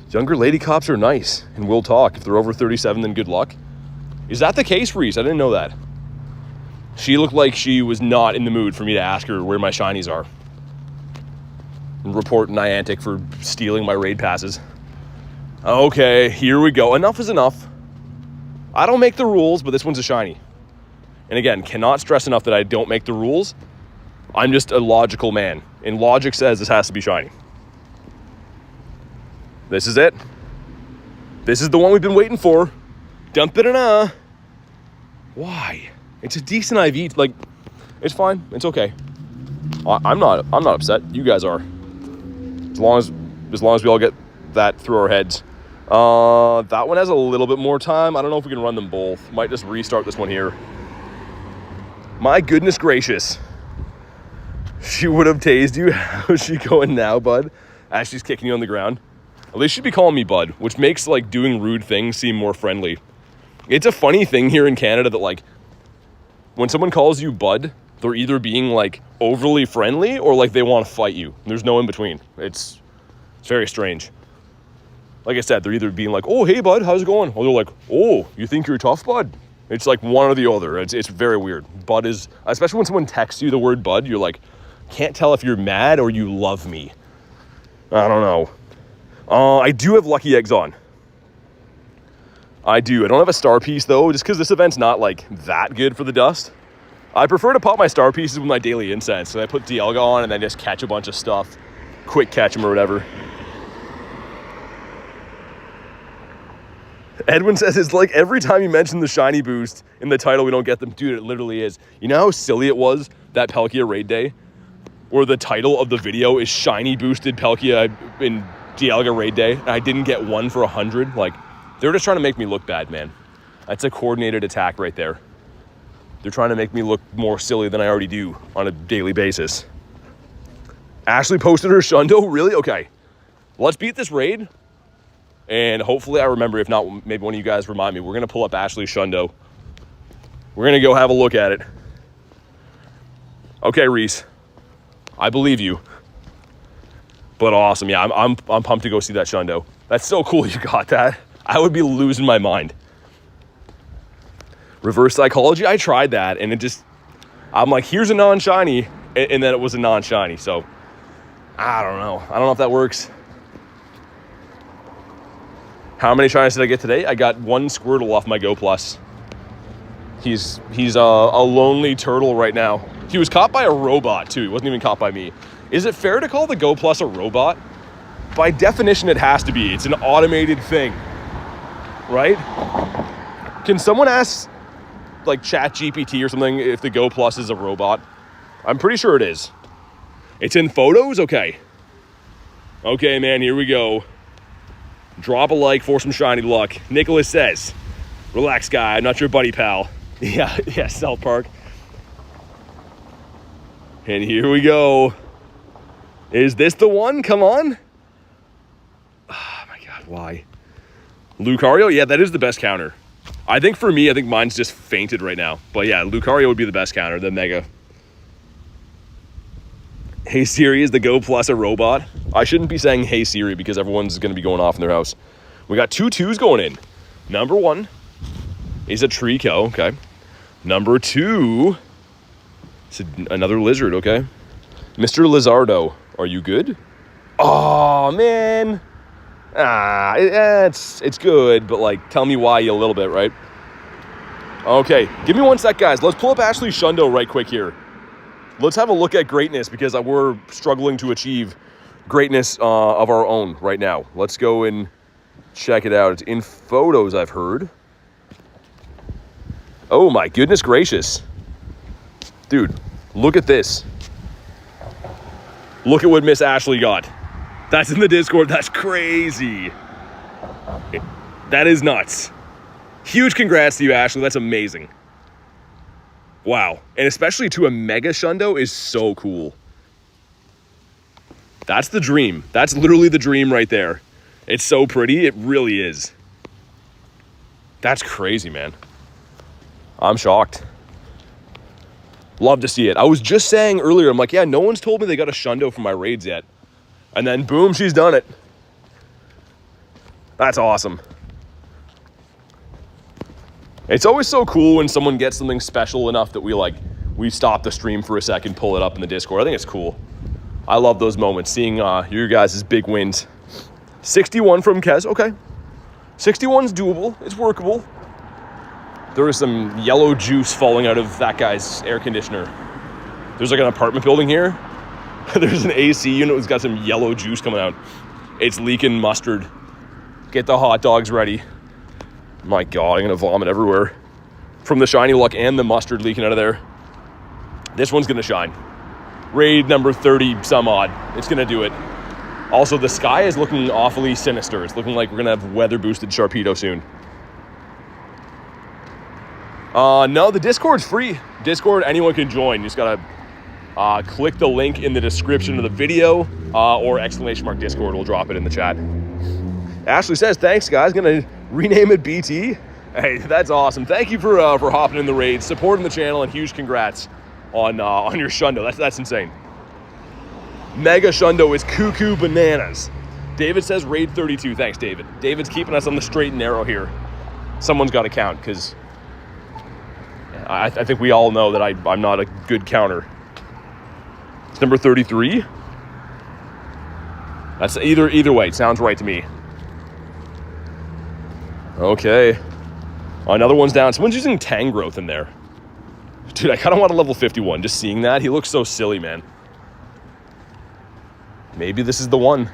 A: Younger lady cops are nice and will talk. If they're over 37, then good luck. Is that the case, Reese? I didn't know that. She looked like she was not in the mood for me to ask her where my shinies are. And report Niantic for stealing my raid passes. Okay, here we go. Enough is enough. I don't make the rules, but this one's a shiny. And again, cannot stress enough that I don't make the rules. I'm just a logical man. And logic says this has to be shiny. This is it. This is the one we've been waiting for. Dump it in. Why? It's a decent IV. Like, it's fine. It's okay. I'm not upset. You guys are. As long as we all get that through our heads. That one has a little bit more time. I don't know if we can run them both. Might just restart this one here. My goodness gracious. She would have tased you. How's she going now, bud? As she's kicking you on the ground. At least she'd be calling me bud, which makes, like, doing rude things seem more friendly. It's a funny thing here in Canada that, like, when someone calls you bud, they're either being, like, overly friendly or, like, they want to fight you. There's no in between. It's very strange. Like I said, they're either being like, oh, hey, bud, how's it going? Or they're like, oh, you think you're tough, bud? It's like one or the other. It's very weird. Bud is, especially when someone texts you the word bud, you're like, can't tell if you're mad or you love me. I don't know. I do have lucky eggs on. I do. I don't have a star piece, though, just because this event's not, like, that good for the dust. I prefer to pop my star pieces with my daily incense. So I put Dialga on and then just catch a bunch of stuff. Quick catch them or whatever. Edwin says, it's like every time you mention the shiny boost in the title, we don't get them. Dude, it literally is. You know how silly it was that Palkia raid day? Where the title of the video is shiny boosted Palkia in Dialga raid day. And I didn't get one for 100. Like, they're just trying to make me look bad, man. That's a coordinated attack right there. They're trying to make me look more silly than I already do on a daily basis. Ashley posted her Shundo? Really? Okay. Let's beat this raid. And hopefully I remember. If not, maybe one of you guys remind me. We're going to pull up Ashley's Shundo. We're going to go have a look at it. Okay, Reese. I believe you. But awesome. Yeah, I'm pumped to go see that Shundo. That's so cool you got that. I would be losing my mind. Reverse psychology, I tried that, and it just, I'm like, here's a non-shiny, and then it was a non-shiny, so I don't know. I don't know if that works. How many shinies did I get today? I got one Squirtle off my Go Plus. He's a lonely turtle right now. He was caught by a robot, too. He wasn't even caught by me. Is it fair to call the Go Plus a robot? By definition, it has to be. It's an automated thing, right? Can someone ask, like, ChatGPT or something if the Go Plus is a robot? I'm pretty sure it is. It's in photos? Okay. Okay, man, here we go. Drop a like for some shiny luck. Nicholas says, relax, guy. I'm not your buddy, pal. Yeah, South Park. And here we go. Is this the one? Come on. Oh my God, why? Lucario? Yeah, that is the best counter. I think for me, I think mine's just fainted right now. But yeah, Lucario would be the best counter, then Mega. Hey Siri, is the Go Plus a robot? I shouldn't be saying Hey Siri because everyone's going to be going off in their house. We got 2 2s going in. Number 1 is a Trico, okay. Number 2 is another lizard, okay. Mr. Lizardo, are you good? Oh, man. It's good, but like, tell me why a little bit, right? Okay, give me 1 sec, guys. Let's pull up Ashley Shundo right quick here. Let's have a look at greatness because we're struggling to achieve greatness of our own right now. Let's go and check it out. It's in photos, I've heard. Oh my goodness gracious. Dude, look at this. Look at what Miss Ashley got. That's in the Discord. That's crazy. That is nuts. Huge congrats to you, Ashley. That's amazing. Wow. And especially to a Mega Shundo is so cool. That's the dream. That's literally the dream right there. It's so pretty. It really is. That's crazy, man. I'm shocked. Love to see it. I was just saying earlier, I'm like, yeah, no one's told me they got a Shundo for my raids yet. And then boom, she's done it. That's awesome. It's always so cool when someone gets something special enough that we stop the stream for a second, pull it up in the Discord. I think it's cool. I love those moments, seeing your guys' big wins. 61 from Kez, okay. 61's doable, it's workable. There was some yellow juice falling out of that guy's air conditioner. There's like an apartment building here. There's an AC unit that's got some yellow juice coming out. It's leaking mustard. Get the hot dogs ready. My God, I'm gonna vomit everywhere. From the shiny luck and the mustard leaking out of there. This one's gonna shine. Raid number 30 some odd. It's gonna do it. Also, the sky is looking awfully sinister. It's looking like we're gonna have weather boosted Sharpedo soon. No, the Discord's free. Discord, anyone can join. You just gotta click the link in the description of the video or ! Discord. We'll drop it in the chat. Ashley says, thanks guys, gonna rename it BT. Hey, that's awesome. Thank you for hopping in the raid, supporting the channel, and huge congrats on your Shundo. That's insane. Mega Shundo is cuckoo bananas. David says raid 32. Thanks, David. David's keeping us on the straight and narrow here. Someone's got to count because I think we all know that I'm not a good counter. It's number 33. That's either way. It sounds right to me. Okay. Another one's down. Someone's using Tangrowth in there. Dude, I kind of want a level 51. Just seeing that. He looks so silly, man. Maybe this is the one.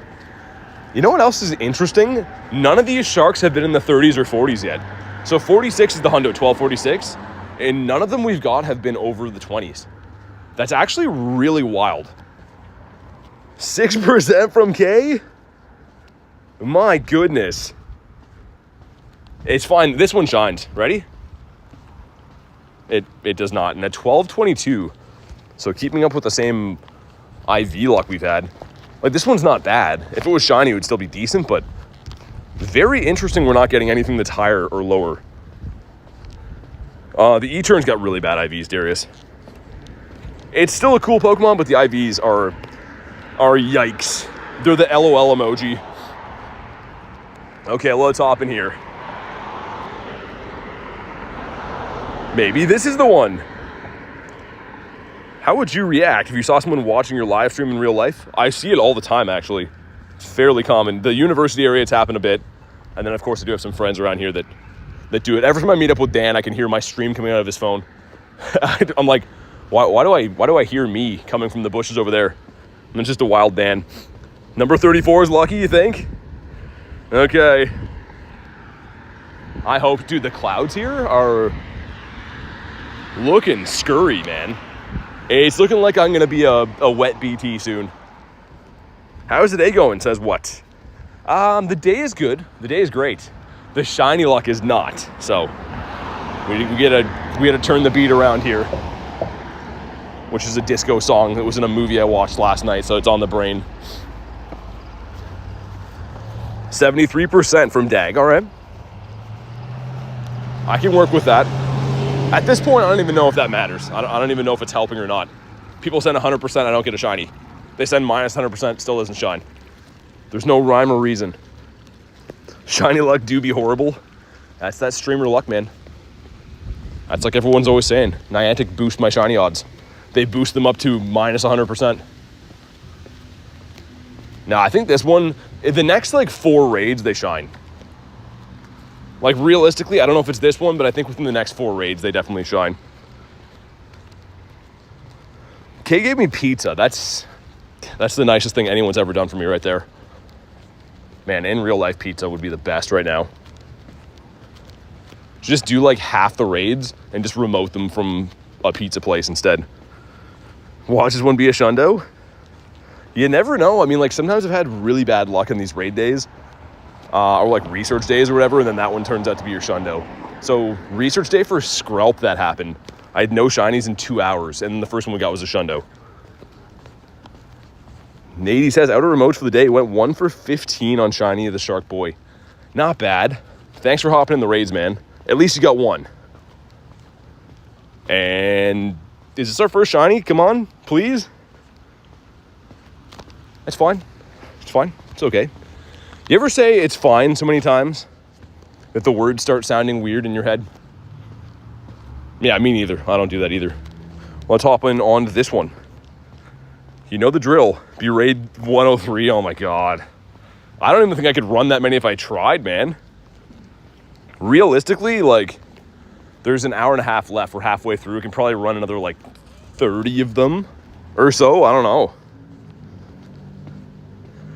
A: You know what else is interesting? None of these sharks have been in the 30s or 40s yet. So 46 is the hundo, 1246. And none of them we've got have been over the 20s. That's actually really wild. 6% from K? My goodness. It's fine. This one shines. Ready? It does not. And at 1222, so keeping up with the same IV luck we've had. Like, this one's not bad. If it was shiny, it would still be decent, but very interesting we're not getting anything that's higher or lower. The E-Turn's got really bad IVs, Darius. It's still a cool Pokemon, but the IVs are yikes. They're the LOL emoji. Okay, let's hop in here. Maybe this is the one. How would you react if you saw someone watching your live stream in real life? I see it all the time, actually. It's fairly common. The university area, it's happened a bit. And then, of course, I do have some friends around here that do it. Every time I meet up with Dan, I can hear my stream coming out of his phone. I'm like, why do I hear me coming from the bushes over there? And it's just a wild Dan. Number 34 is lucky, you think? Okay. I hope, dude, the clouds here are looking scurry, man. It's looking like I'm gonna be a wet BT soon. How's the day going? Says what? The day is good. The day is great. The shiny luck is not. So we gotta turn the beat around here. which is a disco song that was in a movie I watched last night, so it's on the brain. 73% from Dag, all right. I can work with that. At this point, I don't even know if that matters. I don't even know if it's helping or not. People send 100%, I don't get a shiny. They send minus 100%, still doesn't shine. There's no rhyme or reason. Shiny luck do be horrible. That's that streamer luck, man. That's like everyone's always saying. Niantic boost my shiny odds. They boost them up to minus 100%. Now, I think this one, the next like 4 raids, they shine. Like realistically, I don't know if it's this one, but I think within the next 4 raids, they definitely shine. Kay gave me pizza. That's the nicest thing anyone's ever done for me right there. Man, in real life, pizza would be the best right now. Just do like half the raids and just remote them from a pizza place instead. Watch this one be a shundo. You never know. I mean, like sometimes I've had really bad luck in these raid days. Or like research days or whatever, and then that one turns out to be your shundo. So research day for Skrelp, that happened. I had no shinies in 2 hours, and the first one we got was a shundo. Nady says, outer remotes for the day, went 1 for 15 on shiny of the Shark Boy. Not bad. Thanks for hopping in the raids, man. At least you got 1. And is this our first shiny? Come on, please. It's fine. It's fine. It's okay. You ever say it's fine so many times that the words start sounding weird in your head? Yeah, me neither. I don't do that either. Let's hop in on to this one. You know the drill. Be raid 103. Oh my God. I don't even think I could run that many if I tried, man. Realistically, like, there's an hour and a half left. We're halfway through. We can probably run another like 30 of them or so. I don't know.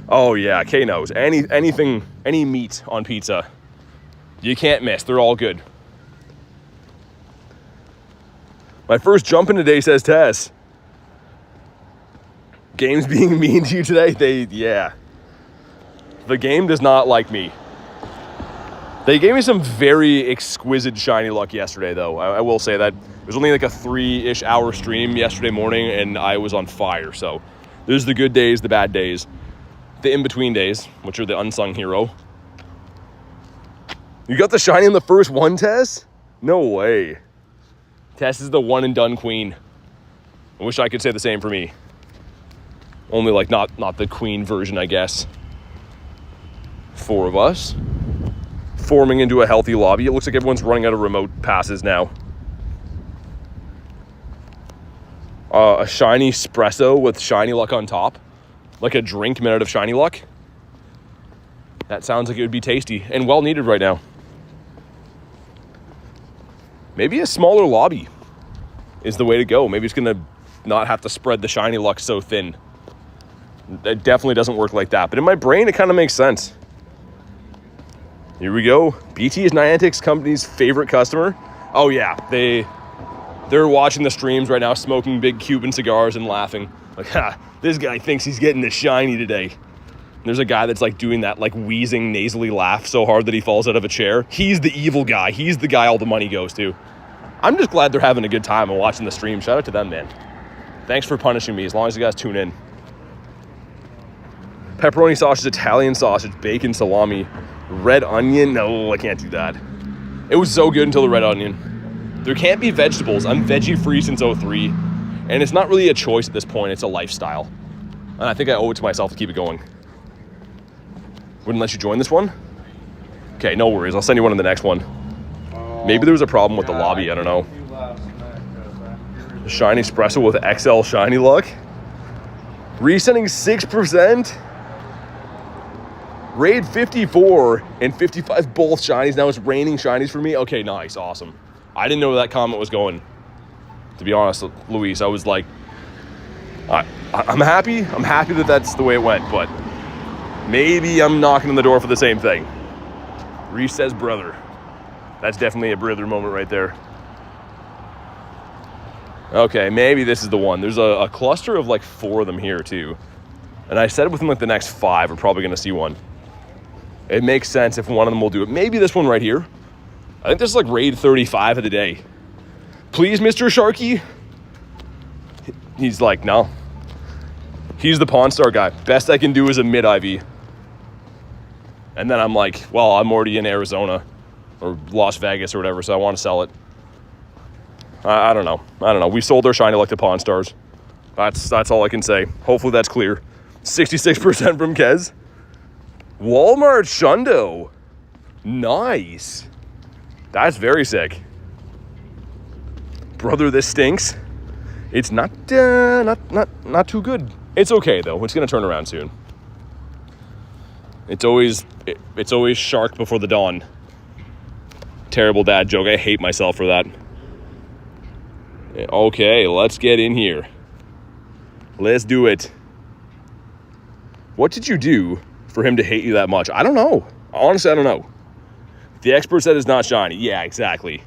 A: Oh yeah, Kay knows. Anything, any meat on pizza, you can't miss. They're all good. My first jump in today, says Tess. Game's being mean to you today? Yeah. The game does not like me. They gave me some very exquisite shiny luck yesterday, though. I will say that. It was only like a 3-ish hour stream yesterday morning, and I was on fire. So there's the good days, the bad days. The in-between days, which are the unsung hero. You got the shiny in the first one, Tess? No way. Tess is the one and done queen. I wish I could say the same for me. Only like not the queen version, I guess. 4 of us. Forming into a healthy lobby. It looks like everyone's running out of remote passes now. A shiny espresso with shiny luck on top. Like a drink made out of shiny luck. That sounds like it would be tasty and well needed right now. Maybe a smaller lobby is the way to go. Maybe it's going to not have to spread the shiny luck so thin. It definitely doesn't work like that. But in my brain, it kind of makes sense. Here we go. BT is Niantic's company's favorite customer. Oh yeah, they're watching the streams right now, smoking big Cuban cigars and laughing. Like, ha, this guy thinks he's getting the shiny today. And there's a guy that's like doing that like wheezing nasally laugh so hard that he falls out of a chair. He's the evil guy. He's the guy all the money goes to. I'm just glad they're having a good time and watching the stream. Shout out to them, man. Thanks for punishing me as long as you guys tune in. Pepperoni sausage, Italian sausage, bacon, salami, red onion. No, I can't do that. It was so good until the red onion. There can't be vegetables. I'm veggie free since 03. And it's not really a choice at this point. It's a lifestyle. And I think I owe it to myself to keep it going. Wouldn't let you join this one? Okay, no worries. I'll send you one in the next one. Maybe there was a problem with the lobby. I don't know. Shiny espresso with XL shiny luck. Resending 6%. Raid 54 and 55 both shinies. Now it's raining shinies for me. Okay, nice. Awesome. I didn't know where that comment was going. To be honest, Luis, I was like, I'm happy. I'm happy that that's the way it went, but maybe I'm knocking on the door for the same thing. Reese says brother. That's definitely a brother moment right there. Okay, maybe this is the one. There's a cluster of like 4 of them here too. And I said within like the next 5, we're probably going to see one. It makes sense if one of them will do it. Maybe this one right here. I think this is like raid 35 of the day. Please, Mr. Sharky. he's like, no. He's the Pawn Star guy. Best I can do is a mid IV. And then I'm like, well, I'm already in Arizona or Las Vegas or whatever, so I want to sell it. I don't know. We sold our shiny like the Pawn Stars. That's all I can say. Hopefully that's clear. 66% from Kez. Walmart Shundo. Nice. That's very sick. Brother, this stinks. It's not too good. It's okay though. It's gonna turn around soon. It's always shark before the dawn. Terrible dad joke. I hate myself for that. Okay, let's get in here. Let's do it. What did you do for him to hate you that much? I don't know. Honestly, I don't know. The expert said it's not shiny. Yeah, exactly.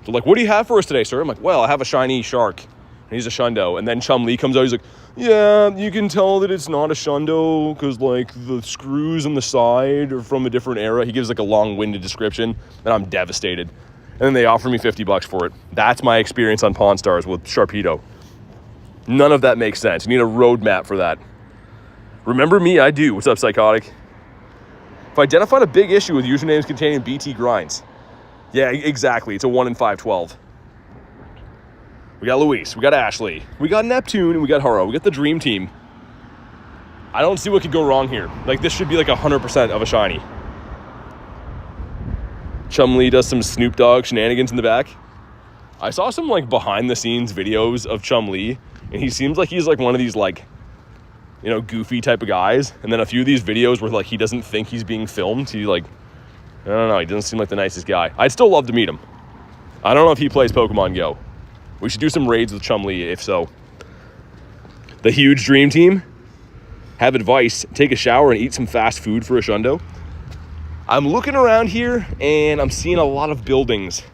A: So like, what do you have for us today, sir? I'm like, well, I have a shiny shark. And he's a Shundo. And then Chum-Li comes out. He's like, yeah, you can tell that it's not a Shundo because like the screws on the side are from a different era. He gives like a long-winded description. And I'm devastated. And then they offer me $50 for it. That's my experience on Pawn Stars with Sharpedo. None of that makes sense. You need a roadmap for that. Remember me? I do. What's up, Psychotic? I've identified a big issue with usernames containing BT grinds. Yeah, exactly. It's a 1 in 512. We got Luis. We got Ashley. We got Neptune. And we got Haro. We got the Dream Team. I don't see what could go wrong here. Like, this should be like 100% of a shiny. Chum-Li does some Snoop Dogg shenanigans in the back. I saw some like behind the scenes videos of Chum-Li, and he seems like he's like one of these like, you know, goofy type of guys. And then a few of these videos where like he doesn't think he's being filmed. He like, I don't know, he doesn't seem like the nicest guy. I'd still love to meet him. I don't know if he plays Pokemon GO. We should do some raids with Chum-Li if so. The huge Dream Team have advice: take a shower and eat some fast food for a Shundo. I'm looking around here and I'm seeing a lot of buildings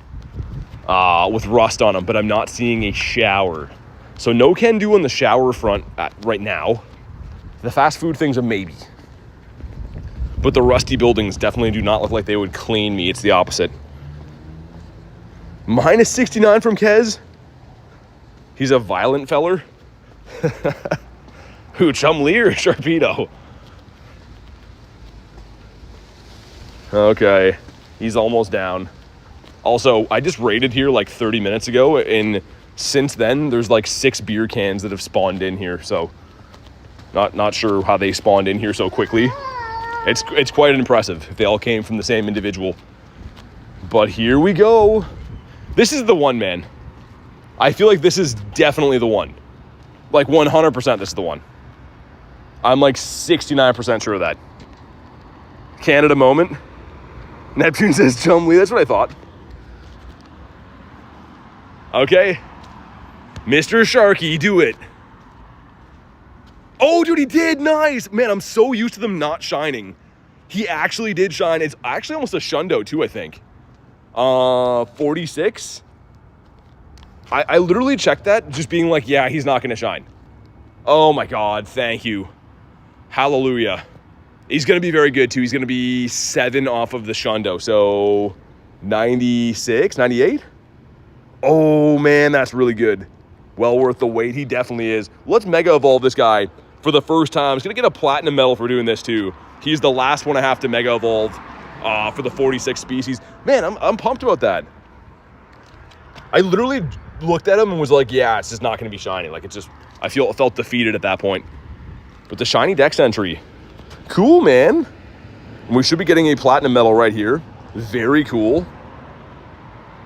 A: with rust on them, but I'm not seeing a shower. So no can do on the shower front right now. The fast food thing's a maybe. But the rusty buildings definitely do not look like they would clean me. It's the opposite. Minus 69 from Kez. He's a violent feller. Who, Chum-Li or Sharpedo? Okay, he's almost down. Also, I just raided here like 30 minutes ago, and since then, there's like 6 beer cans that have spawned in here, so not sure how they spawned in here so quickly. It's quite impressive if they all came from the same individual. But here we go. This is the one, man. I feel like this is definitely the one. Like 100% this is the one. I'm like 69% sure of that. Canada moment. Neptune says Chum-Li. That's what I thought. Okay. Mr. Sharky, do it. Oh, dude, he did. Nice. Man, I'm so used to them not shining. He actually did shine. It's actually almost a Shundo, too, I think. 46. I literally checked that just being like, yeah, he's not going to shine. Oh, my God. Thank you. Hallelujah. He's going to be very good, too. He's going to be 7 off of the Shundo. So 96, 98? Oh, man, that's really good. Well worth the wait. He definitely is. Let's Mega Evolve this guy for the first time. He's going to get a Platinum Medal for doing this, too. He's the last one I have to Mega Evolve for the 46 species. Man, I'm pumped about that. I literally looked at him and was like, yeah, it's just not going to be shiny. Like, it's just, I felt defeated at that point. But the shiny Dex entry. Cool, man. We should be getting a Platinum Medal right here. Very cool.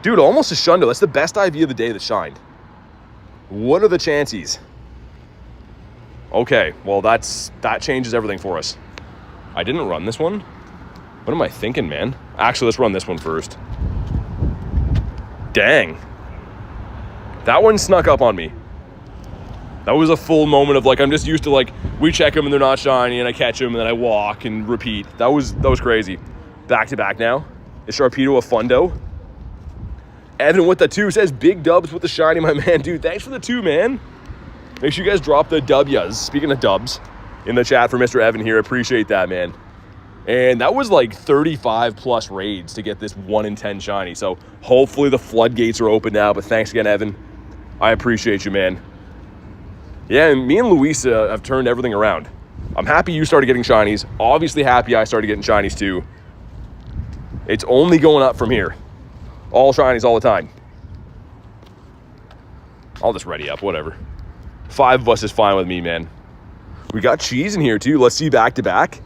A: Dude, almost a Shundo. That's the best IV of the day that shined. What are the chances? Okay, well, that changes everything for us. I didn't run this one. What am I thinking, man? Actually, let's run this one first. Dang. That one snuck up on me. That was a full moment of like, I'm just used to like, we check them and they're not shiny and I catch them and then I walk and repeat. That was crazy. Back to back now. Is Sharpedo a Fundo? Evan with the 2 says big dubs with the shiny, my man. Dude, thanks for the 2, man. Make sure you guys drop the W's. Speaking of dubs, in the chat for Mr. Evan here. Appreciate that, man. And that was like 35 plus raids to get this 1 in 10 shiny. So hopefully the floodgates are open now. But thanks again, Evan. I appreciate you, man. Yeah, and me and Luis have turned everything around. I'm happy you started getting shinies. Obviously happy I started getting shinies too. It's only going up from here. All shinies all the time. I'll just ready up, whatever. 5 of us is fine with me, man. We got cheese in here too. Let's see back-to-back.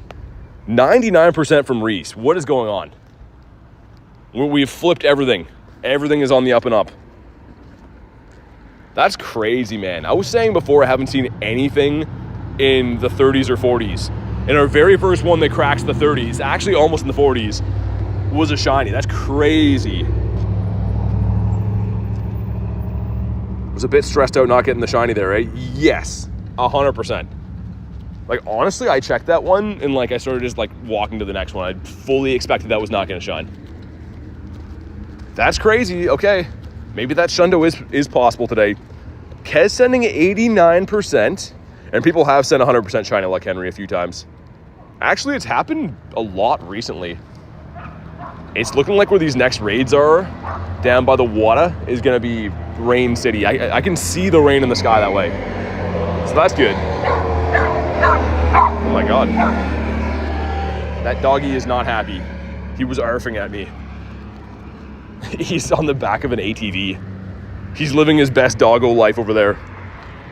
A: 99% from Reese. What is going on? We've flipped everything. Everything is on the up and up. That's crazy, man. I was saying before I haven't seen anything in the 30s or 40s. And our very first one that cracks the 30s, actually almost in the 40s, was a shiny. That's crazy. Was a bit stressed out not getting the shiny there, right? Yes, 100%. Like, honestly, I checked that one and like I started just like walking to the next one. I fully expected that was not gonna shine. That's crazy. Okay, maybe that shundo is possible today. Kez sending 89%, and people have sent 100% shiny like Henry a few times. Actually, it's happened a lot recently. It's looking like where these next raids are, down by the water, is gonna be Rain City. I can see the rain in the sky that way. So that's good. Oh my God. That doggy is not happy. He was arfing at me. He's on the back of an ATV. He's living his best doggo life over there.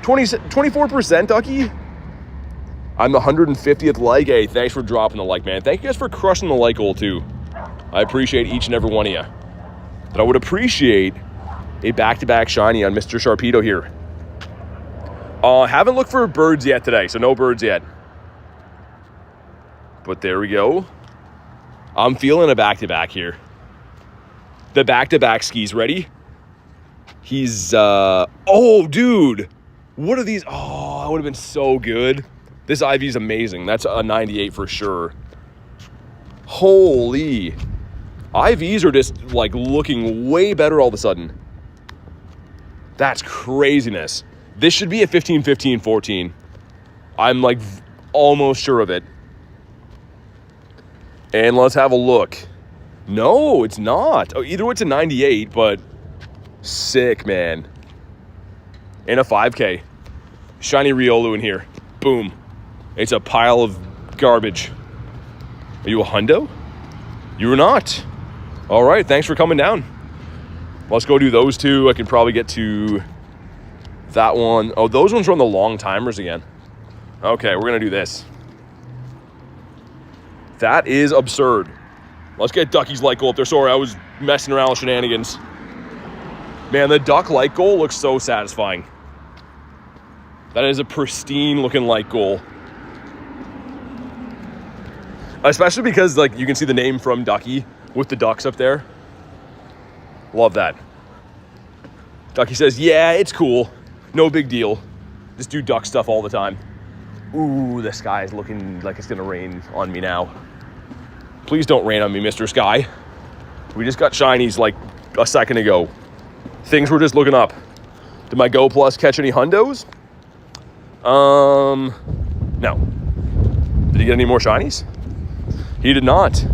A: 24%, Ducky? I'm the 150th like. Hey, thanks for dropping the like, man. Thank you guys for crushing the like goal too. I appreciate each and every one of you. But I would appreciate a back-to-back shiny on Mr. Sharpedo here. Haven't looked for birds yet today, so no birds yet. But there we go. I'm feeling a back-to-back here. The back-to-back skis ready. He's, oh, dude. What are these? Oh, that would have been so good. This IV's amazing. That's a 98 for sure. Holy. IVs are just, like, looking way better all of a sudden. That's craziness. This should be a 15, 15, 14. I'm, like, almost sure of it. And let's have a look. No, it's not. Oh, either way, it's a 98, but sick, man. And a 5K. Shiny Riolu in here. Boom. It's a pile of garbage. Are you a hundo? You were not. All right, thanks for coming down. Let's go do those two. I can probably get to that one. Oh, those ones are on the long timers again. Okay, we're going to do this. That is absurd. Let's get Ducky's light goal up there. Sorry, I was messing around with shenanigans. Man, the duck light goal looks so satisfying. That is a pristine looking light goal. Especially because, like, you can see the name from Ducky with the ducks up there. Love that. Ducky says, yeah, it's cool. No big deal. Just do duck stuff all the time. Ooh, the sky is looking like it's going to rain on me now. Please don't rain on me, Mr. Sky. We just got shinies like a second ago. Things were just looking up. Did my Go Plus catch any hundos? No. Did he get any more shinies? He did not.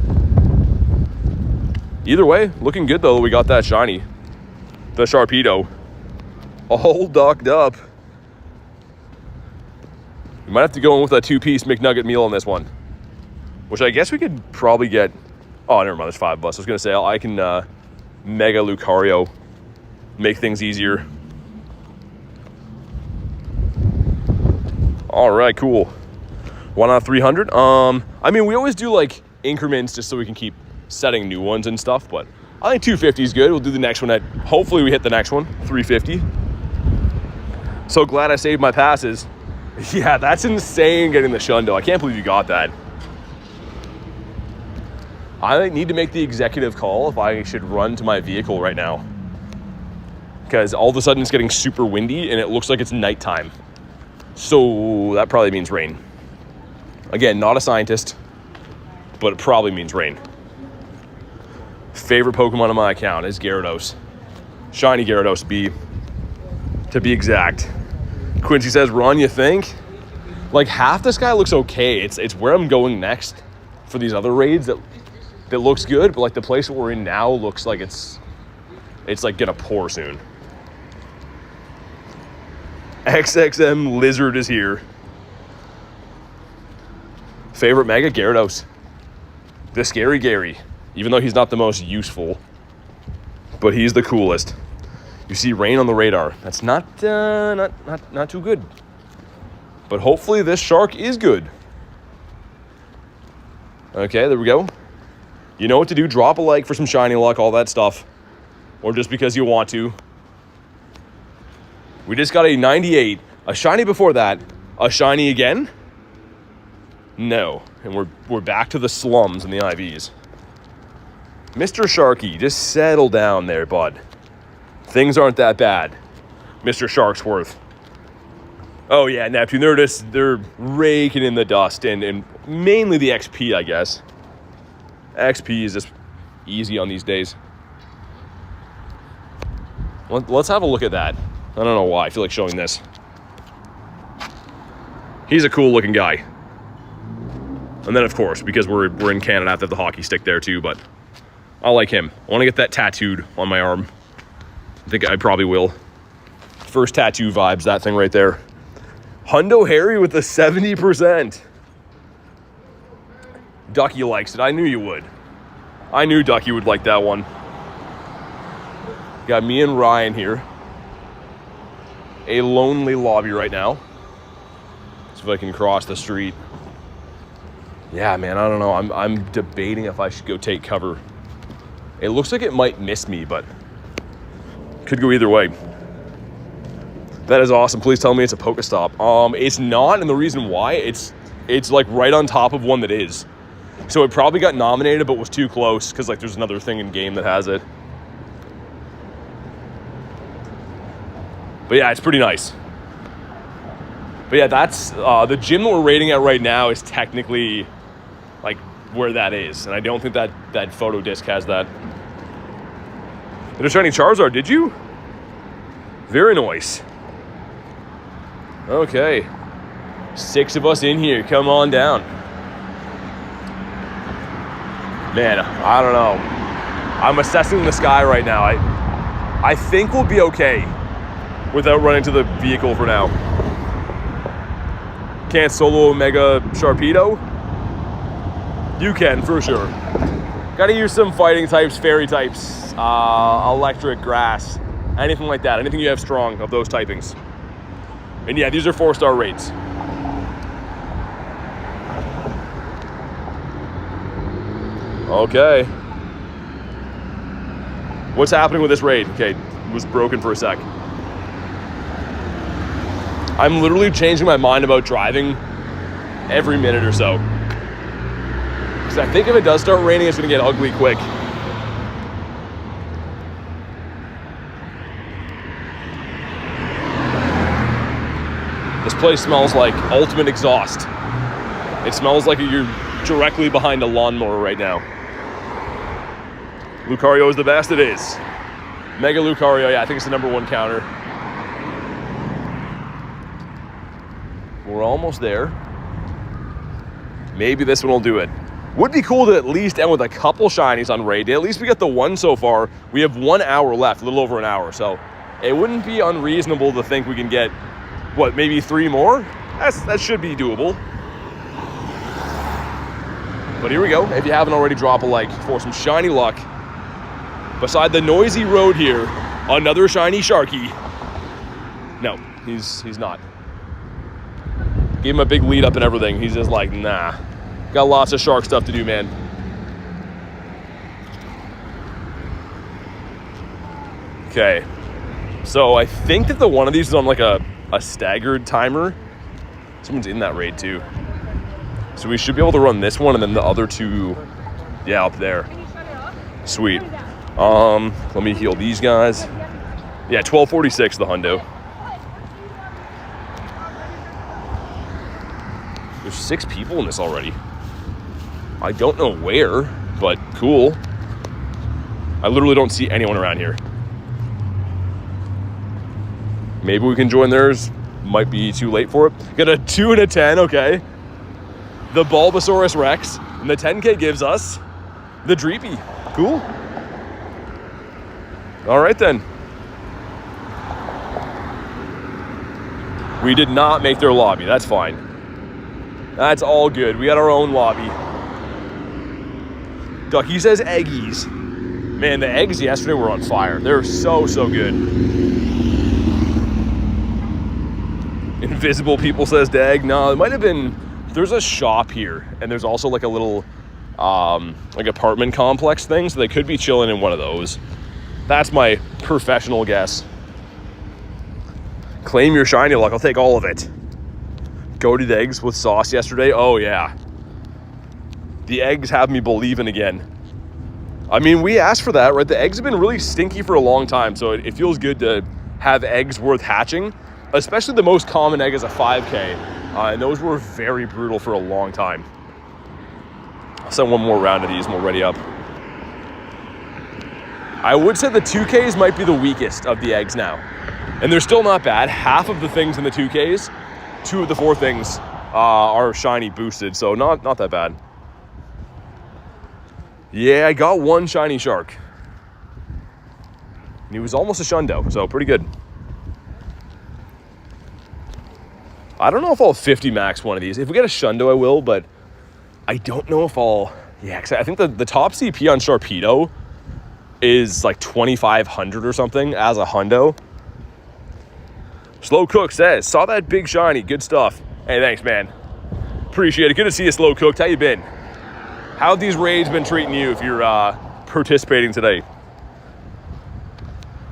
A: Either way, looking good though. We got that shiny. The Sharpedo. All docked up. We might have to go in with a 2-piece McNugget meal on this one. Which I guess we could probably get... Oh, never mind. There's 5 of us. I was going to say, I can Mega Lucario. Make things easier. All right, cool. 1 out of 300. I mean, we always do, like, increments just so we can keep setting new ones and stuff. But I think 250 is good. We'll do the next one at... Hopefully we hit the next one. 350. So glad I saved my passes. Yeah, that's insane getting the shundo. I can't believe you got that. I need to make the executive call if I should run to my vehicle right now. Because all of a sudden it's getting super windy and it looks like it's nighttime. So that probably means rain. Again, not a scientist, but it probably means rain. Favorite Pokemon on my account is Gyarados. Shiny Gyarados to be exact. Quincy says, run, you think? Like, half this guy looks okay. It's where I'm going next for these other raids that looks good, but like the place that we're in now looks like it's like gonna pour soon. XXM Lizard is here. Favorite Mega Gyarados. The Scary Gary. Even though he's not the most useful. But he's the coolest. You see rain on the radar. That's not too good. But hopefully this shark is good. Okay, there we go. You know what to do. Drop a like for some shiny luck, all that stuff. Or just because you want to. We just got a 98. A shiny before that. A shiny again? No. And we're back to the slums and the IVs. Mr. Sharky, just settle down there, bud. Things aren't that bad. Mr. Sharksworth. Oh yeah, Neptune, they're raking in the dust and mainly the XP, I guess. XP is just easy on these days. Let's have a look at that. I don't know why, I feel like showing this. He's a cool looking guy. And then of course, because we're in Canada, I have to have the hockey stick there too, but I like him. I want to get that tattooed on my arm. I think I probably will. First tattoo vibes, that thing right there. Hundo Harry with the 70%. Ducky likes it. I knew you would. I knew Ducky would like that one. Got me and Ryan here. A lonely lobby right now. See if I can cross the street. Yeah, man, I don't know. I'm debating if I should go take cover. It looks like it might miss me, but could go either way. That is awesome. Please tell me it's a Pokestop. It's not, and the reason why, it's like right on top of one that is. So it probably got nominated, but was too close, because like there's another thing in game that has it. But yeah, it's pretty nice. But yeah, that's, the gym that we're rating at right now is technically like where that is. And I don't think that photo disc has that. There's shiny Charizard, did you? Very nice. Okay. 6 of us in here. Come on down. Man, I don't know. I'm assessing the sky right now. I think we'll be okay without running to the vehicle for now. Can't solo Mega Sharpedo? You can, for sure. Gotta use some fighting types, fairy types, electric, grass, anything like that. Anything you have strong of those typings. And yeah, these are 4-star raids. Okay. What's happening with this raid? Okay, it was broken for a sec. I'm literally changing my mind about driving every minute or so. Because I think if it does start raining, it's going to get ugly quick. This place smells like ultimate exhaust. It smells like you're directly behind a lawnmower right now. Lucario is the best. It is. Mega Lucario, yeah, I think it's the #1 counter. We're almost there. Maybe this one will do it. Would be cool to at least end with a couple shinies on raid. At least we got the one so far. We have 1 hour left, a little over an hour. So it wouldn't be unreasonable to think we can get, what, maybe 3 more? That should be doable. But here we go. If you haven't already, drop a like for some shiny luck. Beside the noisy road here, another shiny Sharky. No, he's not. Gave him a big lead up and everything. He's just like, nah. Got lots of shark stuff to do, man. Okay. So I think that the one of these is on like a staggered timer. Someone's in that raid too. So we should be able to run this one and then the other 2, yeah, up there. Sweet. Let me heal these guys. Yeah, 1246 the hundo. There's 6 people in this already. I don't know where, but cool. I literally don't see anyone around here. Maybe we can join theirs. Might be too late for it. Got a 2 and a 10, okay. The Bulbasaurus Rex. And the 10K gives us the Dreepy. Cool. All right then. We did not make their lobby. That's fine. That's all good. We got our own lobby. Ducky says eggies. Man, the eggs yesterday were on fire. They're so, so good. Invisible People says dag. No, it might have been... There's a shop here, and there's also like a little like apartment complex thing, so they could be chilling in one of those. That's my professional guess. Claim your shiny luck. I'll take all of it. Goated eggs with sauce yesterday. Oh, yeah. The eggs have me believing again. I mean, we asked for that, right? The eggs have been really stinky for a long time, so it feels good to have eggs worth hatching, especially the most common egg is a 5K, and those were very brutal for a long time. I'll send one more round of these and we'll ready up. I would say the 2Ks might be the weakest of the eggs now, and they're still not bad. Half of the things in the 2Ks, 2 of the 4 things are shiny boosted, so not that bad. Yeah, I got 1 shiny shark. And he was almost a shundo, so pretty good. I don't know if I'll 50 max one of these. If we get a shundo, I will, but I don't know if I'll... Yeah, because I think the top CP on Sharpedo is like 2,500 or something as a hundo. Slow Cook says, saw that big shiny. Good stuff. Hey, thanks, man. Appreciate it. Good to see you, Slow Cooked. How you been? How have these raids been treating you if you're participating today?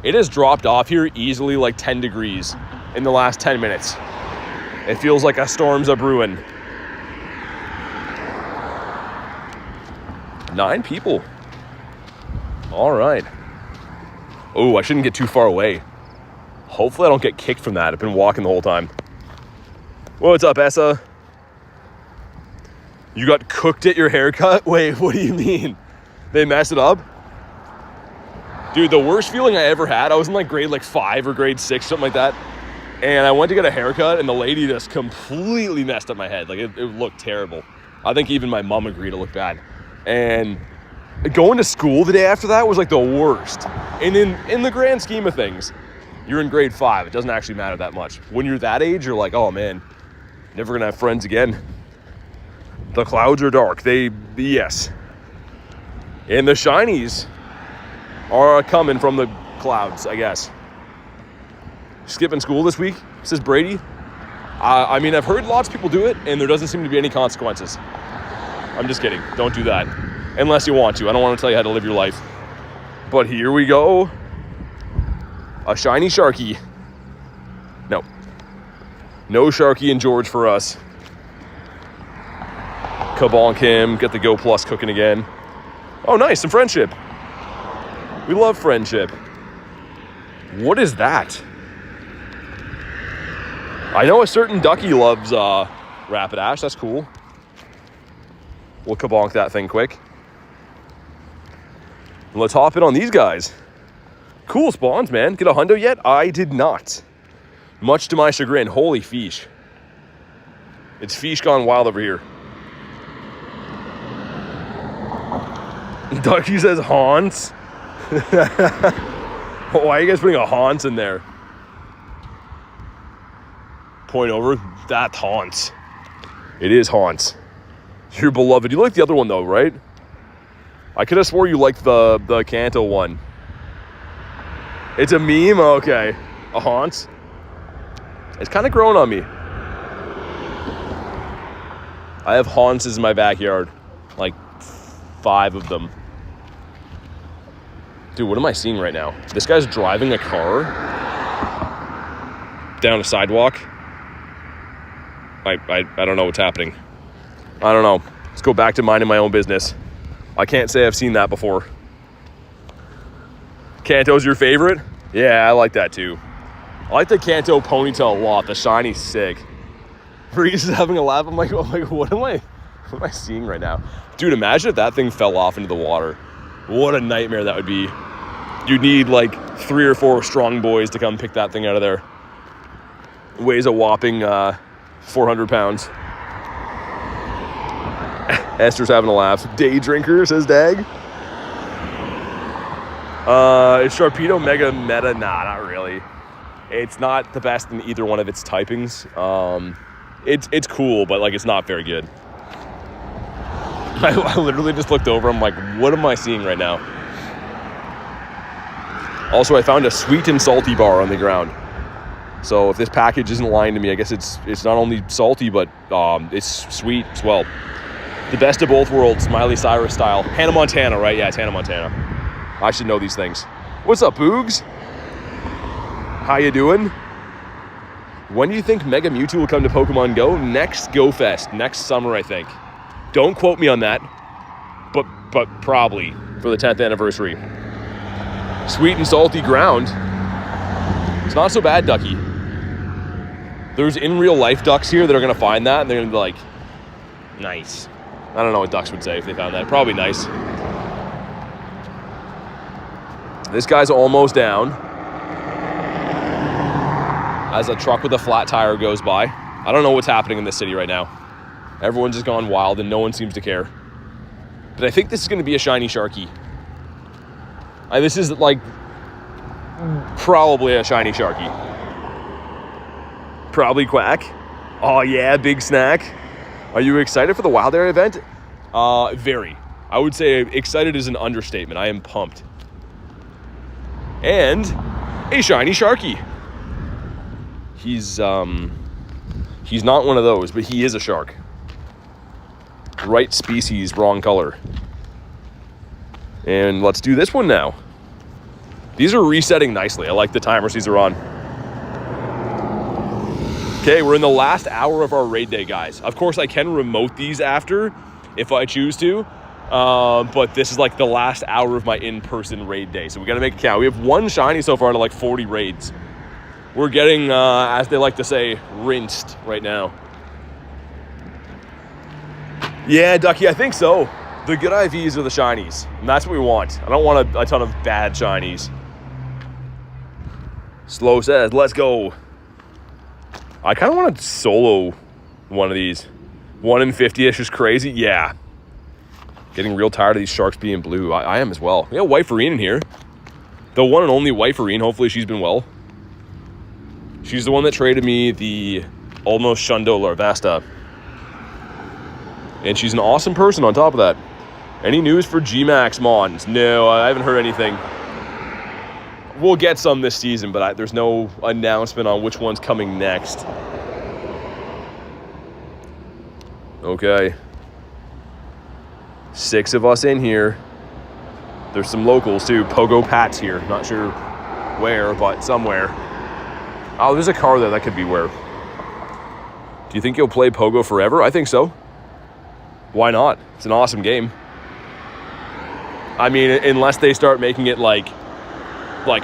A: It has dropped off here easily like 10 degrees in the last 10 minutes. It feels like a storm's a brewing. 9 people. All right. Oh, I shouldn't get too far away. Hopefully I don't get kicked from that. I've been walking the whole time. What's up, Essa? You got cooked at your haircut? Wait, what do you mean? They messed it up? Dude, the worst feeling I ever had, I was in like grade 5 or grade 6, something like that. And I went to get a haircut and the lady just completely messed up my head. Like it looked terrible. I think even my mom agreed it looked bad. And going to school the day after that was like the worst. And in the grand scheme of things, you're in grade 5. It doesn't actually matter that much. When you're that age, you're like, oh man, never gonna have friends again. The clouds are dark. Yes. And the shinies are coming from the clouds, I guess. Skipping school this week, says Brady. I mean, I've heard lots of people do it, and there doesn't seem to be any consequences. I'm just kidding. Don't do that. Unless you want to. I don't want to tell you how to live your life. But here we go. A shiny Sharky. No. No Sharky and George for us. Kabonk him. Get the Go Plus cooking again. Oh, nice. Some friendship. We love friendship. What is that? I know a certain Ducky loves Rapid Ash. That's cool. We'll kabonk that thing quick. Let's hop in on these guys. Cool spawns, man. Get a hundo yet? I did not. Much to my chagrin. Holy fish. It's fish gone wild over here. Ducky says haunts. Why are you guys putting a haunts in there? Point over. That haunts. It is haunts. You're beloved. You like the other one though, right? I could have swore you liked the Kanto one. It's a meme? Okay. A haunts. It's kind of growing on me. I have haunts in my backyard. Like 5 of them. Dude, what am I seeing right now? This guy's driving a car down a sidewalk. I don't know what's happening. I don't know. Let's go back to minding my own business. I can't say I've seen that before. Kanto's your favorite? Yeah, I like that too. I like the Kanto ponytail a lot. The shiny's sick. Breeze is having a laugh. I'm like, what am I seeing right now? Dude, imagine if that thing fell off into the water. What a nightmare that would be. You'd need like 3 or 4 strong boys to come pick that thing out of there. It weighs a whopping 400 pounds. Esther's having a laugh. Day drinker, says Dag. Is Sharpedo Mega meta? Nah, not really. It's not the best in either one of its typings. It's cool, but like it's not very good. I literally just looked over. I'm like, what am I seeing right now? Also, I found a sweet and salty bar on the ground. So if this package isn't lying to me, I guess it's not only salty, but it's sweet as well. The best of both worlds, Miley Cyrus style. Hannah Montana, right? Yeah, it's Hannah Montana. I should know these things. What's up, Boogs? How you doing? When do you think Mega Mewtwo will come to Pokemon Go? Next Go Fest, next summer, I think. Don't quote me on that, but probably for the 10th anniversary. Sweet and salty ground. It's not so bad, Ducky. There's in real life ducks here that are gonna find that and they're gonna be like, nice. I don't know what ducks would say if they found that. Probably nice. This guy's almost down as a truck with a flat tire goes by. I don't know what's happening in this city right now. Everyone's just gone wild and no one seems to care. But I think this is going to be a shiny Sharky. This is like probably a shiny Sharky. Probably Quack. Oh yeah, big snack. Are you excited for the Wild Area event? Very. I would say excited is an understatement. I am pumped. And a shiny Sharky. He's not one of those, but he is a shark. Right species, wrong color. And let's do this one now. These are resetting nicely. I like the timers these are on. Okay, we're in the last hour of our raid day, guys. Of course, I can remote these after if I choose to. But this is like the last hour of my in-person raid day. So we got to make a count. We have one shiny so far out of like 40 raids. We're getting, as they like to say, rinsed right now. Yeah, Ducky, I think so. The good IVs are the shinies, and that's what we want. I don't want a ton of bad shinies. Slow says, let's go. I kind of want to solo one of these. 1 in 50-ish is crazy. Yeah. Getting real tired of these sharks being blue. I am as well. We got Wiferine in here. The one and only Wiferine. Hopefully she's been well. She's the one that traded me the almost Shundo Larvesta. And she's an awesome person on top of that. Any news for G-Max Mons? No, I haven't heard anything. We'll get some this season, but there's no announcement on which one's coming next. Okay. 6 of us in here. There's some locals too. Pogo Pat's here. Not sure where, but somewhere. Oh, there's a car there. That could be where. Do you think you'll play Pogo forever? I think so. Why not? It's an awesome game. I mean, unless they start making it like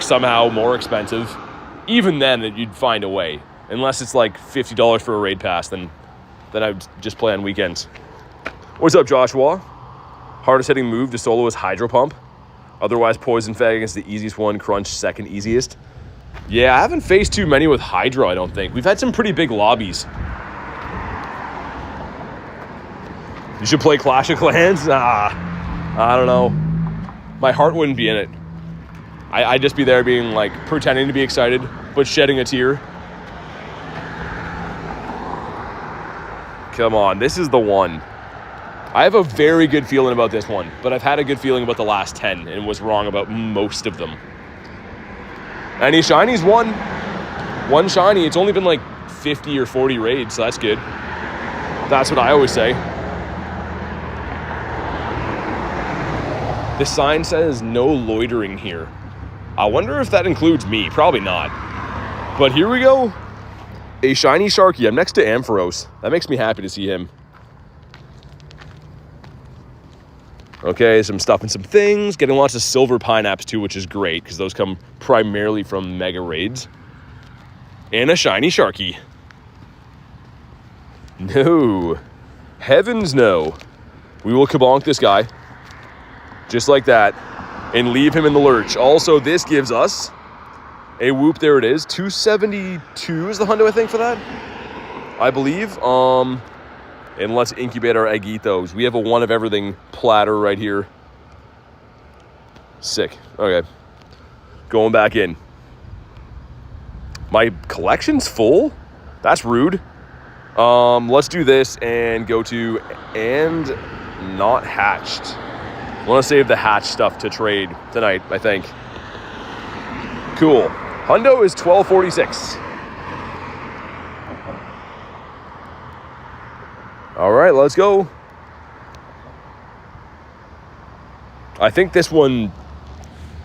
A: somehow more expensive. Even then, you'd find a way. Unless it's like $50 for a raid pass, then I'd just play on weekends. What's up, Joshua? Hardest hitting move to solo is Hydro Pump. Otherwise, Poison Fang is the easiest one. Crunch, second easiest. Yeah, I haven't faced too many with Hydro, I don't think. We've had some pretty big lobbies. You should play Clash of Clans? I don't know. My heart wouldn't be in it. I'd just be there being like, pretending to be excited, but shedding a tear. Come on, this is the one. I have a very good feeling about this one, but I've had a good feeling about the last 10 and was wrong about most of them. Any shinies? One shiny. It's only been like 50 or 40 raids, so that's good. That's what I always say. The sign says no loitering here. I wonder if that includes me. Probably not. But here we go. A shiny Sharky. I'm next to Ampharos. That makes me happy to see him. Okay, so I'm stuffing some things. Getting lots of silver pineapples too, which is great because those come primarily from mega raids. And a shiny Sharky. No. Heavens no. We will kabonk this guy. Just like that. And leave him in the lurch. Also, this gives us a whoop. There it is. 272 is the hundo, I think, for that. I believe. And let's incubate our Agithos. We have a one of everything platter right here. Sick. Okay. Going back in. My collection's full? That's rude. Let's do this and go to and not hatched. I want to save the hatch stuff to trade tonight, I think. Cool. Hundo is 1246. All right, let's go. I think this one,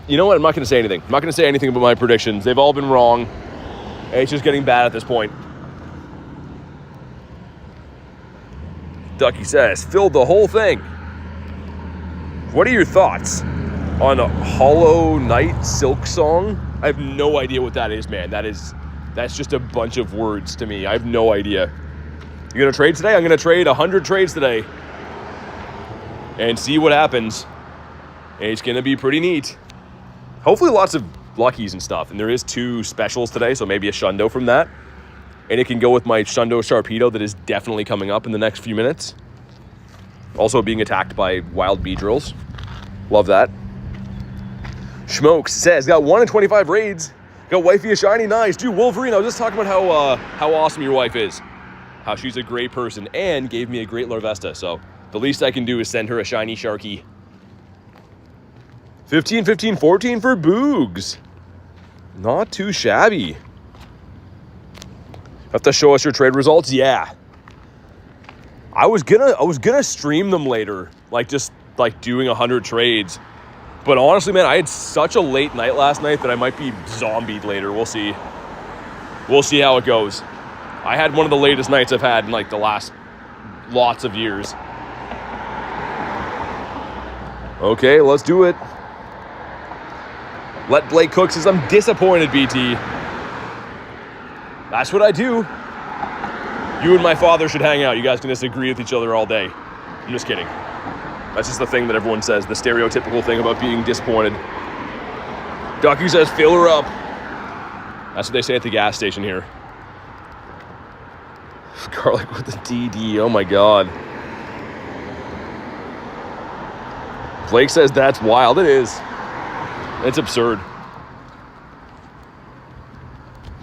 A: you know what? I'm not going to say anything. I'm not going to say anything about my predictions. They've all been wrong. It's just getting bad at this point. Ducky says, filled the whole thing. What are your thoughts on a Hollow Knight Silk Song? I have no idea what that is, man. That's just a bunch of words to me. I have no idea. You gonna trade today? I'm gonna trade 100 trades today and see what happens. And it's gonna be pretty neat. Hopefully lots of luckies and stuff. And there is 2 specials today, so maybe a Shundo from that. And it can go with my Shundo Sharpedo that is definitely coming up in the next few minutes. Also being attacked by wild bee drills. Love that. Schmokes says, got 1 in 25 raids. Got wifey a shiny, nice. Dude, Wolverine, I was just talking about how awesome your wife is. How she's a great person and gave me a great Larvesta. So the least I can do is send her a shiny Sharky. 15, 15, 14 for Boogs. Not too shabby. Have to show us your trade results? Yeah. I was gonna stream them later, just doing 100 trades. But honestly, man, I had such a late night last night that I might be zombied later. We'll see. We'll see how it goes. I had one of the latest nights I've had in the last lots of years. Okay, let's do it. Let Blake cook says, I'm disappointed, BT. That's what I do. You and my father should hang out. You guys can just agree with each other all day. I'm just kidding. That's just the thing that everyone says, the stereotypical thing about being disappointed. Ducky says, fill her up. That's what they say at the gas station here. Garlic with the DD, oh my God. Blake says, that's wild. It is. It's absurd.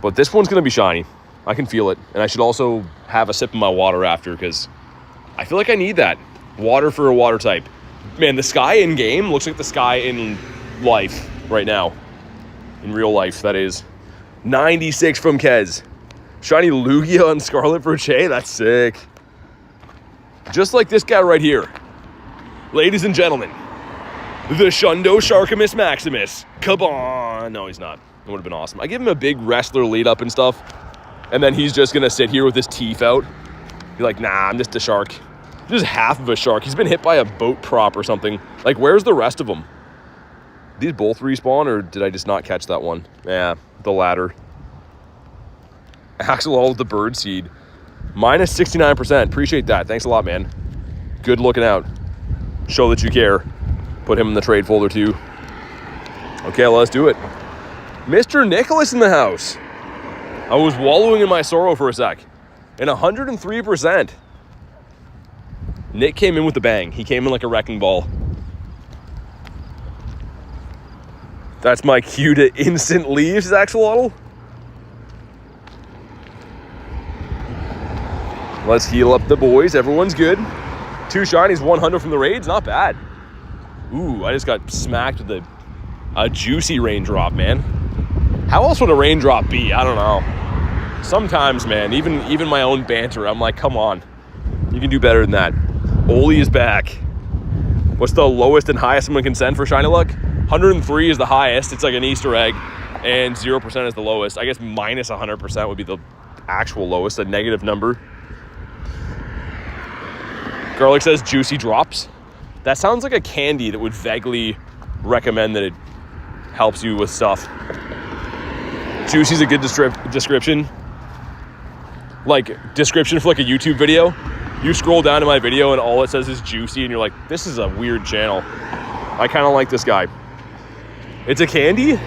A: But this one's going to be shiny. I can feel it. And I should also have a sip of my water after because I feel like I need that. Water for a water type. Man, the sky in game looks like the sky in life right now. In real life, that is. 96 from Kez. Shiny Lugia on Scarlet for Che. That's sick. Just like this guy right here. Ladies and gentlemen, the Shundo Sharkamus Maximus. Come on. No, he's not. It would have been awesome. I give him a big wrestler lead up and stuff. And then he's just going to sit here with his teeth out. Be like, nah, I'm just a shark. Just half of a shark. He's been hit by a boat prop or something. Where's the rest of them? These both respawn, or did I just not catch that one? Yeah, the latter. Axel with the bird seed. Minus 69%. Appreciate that. Thanks a lot, man. Good looking out. Show that you care. Put him in the trade folder, too. Okay, let's do it. Mr. Nicholas in the house. I was wallowing in my sorrow for a sec. And 103%. Nick came in with a bang. He came in like a wrecking ball. That's my cue to instant leaves, Axolotl. Let's heal up the boys. Everyone's good. 2 shinies, 100 from the raids. Not bad. Ooh, I just got smacked with a juicy raindrop, man. How else would a raindrop be? I don't know. Sometimes, man, even my own banter, I'm like, come on. You can do better than that. Oli is back. What's the lowest and highest someone can send for shiny luck? 103 is the highest. It's like an Easter egg. And 0% is the lowest. I guess minus 100% would be the actual lowest, a negative number. Garlic says juicy drops. That sounds like a candy that would vaguely recommend that it helps you with stuff. Juicy's a good description. Description for a YouTube video. You scroll down to my video and all it says is juicy and you're like, this is a weird channel. I kind of like this guy. It's a candy?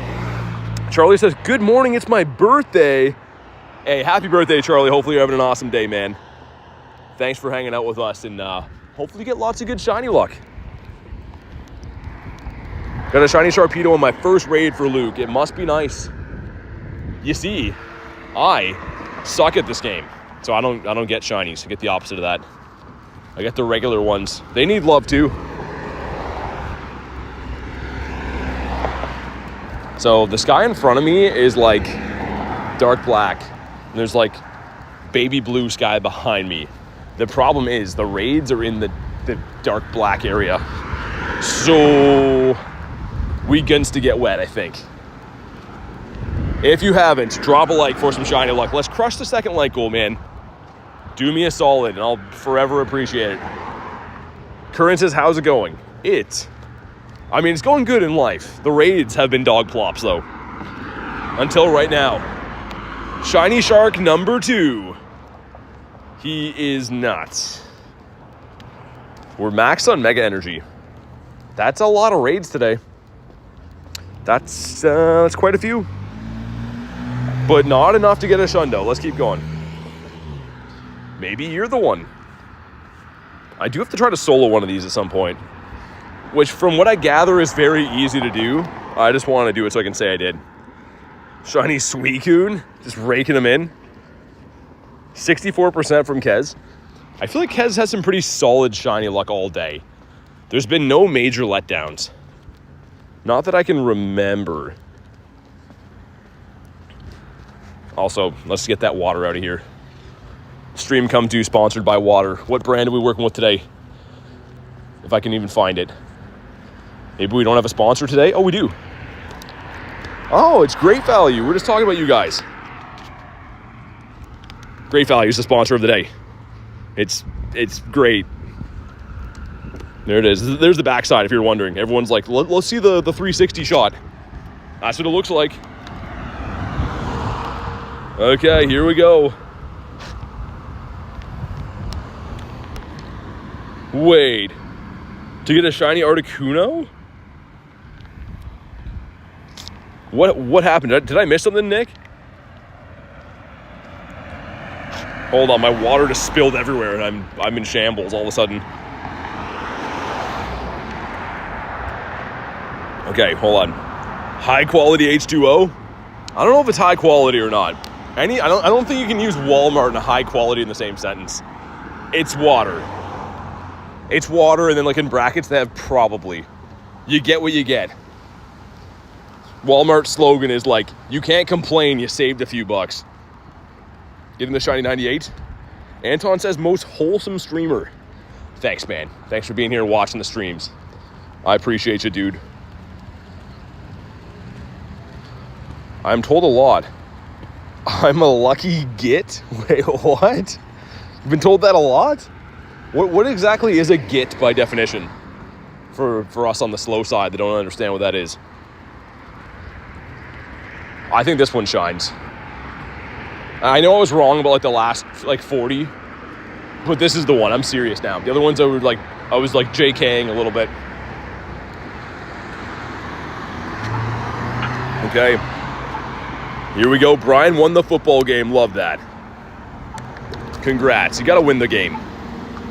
A: Charlie says, good morning, it's my birthday. Hey, happy birthday, Charlie. Hopefully you're having an awesome day, man. Thanks for hanging out with us and hopefully you get lots of good shiny luck. Got a shiny Sharpedo on my first raid for Luke. It must be nice. You see, I suck at this game. So I don't get shinies. I get the opposite of that. I get the regular ones. They need love too. So the sky in front of me is like dark black. And there's like baby blue sky behind me. The problem is the raids are in the dark black area. So we guns to get wet, I think. If you haven't, drop a like for some shiny luck. Let's crush the second like goal, man. Do me a solid, and I'll forever appreciate it. Current says, how's it going? It's going good in life. The raids have been dog plops, though. Until right now. Shiny Shark number 2. He is nuts. We're maxed on Mega Energy. That's a lot of raids today. That's quite a few. But not enough to get a shundo. Let's keep going. Maybe you're the one. I do have to try to solo one of these at some point. Which, from what I gather, is very easy to do. I just want to do it so I can say I did. Shiny Suicune. Just raking them in. 64% from Kez. I feel like Kez has some pretty solid shiny luck all day. There's been no major letdowns. Not that I can remember. Also, let's get that water out of here. Stream come to sponsored by water. What brand are we working with today? If I can even find it. Maybe we don't have a sponsor today. Oh, we do. Oh, it's Great Value. We're just talking about you guys. Great Value is the sponsor of the day. It's great. There it is. There's the backside if you're wondering. Everyone's like, let's see the 360 shot. That's what it looks like. Okay, here we go. Wait. To get a shiny Articuno? What happened? Did I miss something, Nick? Hold on, my water just spilled everywhere and I'm in shambles all of a sudden. Okay, hold on. High quality H2O? I don't know if it's high quality or not. I don't think you can use Walmart and high quality in the same sentence. It's water. It's water, and then like in brackets they have probably. You get what you get. Walmart's slogan is like, you can't complain, you saved a few bucks. Getting the shiny 98. Anton says, most wholesome streamer. Thanks, man. Thanks for being here and watching the streams. I appreciate you, dude. I'm told a lot. I'm a lucky git? Wait, what? You've been told that a lot? What exactly is a git by definition? For us on the slow side that don't understand what that is. I think this one shines. I know I was wrong about like the last 40, but this is the one. I'm serious now. The other ones I was JKing a little bit. Okay. Here we go. Brian won the football game. Love that. Congrats. You got to win the game.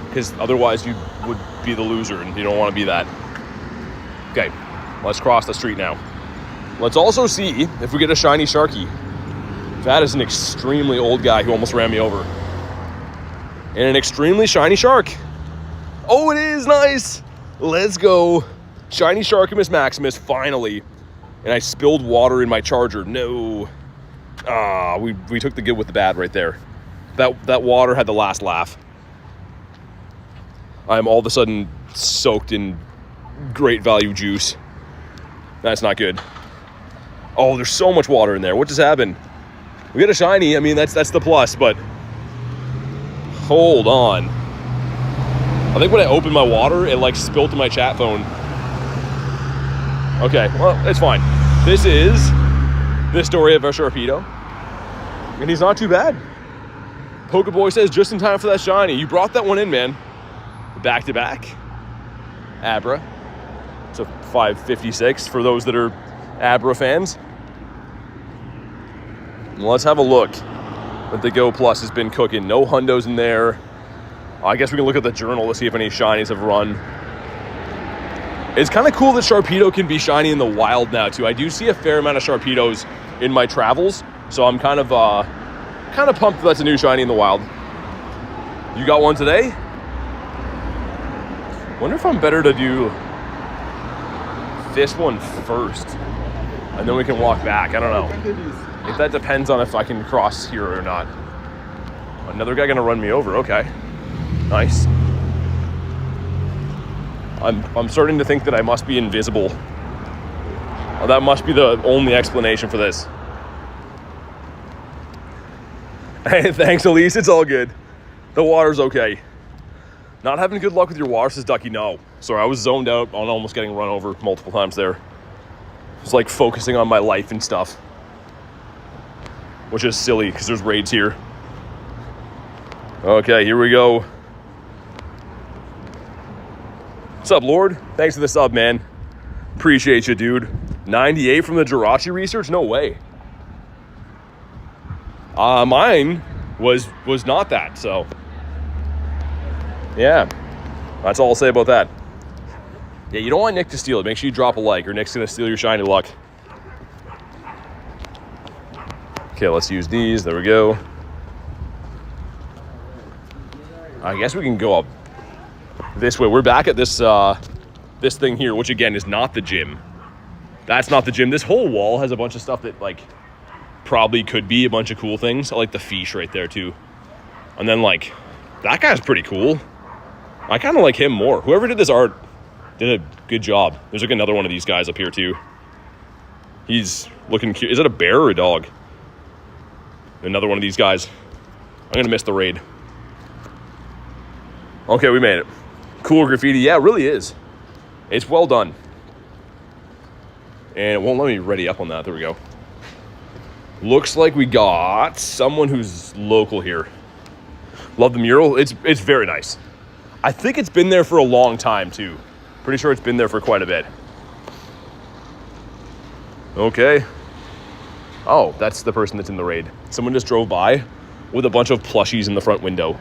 A: Because otherwise you would be the loser, and you don't want to be that. Okay. Let's cross the street now. Let's also see if we get a shiny Sharky. That is an extremely old guy who almost ran me over. And an extremely shiny shark. Oh, it is nice. Let's go. Shiny Sharkimus Maximus, finally. And I spilled water in my charger. No. We took the good with the bad right there. That water had the last laugh. I'm all of a sudden soaked in Great Value juice. That's not good. Oh, there's so much water in there. What just happened? We got a shiny. I mean, that's the plus, but hold on. I think when I opened my water, it like spilled to my chat phone. Okay, well, it's fine. This is the story of our Sharpedo. And he's not too bad. Pokeboy says, just in time for that shiny. You brought that one in, man. Back to back. Abra. It's a 556 for those that are Abra fans. Let's have a look what the Go Plus has been cooking. No hundos in there. I guess we can look at the journal to see if any shinies have run. It's kind of cool that Sharpedo can be shiny in the wild now, too. I do see a fair amount of Sharpedos in my travels, so I'm kind of kind of pumped that's a new shiny in the wild. You got one today? Wonder if I'm better to do this one first, and then we can walk back. I don't know. I think that depends on if I can cross here or not. Another guy gonna run me over. Okay, nice. I'm starting to think that I must be invisible. Oh, that must be the only explanation for this. Hey, thanks, Elise. It's all good. The water's okay. Not having good luck with your water, says Ducky. No. Sorry, I was zoned out on almost getting run over multiple times there. It's like focusing on my life and stuff. Which is silly, because there's raids here. Okay, here we go. What's up, Lord? Thanks for the sub, man. Appreciate you, dude. 98 from the Jirachi research? No way. Mine was not that, so. Yeah, that's all I'll say about that. Yeah, you don't want Nick to steal it. Make sure you drop a like, or Nick's gonna steal your shiny luck. Okay, let's use these. There we go. I guess we can go up this way. We're back at this this thing here, which again is not the gym. That's not the gym. This whole wall has a bunch of stuff that like probably could be a bunch of cool things. I like the fish right there too. And then like that guy's pretty cool. I kind of like him more. Whoever did this art did a good job. There's like another one of these guys up here too. He's looking cute. Is it a bear or a dog? Another one of these guys. I'm gonna miss the raid. Okay, we made it. Cool graffiti. Yeah, it really is. It's well done. And it won't let me ready up on that. There we go. Looks like we got someone who's local here. Love the mural. It's very nice. I think it's been there for a long time too. Pretty sure it's been there for quite a bit. Okay. Oh, that's the person that's in the raid. Someone just drove by with a bunch of plushies in the front window.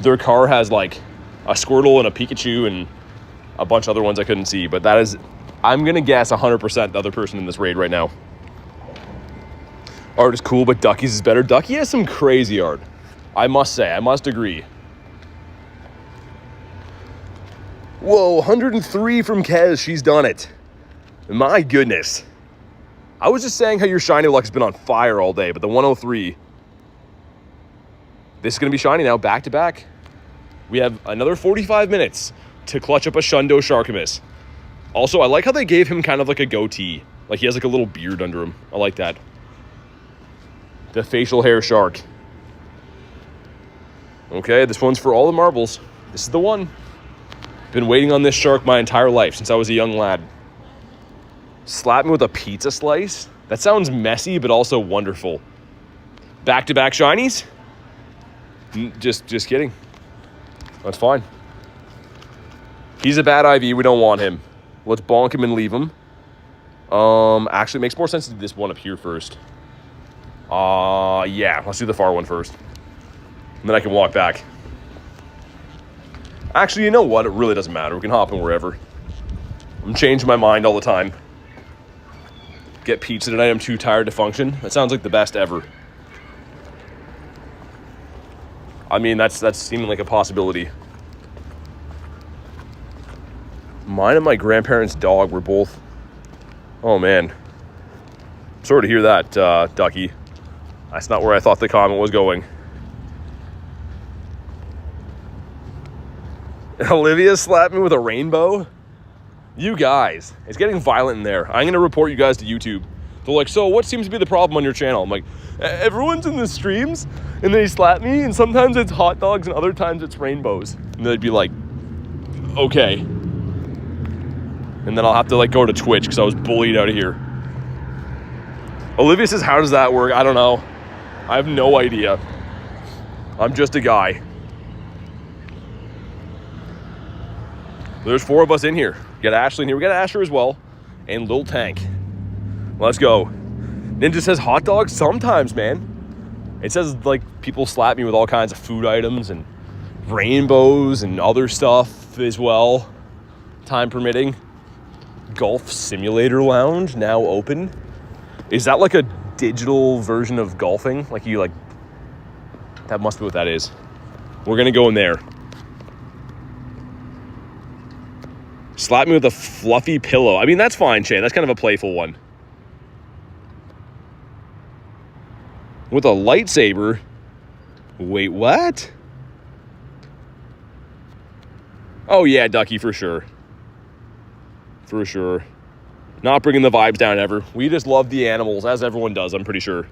A: Their car has like a Squirtle and a Pikachu and a bunch of other ones I couldn't see, but that is, I'm gonna guess 100% the other person in this raid right now. Art is cool, but Ducky's is better. Ducky has some crazy art. I must say, I must agree. Whoa, 103 from Kez. She's done it. My goodness. I was just saying how your shiny luck has been on fire all day, but the 103. This is going to be shiny now, back to back. We have another 45 minutes to clutch up a Shundo Sharkamus. Also, I like how they gave him kind of like a goatee. Like he has like a little beard under him. I like that. The facial hair shark. Okay, this one's for all the marbles. This is the one. Been waiting on this shark my entire life since I was a young lad. Slap me with a pizza slice? That sounds messy, but also wonderful. Back-to-back shinies? Just kidding. That's fine. He's a bad IV. We don't want him. Let's bonk him and leave him. Actually, it makes more sense to do this one up here first. Yeah. Let's do the far one first. And then I can walk back. Actually, you know what? It really doesn't matter. We can hop in wherever. I'm changing my mind all the time. Get pizza tonight. I'm too tired to function. That sounds like the best ever. I mean, that's seeming like a possibility. Mine and my grandparents' dog were both... Oh, man. Sorry to hear that, Ducky. That's not where I thought the comment was going. Olivia slapped me with a rainbow? You guys, it's getting violent in there. I'm going to report you guys to YouTube. They're like, so what seems to be the problem on your channel? I'm like, everyone's in the streams and they slap me, and sometimes it's hot dogs and other times it's rainbows. And they'd be like, okay. And then I'll have to like go to Twitch because I was bullied out of here. Olivia says, how does that work? I don't know. I have no idea. I'm just a guy. There's 4 of us in here. We got Ashley in here. We got Asher as well. And Lil Tank. Let's go. Ninja says hot dogs? Sometimes, man. It says like people slap me with all kinds of food items and rainbows and other stuff as well. Time permitting. Golf Simulator Lounge now open. Is that like a digital version of golfing? Like you like That must be what that is. We're going to go in there. Slap me with a fluffy pillow. I mean, that's fine, Shane. That's kind of a playful one. With a lightsaber? Wait, what? Oh, yeah, Ducky, for sure. For sure. Not bringing the vibes down ever. We just love the animals, as everyone does, I'm pretty sure.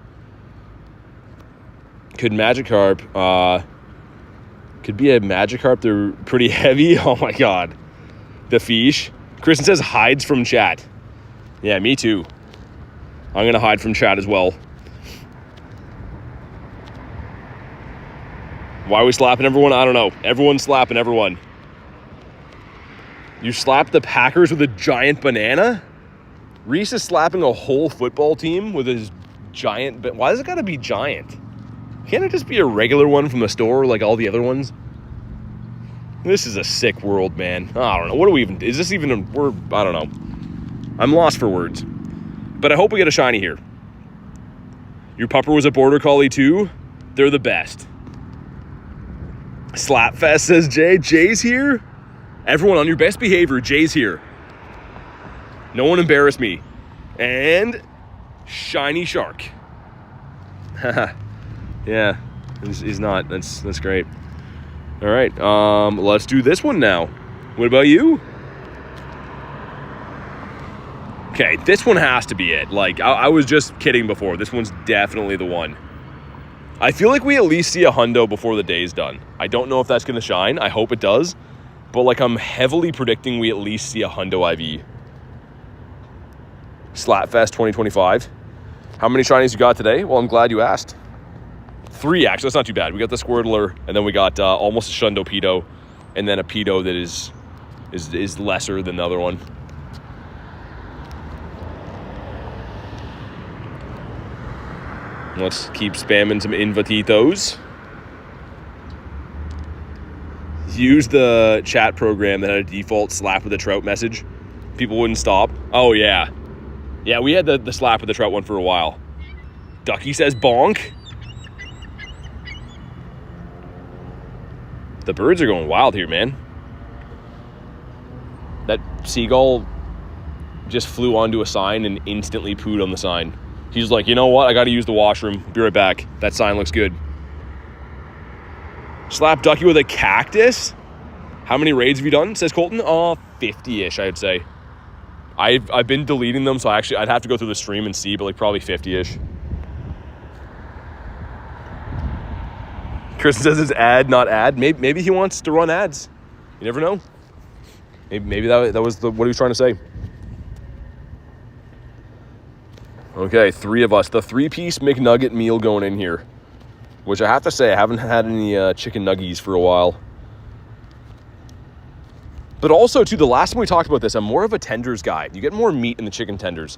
A: Could Magikarp, could be a Magikarp. They're pretty heavy. Oh, my God. The fish. Kristen says hides from chat. Yeah, me too. I'm going to hide from chat as well. Why are we slapping everyone? I don't know. Everyone's slapping everyone. You slapped the Packers with a giant banana? Reese is slapping a whole football team with his giant... Why does it gotta be giant? Can't it just be a regular one from the store like all the other ones? This is a sick world, man. I don't know. What do we even... Is this even... I don't know. I'm lost for words. But I hope we get a shiny here. Your pupper was a border collie too? They're the best. Slapfest, says Jay. Jay's here? Everyone on your best behavior. Jay's here. No one embarrass me. And... Shiny Shark. Haha. Yeah. He's not. That's great. All right, let's do this one now. What about you? Okay, this one has to be it. Like, I was just kidding before. This one's definitely the one. I feel like we at least see a hundo before the day's done. I don't know if that's going to shine. I hope it does. But, like, I'm heavily predicting we at least see a hundo IV. Slapfest 2025. How many shinies you got today? Well, I'm glad you asked. 3, actually. That's not too bad. We got the Squirtler, and then we got almost a Shundopedo, and then a Pedo that is lesser than the other one. Let's keep spamming some Invititos. Use the chat program that had a default slap with a trout message. People wouldn't stop. Oh, yeah. Yeah, we had the slap with the trout one for a while. Ducky says bonk. The birds are going wild here, man. That seagull just flew onto a sign and instantly pooed on the sign. He's like, you know what? I got to use the washroom. Be right back. That sign looks good. Slap Ducky with a cactus? How many raids have you done? Says Colton. 50-ish, I'd say. I've been deleting them, so I'd have to go through the stream and see, but like probably 50-ish. Kristen says it's ad, not ad. Maybe he wants to run ads. You never know. Maybe that was what he was trying to say. Okay, 3 of us. The 3-piece McNugget meal going in here. Which I have to say, I haven't had any chicken nuggies for a while. But also, too, the last time we talked about this, I'm more of a tenders guy. You get more meat in the chicken tenders.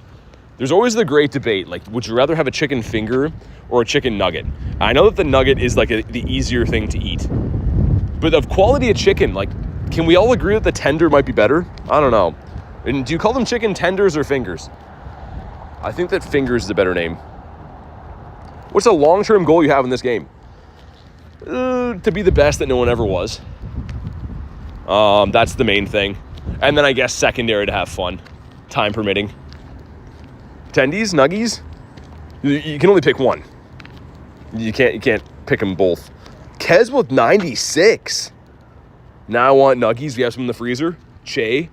A: There's always the great debate, like, would you rather have a chicken finger or a chicken nugget? I know that the nugget is, like, the easier thing to eat. But of quality of chicken, like, can we all agree that the tender might be better? I don't know. And do you call them chicken tenders or fingers? I think that fingers is a better name. What's a long-term goal you have in this game? To be the best that no one ever was. That's the main thing. And then I guess secondary to have fun. Time permitting. Tendies? Nuggies? You can only pick one. You can't pick them both. Kez with 96. Now I want nuggies. We have some in the freezer. Che.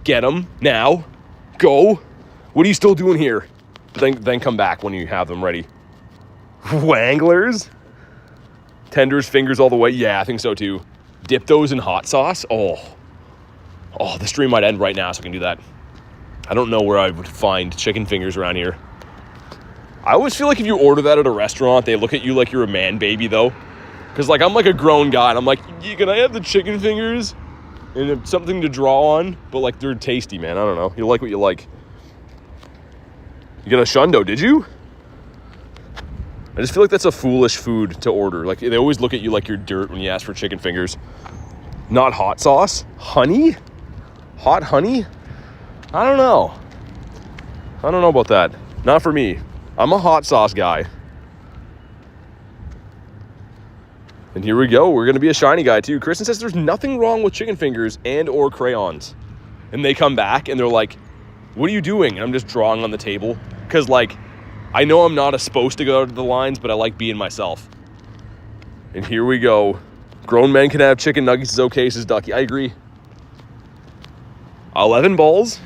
A: Get them. Now. Go. What are you still doing here? Then come back when you have them ready. Wanglers? Tenders, fingers all the way. Yeah, I think so too. Dip those in hot sauce. Oh, the stream might end right now, so I can do that. I don't know where I would find chicken fingers around here. I always feel like if you order that at a restaurant, they look at you like you're a man baby, though. Because, like, I'm like a grown guy, and I'm like, can I have the chicken fingers? And it's something to draw on, but, like, they're tasty, man. I don't know. You like what you like. You got a Shundo, did you? I just feel like that's a foolish food to order. Like, they always look at you like you're dirt when you ask for chicken fingers. Not hot sauce? Honey? Hot honey? I don't know. I don't know about that. Not for me. I'm a hot sauce guy. And here we go. We're going to be a shiny guy too. Kristen says there's nothing wrong with chicken fingers and or crayons. And they come back and they're like, what are you doing? And I'm just drawing on the table. Because, like, I know I'm not supposed to go to the lines, but I like being myself. And here we go. Grown men can have chicken nuggets. It's okay, says Ducky. I agree. 11 balls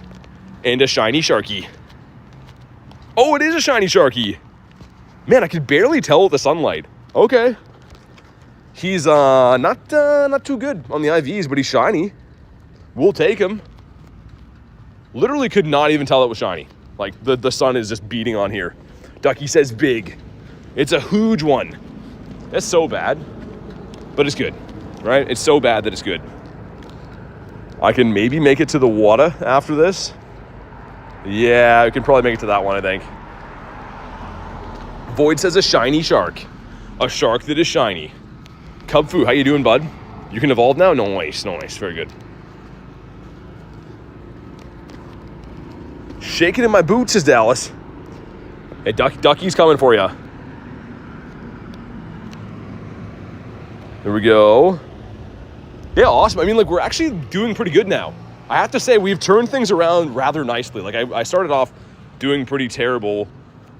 A: and a shiny Sharky. Oh, it is a shiny Sharky. Man, I could barely tell with the sunlight. Okay. He's not too good on the IVs, but he's shiny. We'll take him. Literally could not even tell it was shiny. Like, the sun is just beating on here. Ducky says big. It's a huge one. That's so bad, but it's good, right? It's so bad that it's good. I can maybe make it to the water after this. Yeah, I can probably make it to that one, I think. Void says a shiny shark. A shark that is shiny. Cub Fu, how you doing, bud? You can evolve now? Nice, nice, very good. Shaking in my boots, says Dallas. Hey, Ducky's coming for you. There we go. Yeah, awesome. I mean, like, we're actually doing pretty good now. I have to say, we've turned things around rather nicely. Like, I started off doing pretty terrible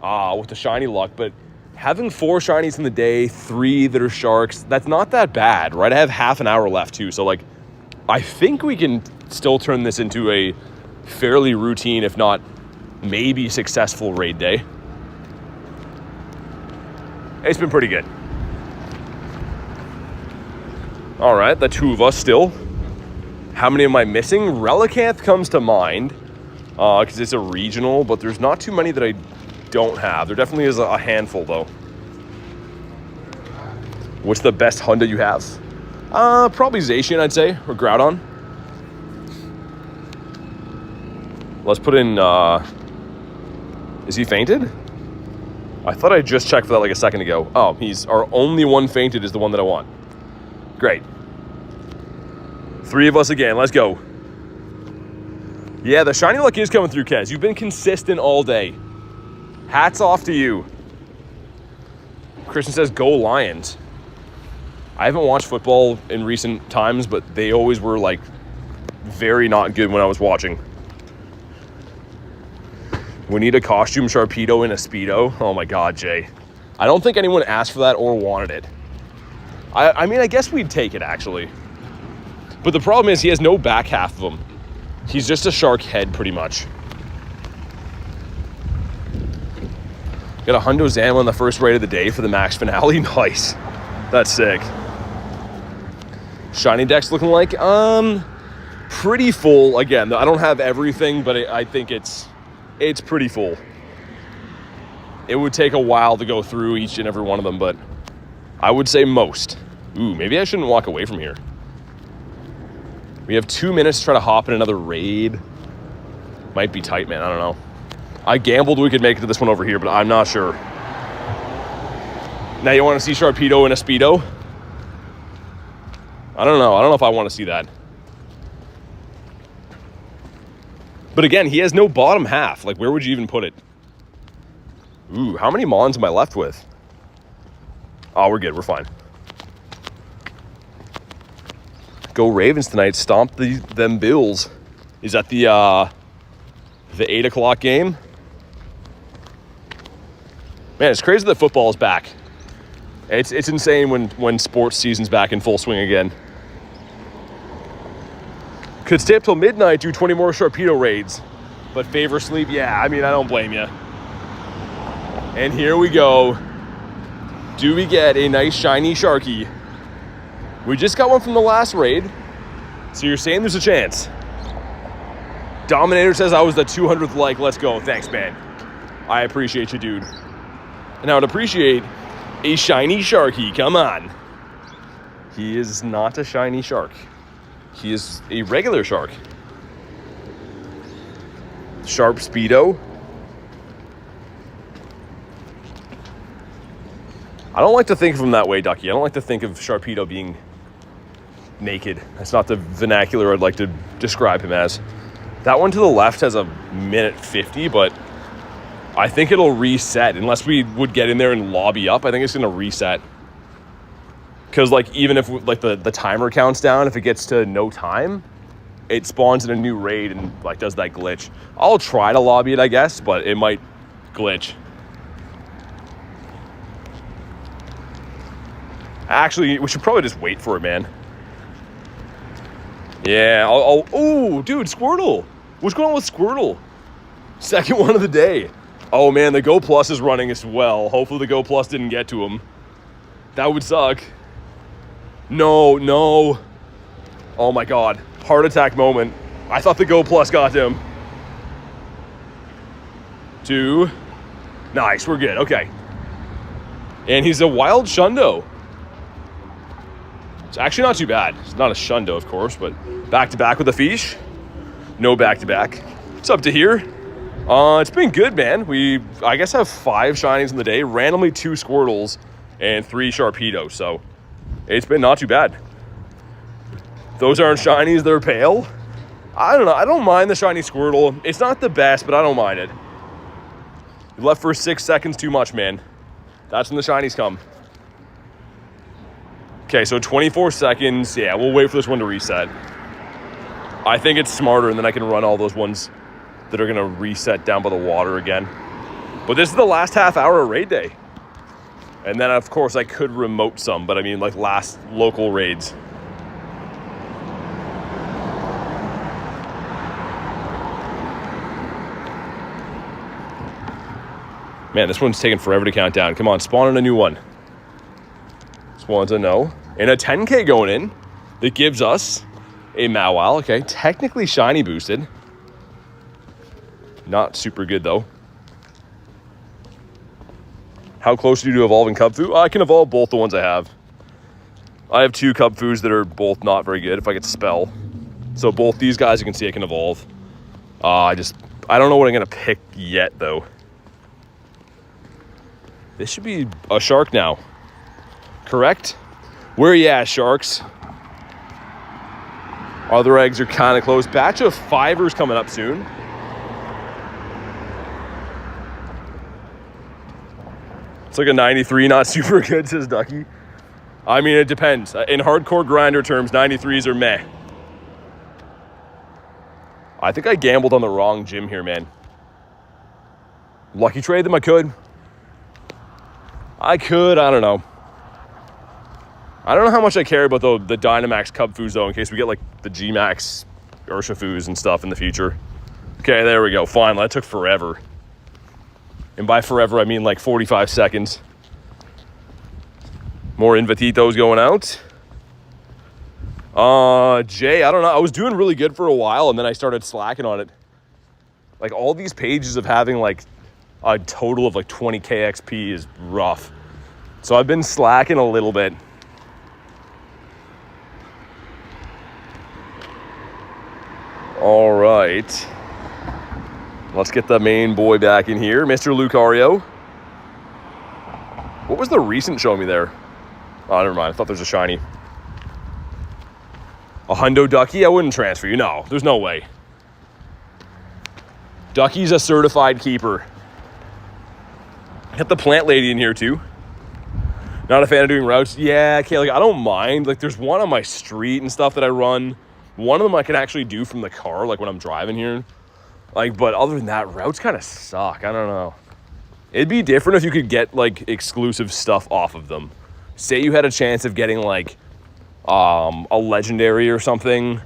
A: with the shiny luck, but having 4 shinies in the day, 3 that are sharks, that's not that bad, right? I have half an hour left, too. So, like, I think we can still turn this into a fairly routine, if not maybe successful raid day. It's been pretty good. All right, the 2 of us still. How many am I missing? Relicanth comes to mind because it's a regional, but there's not too many that I don't have. There definitely is a handful, though. What's the best Honda you have? Probably Zacian, I'd say, or Groudon. Let's put in, is he fainted? I thought I just checked for that like a second ago. Oh, he's our only one fainted is the one that I want. Great. 3 of us again. Let's go. Yeah, the shiny luck is coming through, Kez. You've been consistent all day. Hats off to you. Christian says, go Lions. I haven't watched football in recent times, but they always were, like, very not good when I was watching. We need a costume Sharpedo and a Speedo. Oh, my God, Jay. I don't think anyone asked for that or wanted it. I mean, I guess we'd take it, actually. But the problem is he has no back half of him. He's just a shark head, pretty much. Got a Hundo Zam on the first raid of the day for the max finale. Nice. That's sick. Shiny deck's looking like, pretty full. Again, I don't have everything, but I think it's pretty full. It would take a while to go through each and every one of them, but I would say most. Ooh, maybe I shouldn't walk away from here. We have 2 minutes to try to hop in another raid. Might be tight, man. I don't know. I gambled we could make it to this one over here, but I'm not sure. Now you want to see Sharpedo in a Speedo? I don't know. I don't know if I want to see that. But again, he has no bottom half. Like, where would you even put it? Ooh, how many Mons am I left with? Oh, we're good. We're fine. Go Ravens tonight. Stomp them Bills. Is that the 8 o'clock game? Man, it's crazy that football is back. It's insane when sports season's back in full swing again. Could stay up till midnight, do 20 more Sharpedo raids. But favor sleep? Yeah, I mean, I don't blame you. And here we go. Do we get a nice shiny Sharky? We just got one from the last raid. So you're saying there's a chance. Dominator says I was the 200th like. Let's go. Thanks, man. I appreciate you, dude. And I would appreciate a shiny Sharky. Come on. He is not a shiny shark. He is a regular shark. Sharp Speedo. I don't like to think of him that way, Ducky. I don't like to think of Sharpedo being naked. That's not the vernacular I'd like to describe him as. That one to the left has a minute 50, but I think it'll reset. Unless we would get in there and lobby up, I think it's going to reset. Because, like, even if, like, the timer counts down, if it gets to no time, it spawns in a new raid and, like, does that glitch. I'll try to lobby it, I guess, but it might glitch. Actually, we should probably just wait for it, man. Yeah, oh, dude, Squirtle. What's going on with Squirtle? Second one of the day. Oh, man, the Go Plus is running as well. Hopefully the Go Plus didn't get to him. That would suck. No. Oh, my God. Heart attack moment. I thought the Go Plus got him. 2. Nice, we're good. Okay. And he's a wild Shundo. It's actually not too bad. It's not a Shundo, of course, but back-to-back with a Fish. No back-to-back. It's up to here. It's been good, man. We, I guess, have 5 Shinies in the day. Randomly 2 Squirtles and 3 Sharpedos. So it's been not too bad. Those aren't Shinies. They're pale. I don't know. I don't mind the Shiny Squirtle. It's not the best, but I don't mind it. You left for 6 seconds too much, man. That's when the Shinies come. Okay, so 24 seconds. Yeah, we'll wait for this one to reset. I think it's smarter, and then I can run all those ones that are going to reset down by the water again. But this is the last half hour of raid day. And then, of course, I could remote some, but I mean, like, last local raids. Man, this one's taking forever to count down. Come on, spawn in a new one. Just wanted to know. And a 10K going in that gives us a Mawile. Okay, technically shiny boosted. Not super good, though. How close are you to evolving Cubfu? I can evolve both the ones I have. I have 2 Cubfus that are both not very good if I get Spell. So both these guys you can see I can evolve. I don't know what I'm going to pick yet, though. This should be a shark now. Correct? Where are you at, sharks? Other eggs are kind of close. Batch of 5ers coming up soon. It's like a 93, not super good, says Ducky. I mean, it depends. In hardcore grinder terms, 93s are meh. I think I gambled on the wrong gym here, man. Lucky trade them, I could. I don't know. I don't know how much I care about the Dynamax Cubfus, though, in case we get, like, the G-Max Urshifus and stuff in the future. Okay, there we go. Finally, that took forever. And by forever, I mean, like, 45 seconds. More Invititos going out. Jay, I don't know. I was doing really good for a while, and then I started slacking on it. Like, all these pages of having, like, a total of, like, 20k XP is rough. So I've been slacking a little bit. All right. Let's get the main boy back in here. Mr. Lucario. What was the recent show me there? Oh, never mind. I thought there was a shiny. A Hundo Ducky? I wouldn't transfer you. No, there's no way. Ducky's a certified keeper. Hit the plant lady in here too. Not a fan of doing routes. Yeah, okay, like I don't mind. Like there's one on my street and stuff that I run. One of them I can actually do from the car, like when I'm driving here. Like, but other than that, routes kind of suck. I don't know. It'd be different if you could get like exclusive stuff off of them. Say you had a chance of getting like a legendary or something.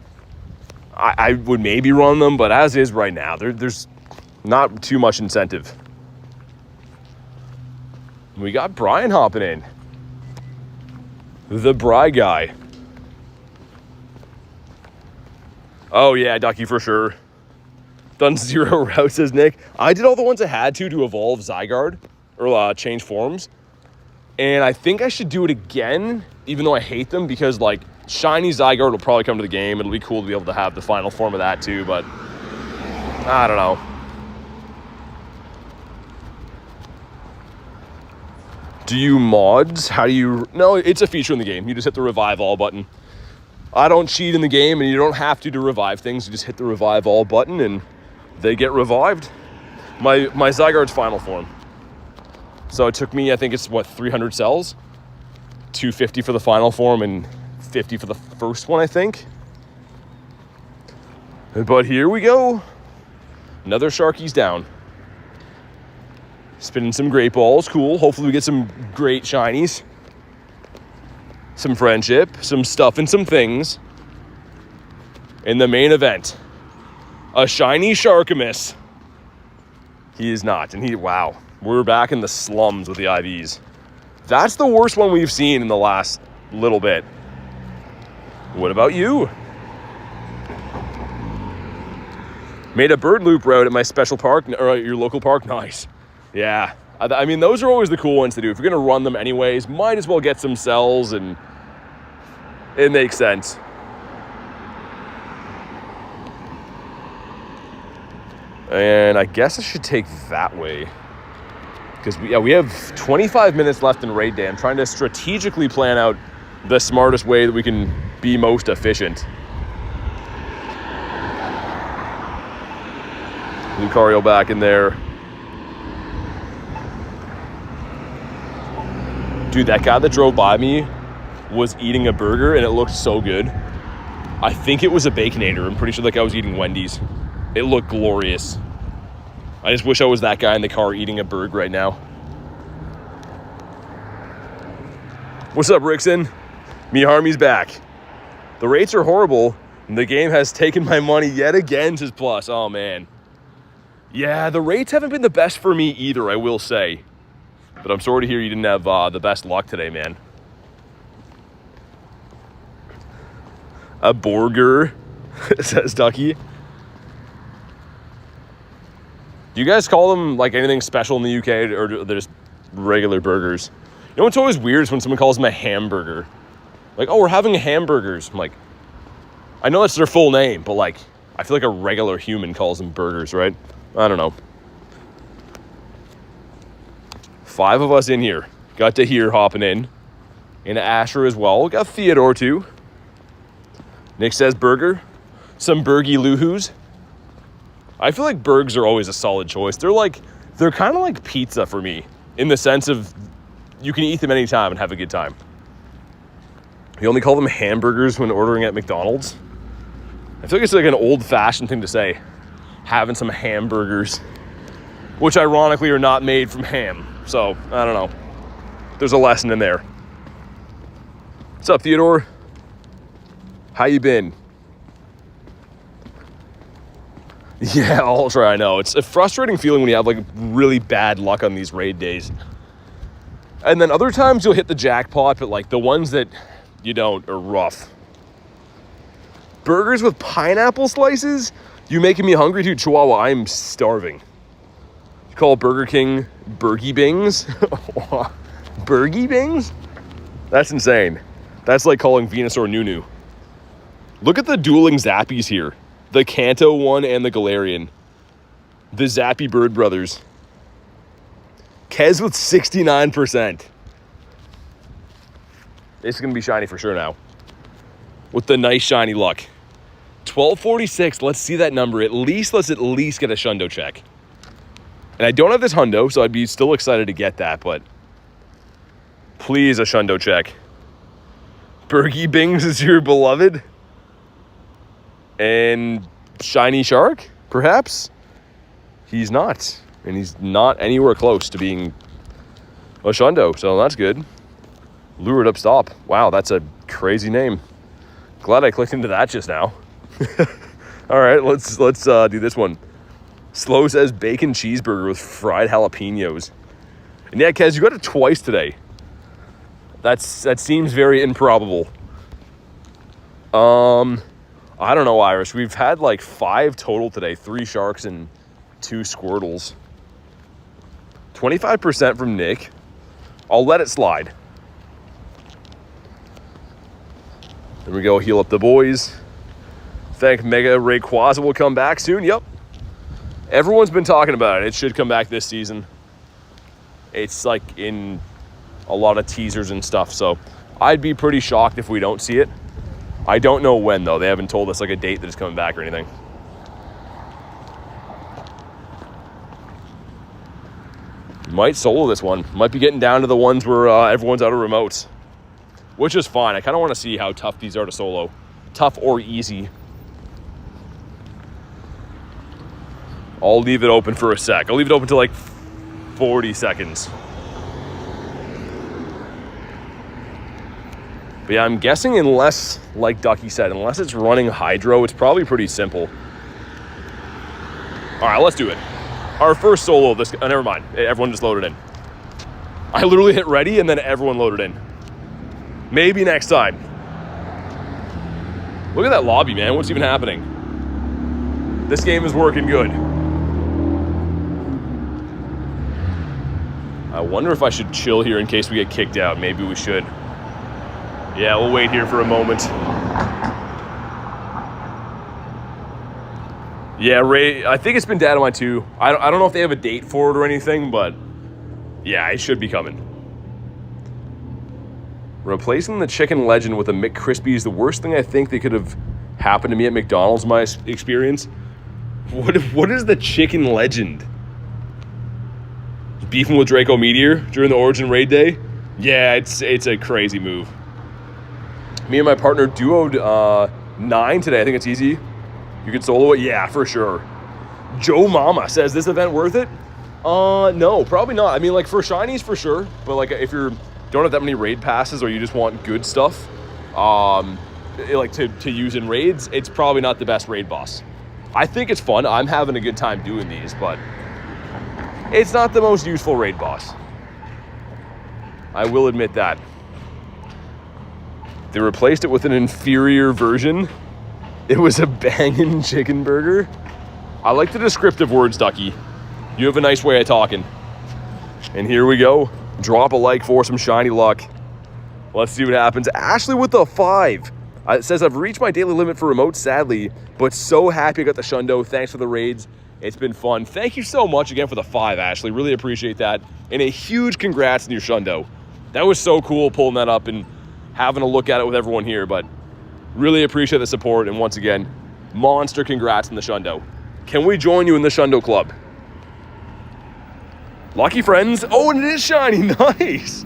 A: I would maybe run them, but as is right now, there's not too much incentive. We got Brian hopping in. The Bry guy. Oh yeah, Ducky for sure. Done 0 routes, says Nick. I did all the ones I had to evolve Zygarde, or change forms. And I think I should do it again, even though I hate them, because like shiny Zygarde will probably come to the game. It'll be cool to be able to have the final form of that too, but I don't know. Do you mods? How do you... No, it's a feature in the game. You just hit the revive all button. I don't cheat in the game, and you don't have to revive things. You just hit the revive all button, and they get revived. My Zygarde's final form. So it took me, I think it's, what, 300 cells? 250 for the final form and 50 for the first one, I think. But here we go. Another Sharkies down. Spinning some great balls. Cool. Hopefully we get some great shinies. Some friendship. Some stuff and some things. In the main event. A shiny Sharkamus. He is not. And wow. We're back in the slums with the IVs. That's the worst one we've seen in the last little bit. What about you? Made a bird loop route at my special park, or your local park. Nice. Yeah. I mean, those are always the cool ones to do. If you're going to run them anyways, might as well get some cells, and it makes sense. And I guess I should take that way. Because we have 25 minutes left in raid day. I'm trying to strategically plan out the smartest way that we can be most efficient. Lucario back in there. Dude, that guy that drove by me was eating a burger and it looked so good. I think it was a Baconator. I'm pretty sure that guy was eating Wendy's. It looked glorious. I just wish I was that guy in the car eating a burger right now. What's up, Rickson? Miharmi's back. The rates are horrible, and the game has taken my money yet again, says Plus. Oh, man. Yeah, the rates haven't been the best for me either, I will say. But I'm sorry to hear you didn't have the best luck today, man. A burger, says Ducky. Do you guys call them like anything special in the UK, or they're just regular burgers? You know what's always weird is when someone calls them a hamburger. Like, oh, we're having hamburgers. I'm like, I know that's their full name, but like, I feel like a regular human calls them burgers, right? I don't know. 5 of us in here. Got to hear hopping in. And Asher as well. Got Theodore too. Nick says burger. Some Bergy Luhus. I feel like burgers are always a solid choice. They're kind of like pizza for me, in the sense of you can eat them anytime and have a good time. You only call them hamburgers when ordering at McDonald's. I feel like it's like an old-fashioned thing to say, having some hamburgers, which ironically are not made from ham. So, I don't know. There's a lesson in there. What's up, Theodore? How you been? Yeah, Ultra, I know. It's a frustrating feeling when you have like really bad luck on these raid days. And then other times you'll hit the jackpot, but like the ones that you don't are rough. Burgers with pineapple slices? You making me hungry, dude. Chihuahua, I'm starving. You call Burger King Burgy Bings? Burgy Bings? That's insane. That's like calling Venusaur Nunu. Look at the dueling Zappies here. The Kanto one and the Galarian. The Zappy Bird Brothers. Kez with 69%. It's going to be shiny for sure now. With the nice shiny luck. 1246. Let's see that number. Let's at least get a Shundo check. And I don't have this Hundo, so I'd be still excited to get that, but please a Shundo check. Bergy Bings is your beloved? And Shiny Shark, perhaps? He's not. And he's not anywhere close to being a Shundo, so that's good. Lured Up Stop. Wow, that's a crazy name. Glad I clicked into that just now. All right, let's do this one. Slow says bacon cheeseburger with fried jalapenos. And yeah, Kez, you got it twice today. That seems very improbable. I don't know, Irish. We've had like 5 total today. 3 Sharks and 2 Squirtles. 25% from Nick. I'll let it slide. There we go. Heal up the boys. Think Mega Rayquaza will come back soon. Yep. Everyone's been talking about it. It should come back this season. It's like in a lot of teasers and stuff. So I'd be pretty shocked if we don't see it. I don't know when, though. They haven't told us like a date that it's coming back or anything. Might solo this one. Might be getting down to the ones where everyone's out of remotes. which is fine. I kind of want to see how tough these are to solo. Tough or easy. I'll leave it open for a sec. I'll leave it open to like 40 seconds. But yeah, I'm guessing unless, like Ducky said, unless it's running hydro, it's probably pretty simple. All right, let's do it. Our first solo of this, never mind. Everyone just loaded in. I literally hit ready and then everyone loaded in. Maybe next time. Look at that lobby, man. What's even happening? This game is working good. I wonder if I should chill here in case we get kicked out. Maybe we should. Yeah, we'll wait here for a moment. Yeah, Ray, I think it's been data mine too. I don't know if they have a date for it or anything, but yeah, it should be coming. Replacing the chicken legend with a McCrispy is the worst thing I think that could have happened to me at McDonald's in my experience. What is the chicken legend? Beefing with Draco Meteor during the Origin Raid Day? Yeah, it's a crazy move. Me and my partner duoed 9 today. I think it's easy. You could solo it? Yeah, for sure. Joe Mama says, this event worth it? No, probably not. I mean, like, for Shinies, for sure. But, like, if you don't have that many raid passes or you just want good stuff, like, to use in raids, it's probably not the best raid boss. I think it's fun. I'm having a good time doing these, but it's not the most useful raid boss. I will admit that. They replaced it with an inferior version. It was a bangin' chicken burger. I like the descriptive words, Ducky. You have a nice way of talking. And here we go. Drop a like for some shiny luck. Let's see what happens. Ashley with the 5. It says, I've reached my daily limit for remote, sadly, but so happy I got the Shundo. Thanks for the raids. It's been fun. Thank you so much again for the 5, Ashley. Really appreciate that. And a huge congrats on your Shundo. That was so cool pulling that up and having a look at it with everyone here, but really appreciate the support. And once again, monster congrats on the Shundo. Can we join you in the Shundo Club? Lucky friends. Oh, and it is shiny. Nice.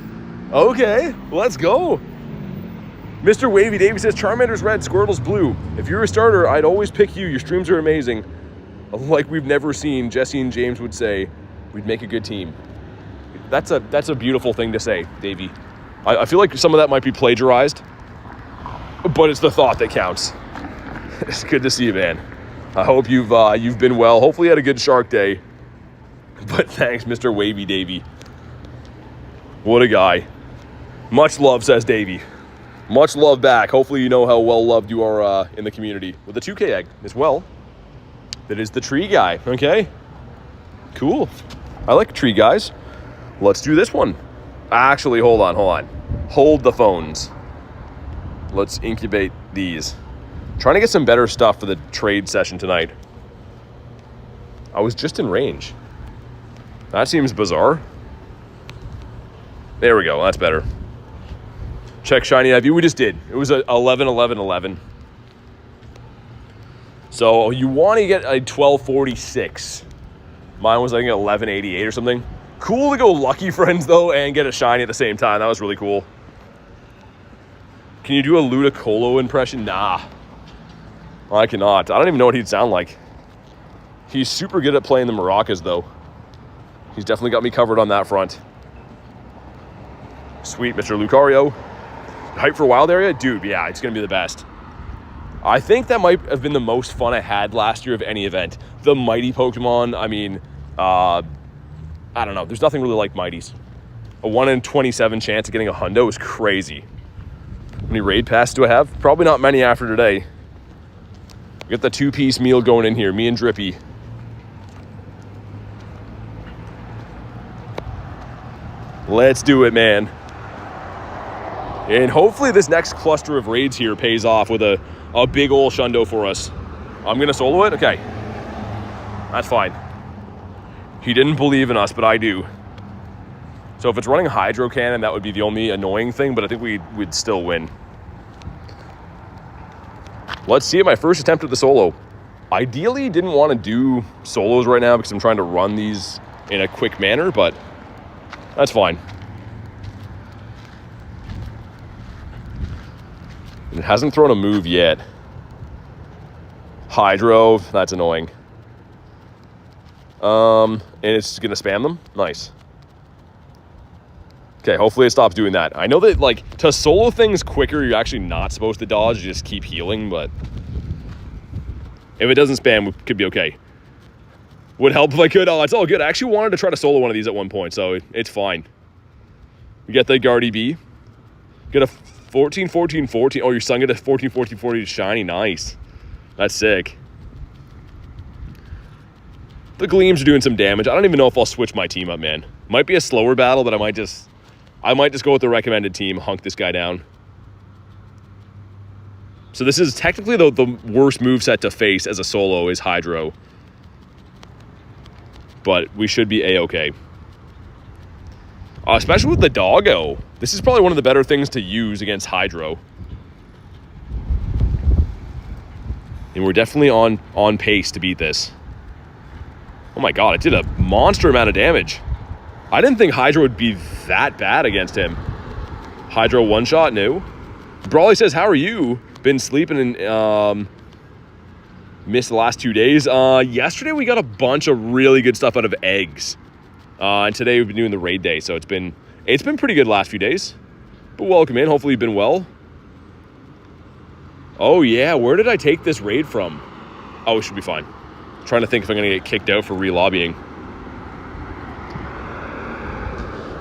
A: Okay, let's go. Mr. Wavy Davey says, Charmander's red, Squirtle's blue. If you're a starter, I'd always pick you. Your streams are amazing. Like we've never seen, Jesse and James would say, we'd make a good team. That's a beautiful thing to say, Davey. I feel like some of that might be plagiarized, but it's the thought that counts. It's good to see you, man. I hope you've been well. Hopefully you had a good Shark Day. But thanks, Mr. Wavy Davey. What a guy. Much love, says Davey. Much love back. Hopefully you know how well loved you are in the community. With a 2K egg as well. That is the tree guy. Okay. Cool. I like tree guys. Let's do this one. Actually, hold on. Hold the phones. Let's incubate these. Trying to get some better stuff for the trade session tonight. I was just in range. That seems bizarre. There we go. That's better. Check shiny IV. We just did. It was a 11, 11, 11. So you want to get a 1246. Mine was, I think, 1188 or something. Cool to go lucky friends, though, and get a shiny at the same time. That was really cool. Can you do a Ludicolo impression? Nah. I cannot. I don't even know what he'd sound like. He's super good at playing the maracas, though. He's definitely got me covered on that front. Sweet, Mr. Lucario. Hype for Wild Area? Dude, yeah, it's going to be the best. I think that might have been the most fun I had last year of any event. The Mighty Pokemon, I mean, I don't know. There's nothing really like Mighties. A 1 in 27 chance of getting a hundo is crazy. How many raid passes do I have? Probably not many after today. We got the 2-piece meal going in here, me and Drippy. Let's do it, man. And hopefully this next cluster of raids here pays off with a big ol' Shundo for us. I'm going to solo it? Okay. That's fine. He didn't believe in us, but I do. So if it's running Hydro Cannon, that would be the only annoying thing, but I think we'd still win. Let's see it, my first attempt at the solo. Ideally, didn't want to do solos right now because I'm trying to run these in a quick manner, but that's fine. And it hasn't thrown a move yet. Hydro, that's annoying. And it's going to spam them? Nice. Okay, hopefully it stops doing that. I know that, like, to solo things quicker, you're actually not supposed to dodge. You just keep healing, but if it doesn't spam, it could be okay. Would help if I could. Oh, it's all good. I actually wanted to try to solo one of these at one point, so it's fine. We get the Guardy B. Get a 14, 14, 14. Oh, your son get a 14, 14, 14 to shiny. Nice. That's sick. The Gleams are doing some damage. I don't even know if I'll switch my team up, man. Might be a slower battle, but I might just go with the recommended team, hunk this guy down. So this is technically the worst moveset to face as a solo is Hydro. But we should be A-okay. Especially with the Doggo. This is probably one of the better things to use against Hydro. And we're definitely on pace to beat this. Oh my god, it did a monster amount of damage. I didn't think Hydro would be that bad against him. Hydro one-shot? No. Brawley says, how are you? Been sleeping and missed the last 2 days. Yesterday we got a bunch of really good stuff out of eggs. And today we've been doing the raid day, so it's been pretty good the last few days. But welcome in. Hopefully you've been well. Oh yeah, where did I take this raid from? Oh, it should be fine. I'm trying to think if I'm gonna get kicked out for re-lobbying.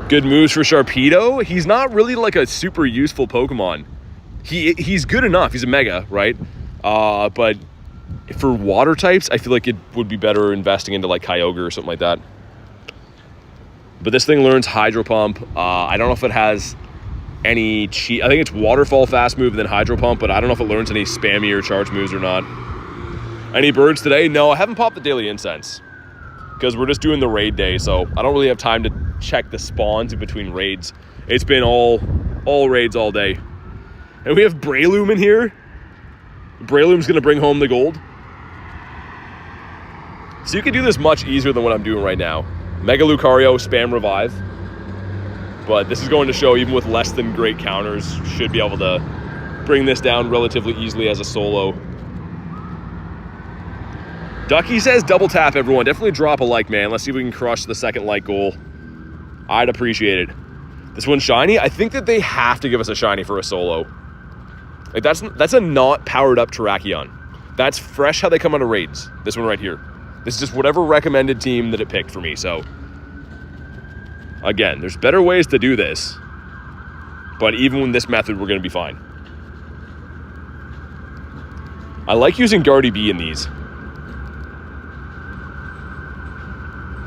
A: Good moves for Sharpedo. He's not really like a super useful Pokemon. He's good enough. He's a Mega, right? But for water types, I feel like it would be better investing into like Kyogre or something like that. But this thing learns Hydro Pump. I don't know if it has any cheat. I think it's Waterfall fast move and then Hydro Pump, but I don't know if it learns any spammy or charge moves or not. Any birds today? No, I haven't popped the daily incense because we're just doing the raid day, so I don't really have time to check the spawns in between raids. It's been all raids all day. And we have Breloom in here. Breloom's gonna bring home the gold. So you can do this much easier than what I'm doing right now. Mega Lucario, spam revive. But this is going to show, even with less than great counters, should be able to bring this down relatively easily as a solo. Ducky says double tap, everyone. Definitely drop a like, man. Let's see if we can crush the second like goal. I'd appreciate it. This one's shiny. I think that they have to give us a shiny for a solo. Like that's a not powered up Terrakion. That's fresh how they come out of raids. This one right here. This is just whatever recommended team that it picked for me. So again, there's better ways to do this. But even with this method, we're going to be fine. I like using Guardy B in these.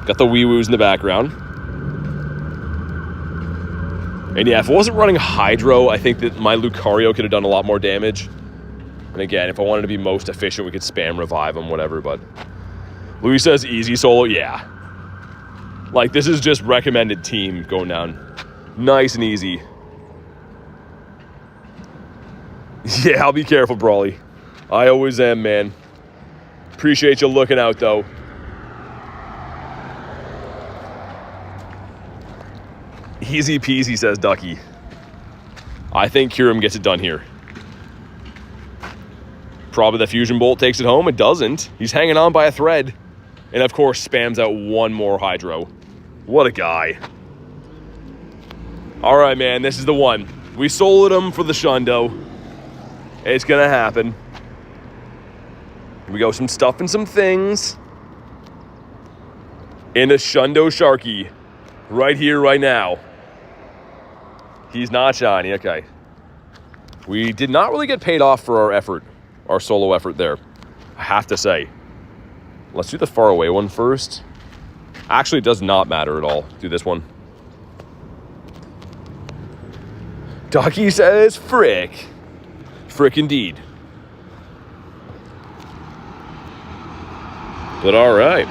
A: Got the wee-woos in the background. And yeah, if I wasn't running Hydro, I think that my Lucario could have done a lot more damage. And again, if I wanted to be most efficient, we could spam revive him, whatever. But Louis says easy solo. Yeah. Like, this is just recommended team going down. Nice and easy. Yeah, I'll be careful, Brawley. I always am, man. Appreciate you looking out, though. Easy peasy, says Ducky. I think Kyurem gets it done here. Probably the Fusion Bolt takes it home. It doesn't. He's hanging on by a thread. And of course, spams out one more Hydro. What a guy. All right, man, this is the one. We soloed him for the Shundo. It's going to happen. Here we go, some stuff and some things. And a Shundo Sharky. Right here, right now. He's not shiny, okay. We did not really get paid off for our effort, our solo effort there, I have to say. Let's do the far away one first. Actually, it does not matter at all. Do this one. Ducky says, frick. Frick indeed. But all right.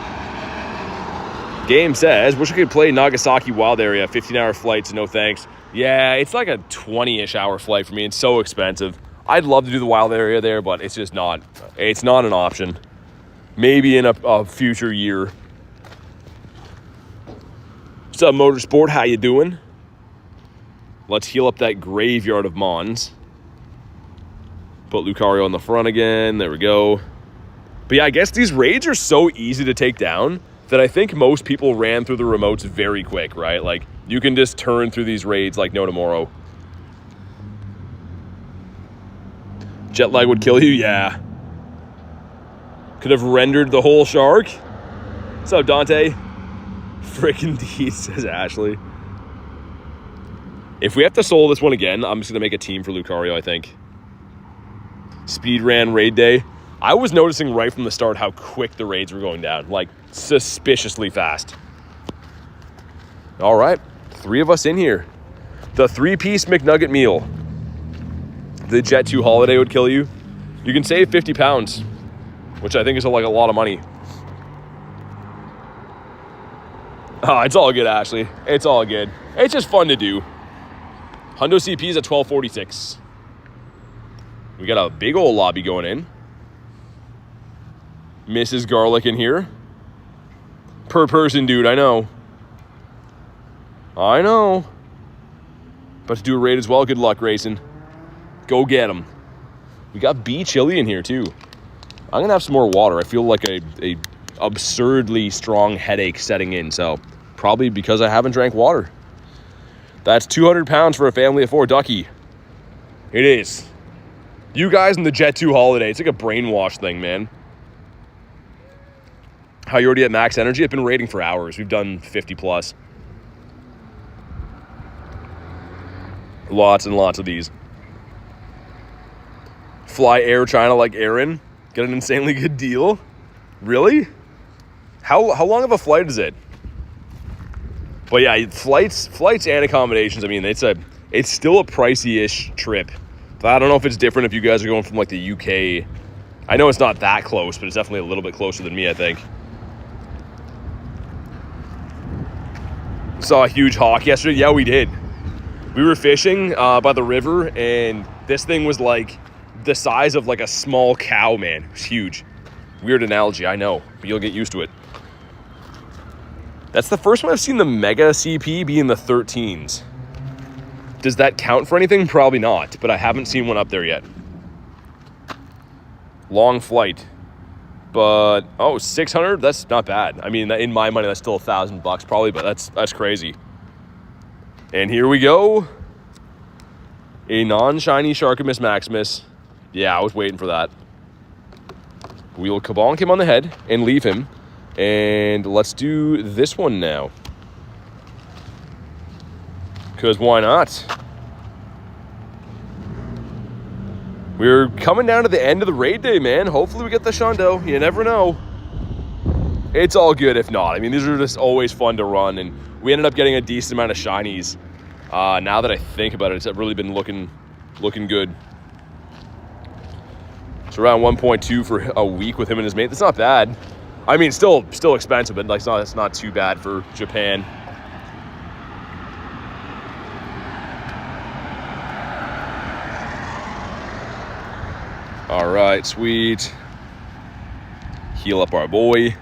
A: Game says, wish I could play Nagasaki Wild Area, 15-hour flights, no thanks. Yeah, it's like a 20-ish hour flight for me. It's so expensive. I'd love to do the Wild Area there, but it's just not. It's not an option. Maybe in a future year. What's up, Motorsport? How you doing? Let's heal up that graveyard of Mons. Put Lucario on the front again. There we go. But yeah, I guess these raids are so easy to take down that I think most people ran through the remotes very quick, right? Like, you can just turn through these raids like no tomorrow. Jet lag would kill you? Yeah. Could have rendered the whole shark. What's up, Dante? Frickin' deed, says Ashley. If we have to solo this one again, I'm just going to make a team for Lucario, I think. Speed ran raid day. I was noticing right from the start how quick the raids were going down. Like, suspiciously fast. All right. 3 of us in here. The 3-piece McNugget meal. The Jet 2 holiday would kill you. You can save 50 pounds, which I think is like a lot of money. Oh, it's all good, Ashley. It's all good. It's just fun to do. Hundo CP's at 1246. We got a big old lobby going in. Mrs. Garlic in here. Per person, dude, I know. I know. But to do a raid as well, good luck, Grayson. Go get him. We got B Chili in here, too. I'm going to have some more water. I feel like a absurdly strong headache setting in, so probably because I haven't drank water. That's 200 pounds for a family of 4. Ducky. It is. You guys in the Jet 2 holiday. It's like a brainwash thing, man. How you already at max energy? I've been raiding for hours. We've done 50 plus. Lots and lots of these. Fly Air China like Aaron. Get an insanely good deal. Really? How long of a flight is it? But yeah, flights and accommodations, I mean, it's still a pricey-ish trip. But I don't know if it's different if you guys are going from like the UK. I know it's not that close, but it's definitely a little bit closer than me, I think. Saw a huge hawk yesterday. Yeah, we did. We were fishing by the river, and this thing was like the size of like a small cow, man. It was huge. Weird analogy, I know, but you'll get used to it. That's the first one I've seen the Mega CP be in the 13s. Does that count for anything? Probably not, but I haven't seen one up there yet. Long flight. But, oh, 600? That's not bad. I mean, in my money, that's still $1,000 probably, but that's crazy. And here we go. A non-shiny Sharkamus Maximus. Yeah, I was waiting for that. We'll kabonk him on the head and leave him. And let's do this one now. Because why not? We're coming down to the end of the raid day, man. Hopefully we get the Shundo. You never know. It's all good if not. I mean, these are just always fun to run. And we ended up getting a decent amount of Shinies. Now that I think about it, it's really been looking good. It's around 1.2 for a week with him and his mate. That's not bad. I mean, still expensive, but like it's not too bad for Japan. All right, sweet. Heal up our boy.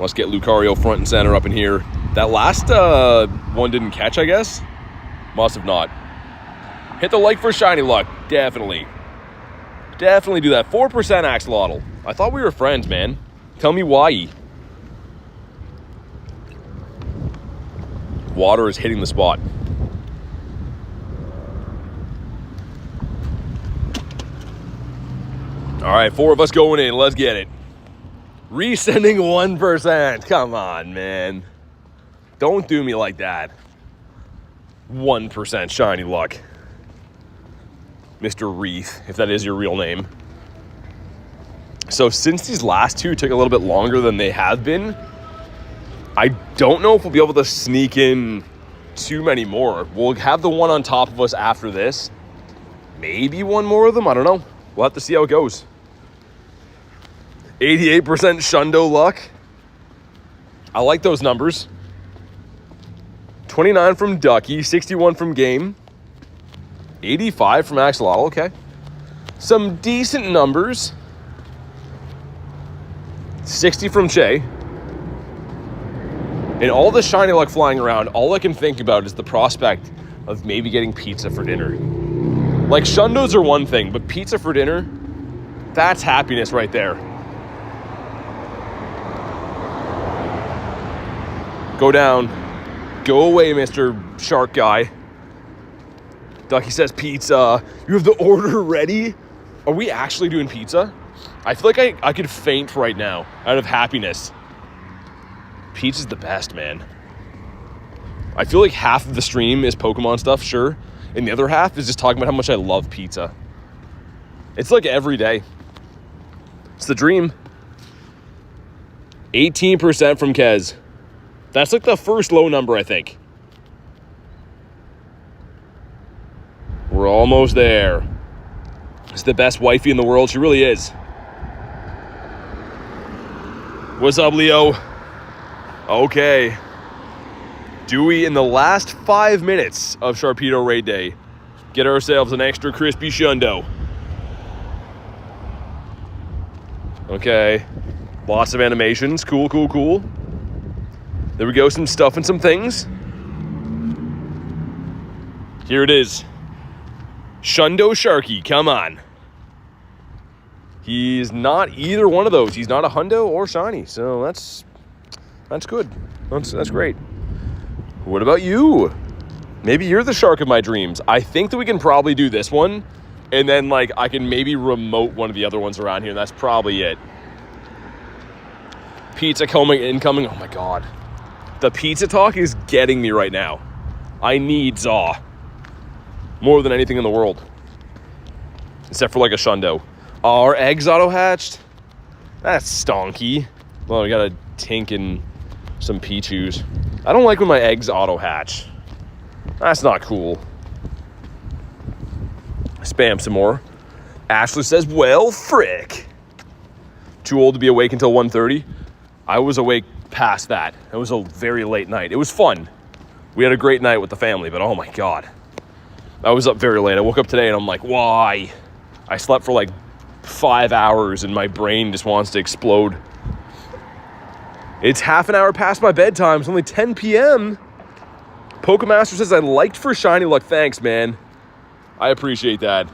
A: Let's get Lucario front and center up in here. That last one didn't catch, I guess. Must have not. Hit the like for shiny luck. Definitely. Definitely do that. 4% axolotl. I thought we were friends, man. Tell me why. Water is hitting the spot. All right, 4 of us going in. Let's get it. Resending 1%. Come on, man. Don't do me like that. 1% shiny luck. Mr. Wreath, if that is your real name. So since these last 2 took a little bit longer than they have been, I don't know if we'll be able to sneak in too many more. We'll have the one on top of us after this. Maybe one more of them, I don't know. We'll have to see how it goes. 88% Shundo luck. I like those numbers. 29 from Ducky, 61 from Game. 85 from Axolotl, okay. Some decent numbers. 60 from Che. And all the shiny luck flying around, all I can think about is the prospect of maybe getting pizza for dinner. Like, shundos are one thing, but pizza for dinner, that's happiness right there. Go down. Go away, Mr. Shark Guy. Ducky says pizza. You have the order ready? Are we actually doing pizza? I feel like I could faint right now out of happiness. Pizza's the best, man. I feel like half of the stream is Pokemon stuff, sure. And the other half is just talking about how much I love pizza. It's like every day. It's the dream. 18% from Kez. That's like the first low number, I think. We're almost there. It's the best wifey in the world. She really is. What's up, Leo? Okay. Dewey, in the last 5 minutes of Sharpedo Raid Day, get ourselves an extra crispy shundo. Okay. Lots of animations. Cool, cool, cool. There we go. Some stuff and some things. Here it is. Shundo Sharky, come on. He's not either one of those. He's not a hundo or shiny, so that's good. That's great. What about you? Maybe you're the shark of my dreams. I think that we can probably do this one, and then like I can maybe remote one of the other ones around here, and that's probably it. Pizza incoming. Oh my god. The pizza talk is getting me right now. I need Zaw. More than anything in the world. Except for like a shundo. Our eggs auto-hatched? That's stonky. Well, we got a Tink and some Pichus. I don't like when my eggs auto-hatch. That's not cool. Spam some more. Ashley says, well, frick. Too old to be awake until 1:30? I was awake past that. It was a very late night. It was fun. We had a great night with the family, but oh my god. I was up very late. I woke up today and I'm like, why? I slept for like 5 hours and my brain just wants to explode. It's half an hour past my bedtime. It's only 10 p.m. Pokemaster says, I liked for shiny luck. Thanks, man. I appreciate that.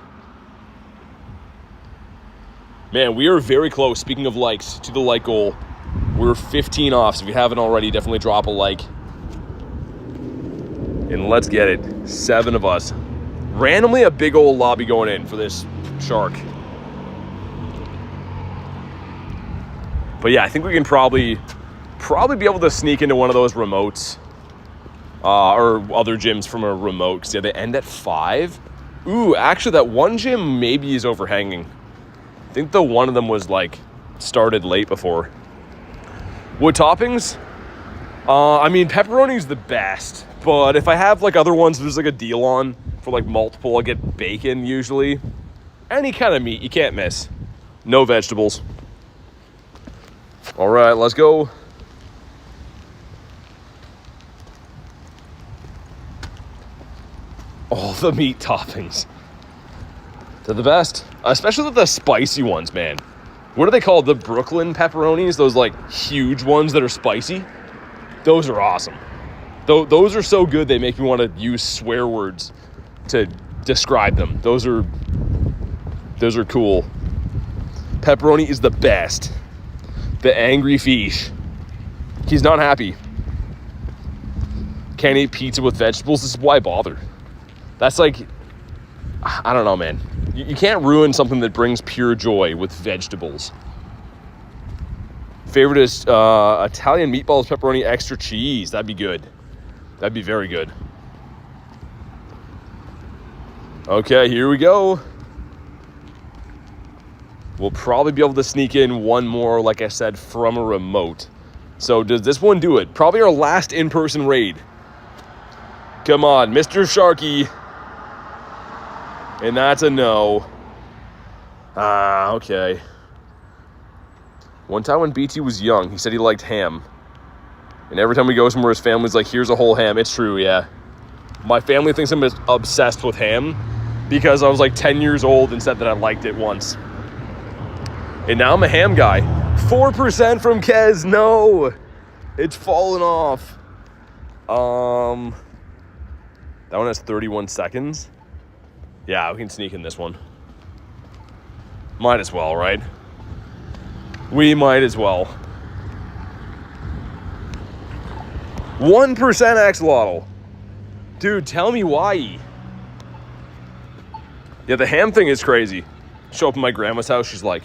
A: Man, we are very close, speaking of likes, to the like goal. We're 15 off, so if you haven't already, definitely drop a like. And let's get it. 7 of us. Randomly a big old lobby going in for this shark. But yeah, I think we can probably be able to sneak into one of those remotes. Or other gyms from a remote. Because yeah, they end at 5. Ooh, actually that one gym maybe is overhanging. I think the one of them was like started late before. Wood toppings? I mean, pepperoni's the best. But if I have like other ones there's like a deal on for like multiple, I'll get bacon usually. Any kind of meat, you can't miss. No vegetables. All right, let's go. All the meat toppings. They're the best. Especially the spicy ones, man. What are they called? The Brooklyn pepperonis? Those like huge ones that are spicy? Those are awesome. Those are so good they make me want to use swear words to describe them. Those are cool. Pepperoni is the best. The angry fish. He's not happy. Can't eat pizza with vegetables. This is why bother. That's like, I don't know, man. You can't ruin something that brings pure joy with vegetables. Favorite is Italian meatballs, pepperoni, extra cheese. That'd be good. That'd be very good. Okay, here we go. We'll probably be able to sneak in one more, like I said, from a remote. So does this one do it? Probably our last in-person raid. Come on, Mr. Sharky. And that's a no. Okay. One time when BT was young, he said he liked ham. And every time we go somewhere, his family's like, here's a whole ham. It's true, yeah. My family thinks I'm obsessed with ham because I was like 10 years old and said that I liked it once. And now I'm a ham guy. 4% from Kez. No. It's fallen off. That one has 31 seconds. Yeah, we can sneak in this one. Might as well, right? We might as well. 1% axolotl. Dude, tell me why. Yeah, the ham thing is crazy. Show up at my grandma's house, she's like,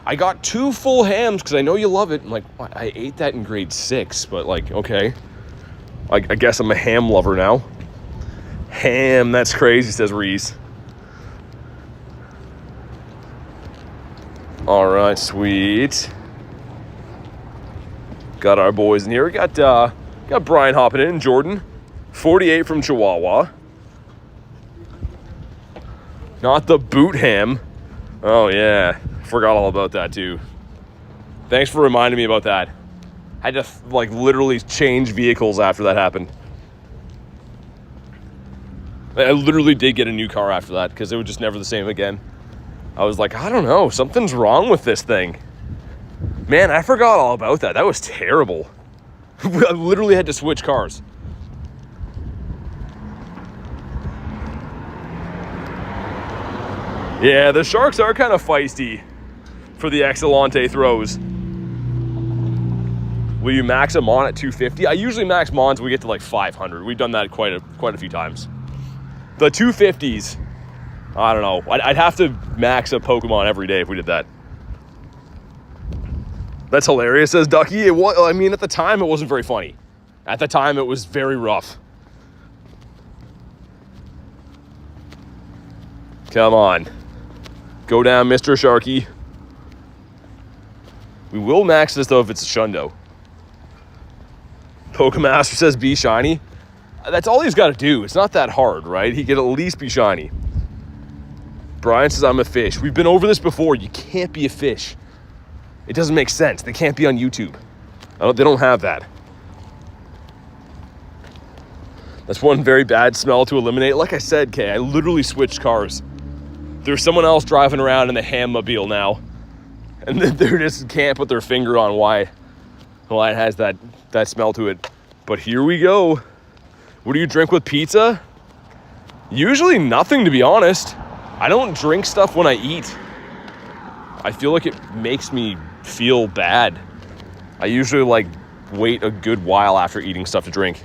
A: I got 2 full hams because I know you love it. I'm like, I ate that in grade 6, but like, okay. I guess I'm a ham lover now. Ham, that's crazy, says Reese. All right, sweet. Got our boys in here. We got Brian hopping in, Jordan. 48 from Chihuahua. Not the boot ham. Oh, yeah. Forgot all about that, too. Thanks for reminding me about that. Had to, like, literally change vehicles after that happened. I literally did get a new car after that because it was just never the same again. I was like, I don't know. Something's wrong with this thing. Man, I forgot all about that. That was terrible. I literally had to switch cars. Yeah, the sharks are kind of feisty for the Excellente throws. Will you max them on at 250? I usually max mons we get to like 500. We've done that quite a few times. The 250s, I don't know. I'd have to max a Pokemon every day if we did that. That's hilarious, says Ducky. I mean, at the time, it wasn't very funny. At the time, it was very rough. Come on. Go down, Mr. Sharky. We will max this, though, if it's a Shundo. Pokemaster says be shiny. That's all he's got to do. It's not that hard, right? He can at least be shiny. Brian says I'm a fish. We've been over this before. You can't be a fish. It doesn't make sense. They can't be on YouTube. They don't have that. That's one very bad smell to eliminate. Like I said, Kay, I literally switched cars. There's someone else driving around in the Hammobile now. And they just can't put their finger on why it has that smell to it. But here we go. What do you drink with pizza? Usually nothing, to be honest. I don't drink stuff when I eat. I feel like it makes me feel bad. I usually like wait a good while after eating stuff to drink.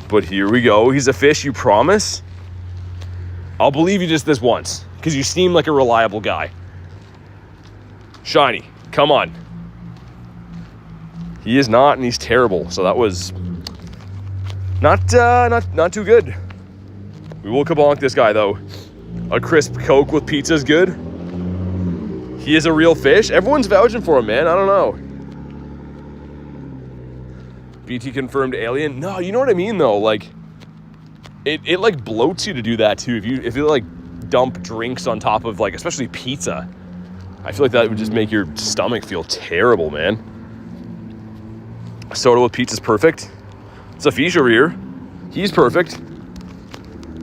A: But here we go. He's a fish, you promise? I'll believe you just this once, because you seem like a reliable guy. Shiny, come on. He is not, and he's terrible. So that was not too good. We will kabonk this guy though. A crisp Coke with pizza is good. He is a real fish. Everyone's vouching for him, man. I don't know. BT confirmed alien. No, you know what I mean though. Like, it like bloats you to do that too. If you like dump drinks on top of like, especially pizza, I feel like that would just make your stomach feel terrible, man. Soda with pizza's perfect. It's a fish over here. He's perfect.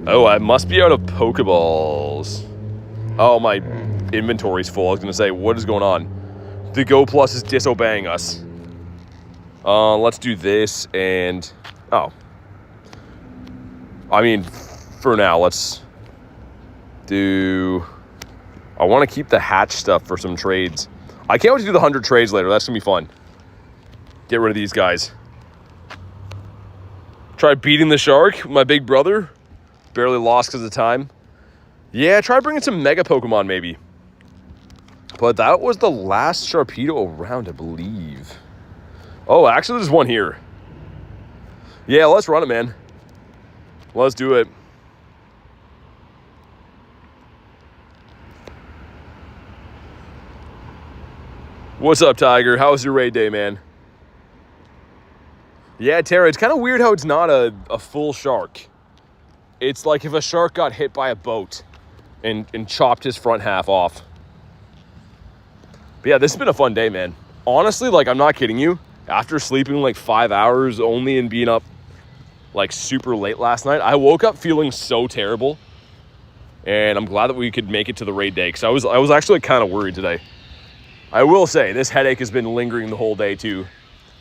A: Oh, I must be out of Pokeballs. Oh, my inventory's full. I was gonna say, what is going on? The Go Plus is disobeying us. Let's do this and... Oh. I mean, for now, let's do... I want to keep the hatch stuff for some trades. I can't wait to do the 100 trades later. That's gonna be fun. Get rid of these guys. Try beating the shark, my big brother. Barely lost because of time. Yeah, try bringing some Mega Pokemon, maybe. But that was the last Sharpedo around, I believe. Oh, actually, there's one here. Yeah, let's run it, man. Let's do it. What's up, Tiger? How was your raid day, man? Yeah, Tara, it's kind of weird how it's not a full shark. It's like if a shark got hit by a boat and chopped his front half off. But yeah, this has been a fun day, man. Honestly, like, I'm not kidding you. After sleeping like 5 hours only and being up like super late last night, I woke up feeling so terrible. And I'm glad that we could make it to the raid day, because I was actually kind of worried today. I will say, this headache has been lingering the whole day too.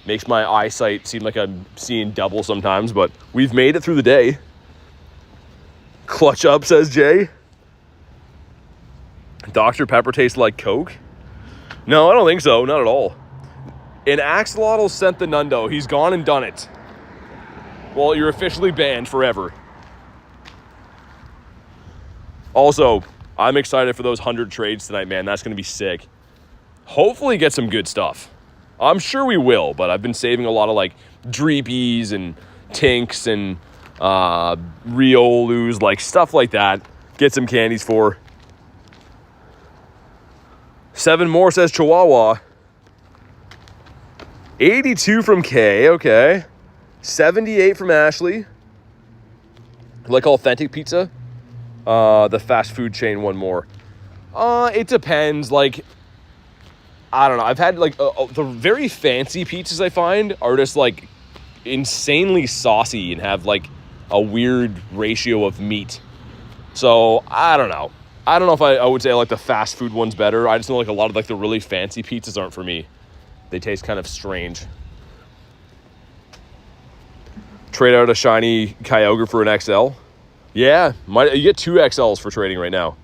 A: Makes my eyesight seem like I'm seeing double sometimes, but we've made it through the day. Clutch up, says Jay. Dr. Pepper tastes like Coke? No, I don't think so. Not at all. And Axolotl sent the Nundo. He's gone and done it. Well, you're officially banned forever. Also, I'm excited for those 100 trades tonight, man. That's going to be sick. Hopefully get some good stuff. I'm sure we will, but I've been saving a lot of like Dreepies and Tinks and Riolus, like stuff like that. Get some candies for. 7 more, says Chihuahua. 82 from Kay, okay. 78 from Ashley. Like authentic pizza? The fast food chain, one more. It depends. Like, I don't know. I've had like the very fancy pizzas I find are just like insanely saucy and have like a weird ratio of meat. So I don't know. I don't know if I would say like the fast food one's better. I just know like a lot of like the really fancy pizzas aren't for me. They taste kind of strange. Trade out a shiny Kyogre for an XL. Yeah, you get 2 XLs for trading right now.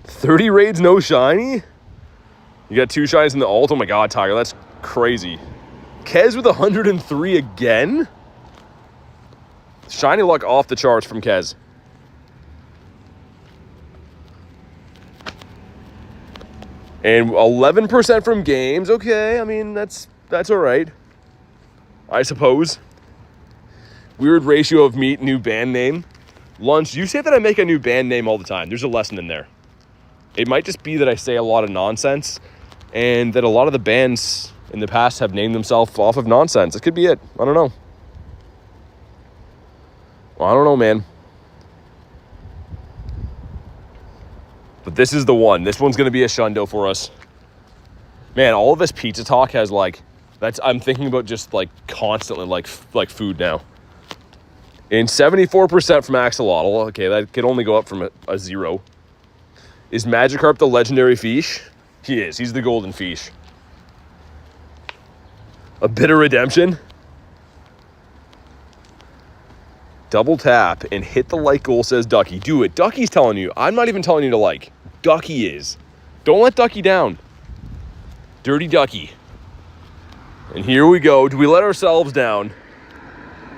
A: 30 raids, no shiny? You got 2 shinies in the ult? Oh my god, Tiger, that's crazy. Kez with 103 again? Shiny luck off the charts from Kez. And 11% from games. Okay, I mean, that's all right. I suppose. Weird ratio of meat, new band name. Lunch, you say that I make a new band name all the time. There's a lesson in there. It might just be that I say a lot of nonsense and that a lot of the bands in the past have named themselves off of nonsense. It could be it. I don't know. Well, I don't know, man. But this is the one. This one's going to be a shundo for us. Man, all of this pizza talk has like, I'm thinking about just like constantly like food now. And 74% from Axolotl. Okay, that could only go up from a 0. Is Magikarp the legendary fish? He is. He's the golden fish. A bit of redemption. Double tap and hit the like goal, says Ducky. Do it. Ducky's telling you. I'm not even telling you to like. Ducky is. Don't let Ducky down. Dirty Ducky. And here we go. Do we let ourselves down?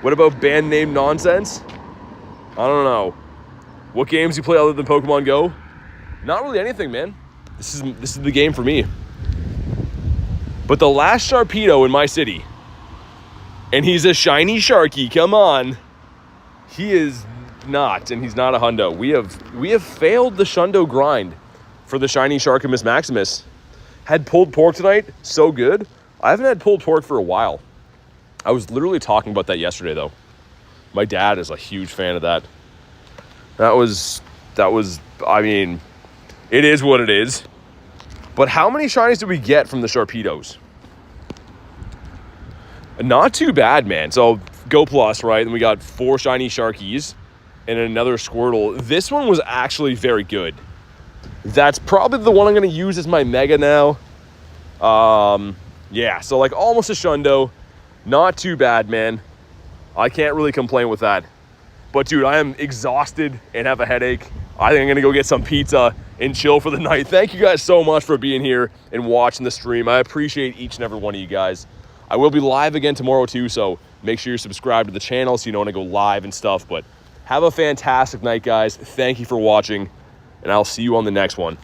A: What about band name nonsense? I don't know. What games you play other than Pokemon GO? Not really anything, man. This is the game for me. But the last Sharpedo in my city, and he's a shiny Sharky. Come on. He is not, and he's not a hundo. We have failed the shundo grind for the shiny Sharkimus Maximus. Had pulled pork tonight. So good. I haven't had pulled pork for a while. I was literally talking about that yesterday, though. My dad is a huge fan of that. That was, I mean, it is what it is. But how many shinies did we get from the Sharpedos? Not too bad, man. So, Go Plus, right? And we got 4 shiny Sharkies and another Squirtle. This one was actually very good. That's probably the one I'm going to use as my Mega now. Yeah, so like almost a shundo. Not too bad, man. I can't really complain with that. But dude, I am exhausted and have a headache. I think I'm gonna go get some pizza and chill for the night. Thank you guys so much for being here and watching the stream. I appreciate each and every one of you guys. I will be live again tomorrow too, so make sure you're subscribed to the channel so you know when I go live and stuff. But have a fantastic night, guys. Thank you for watching, and I'll see you on the next one.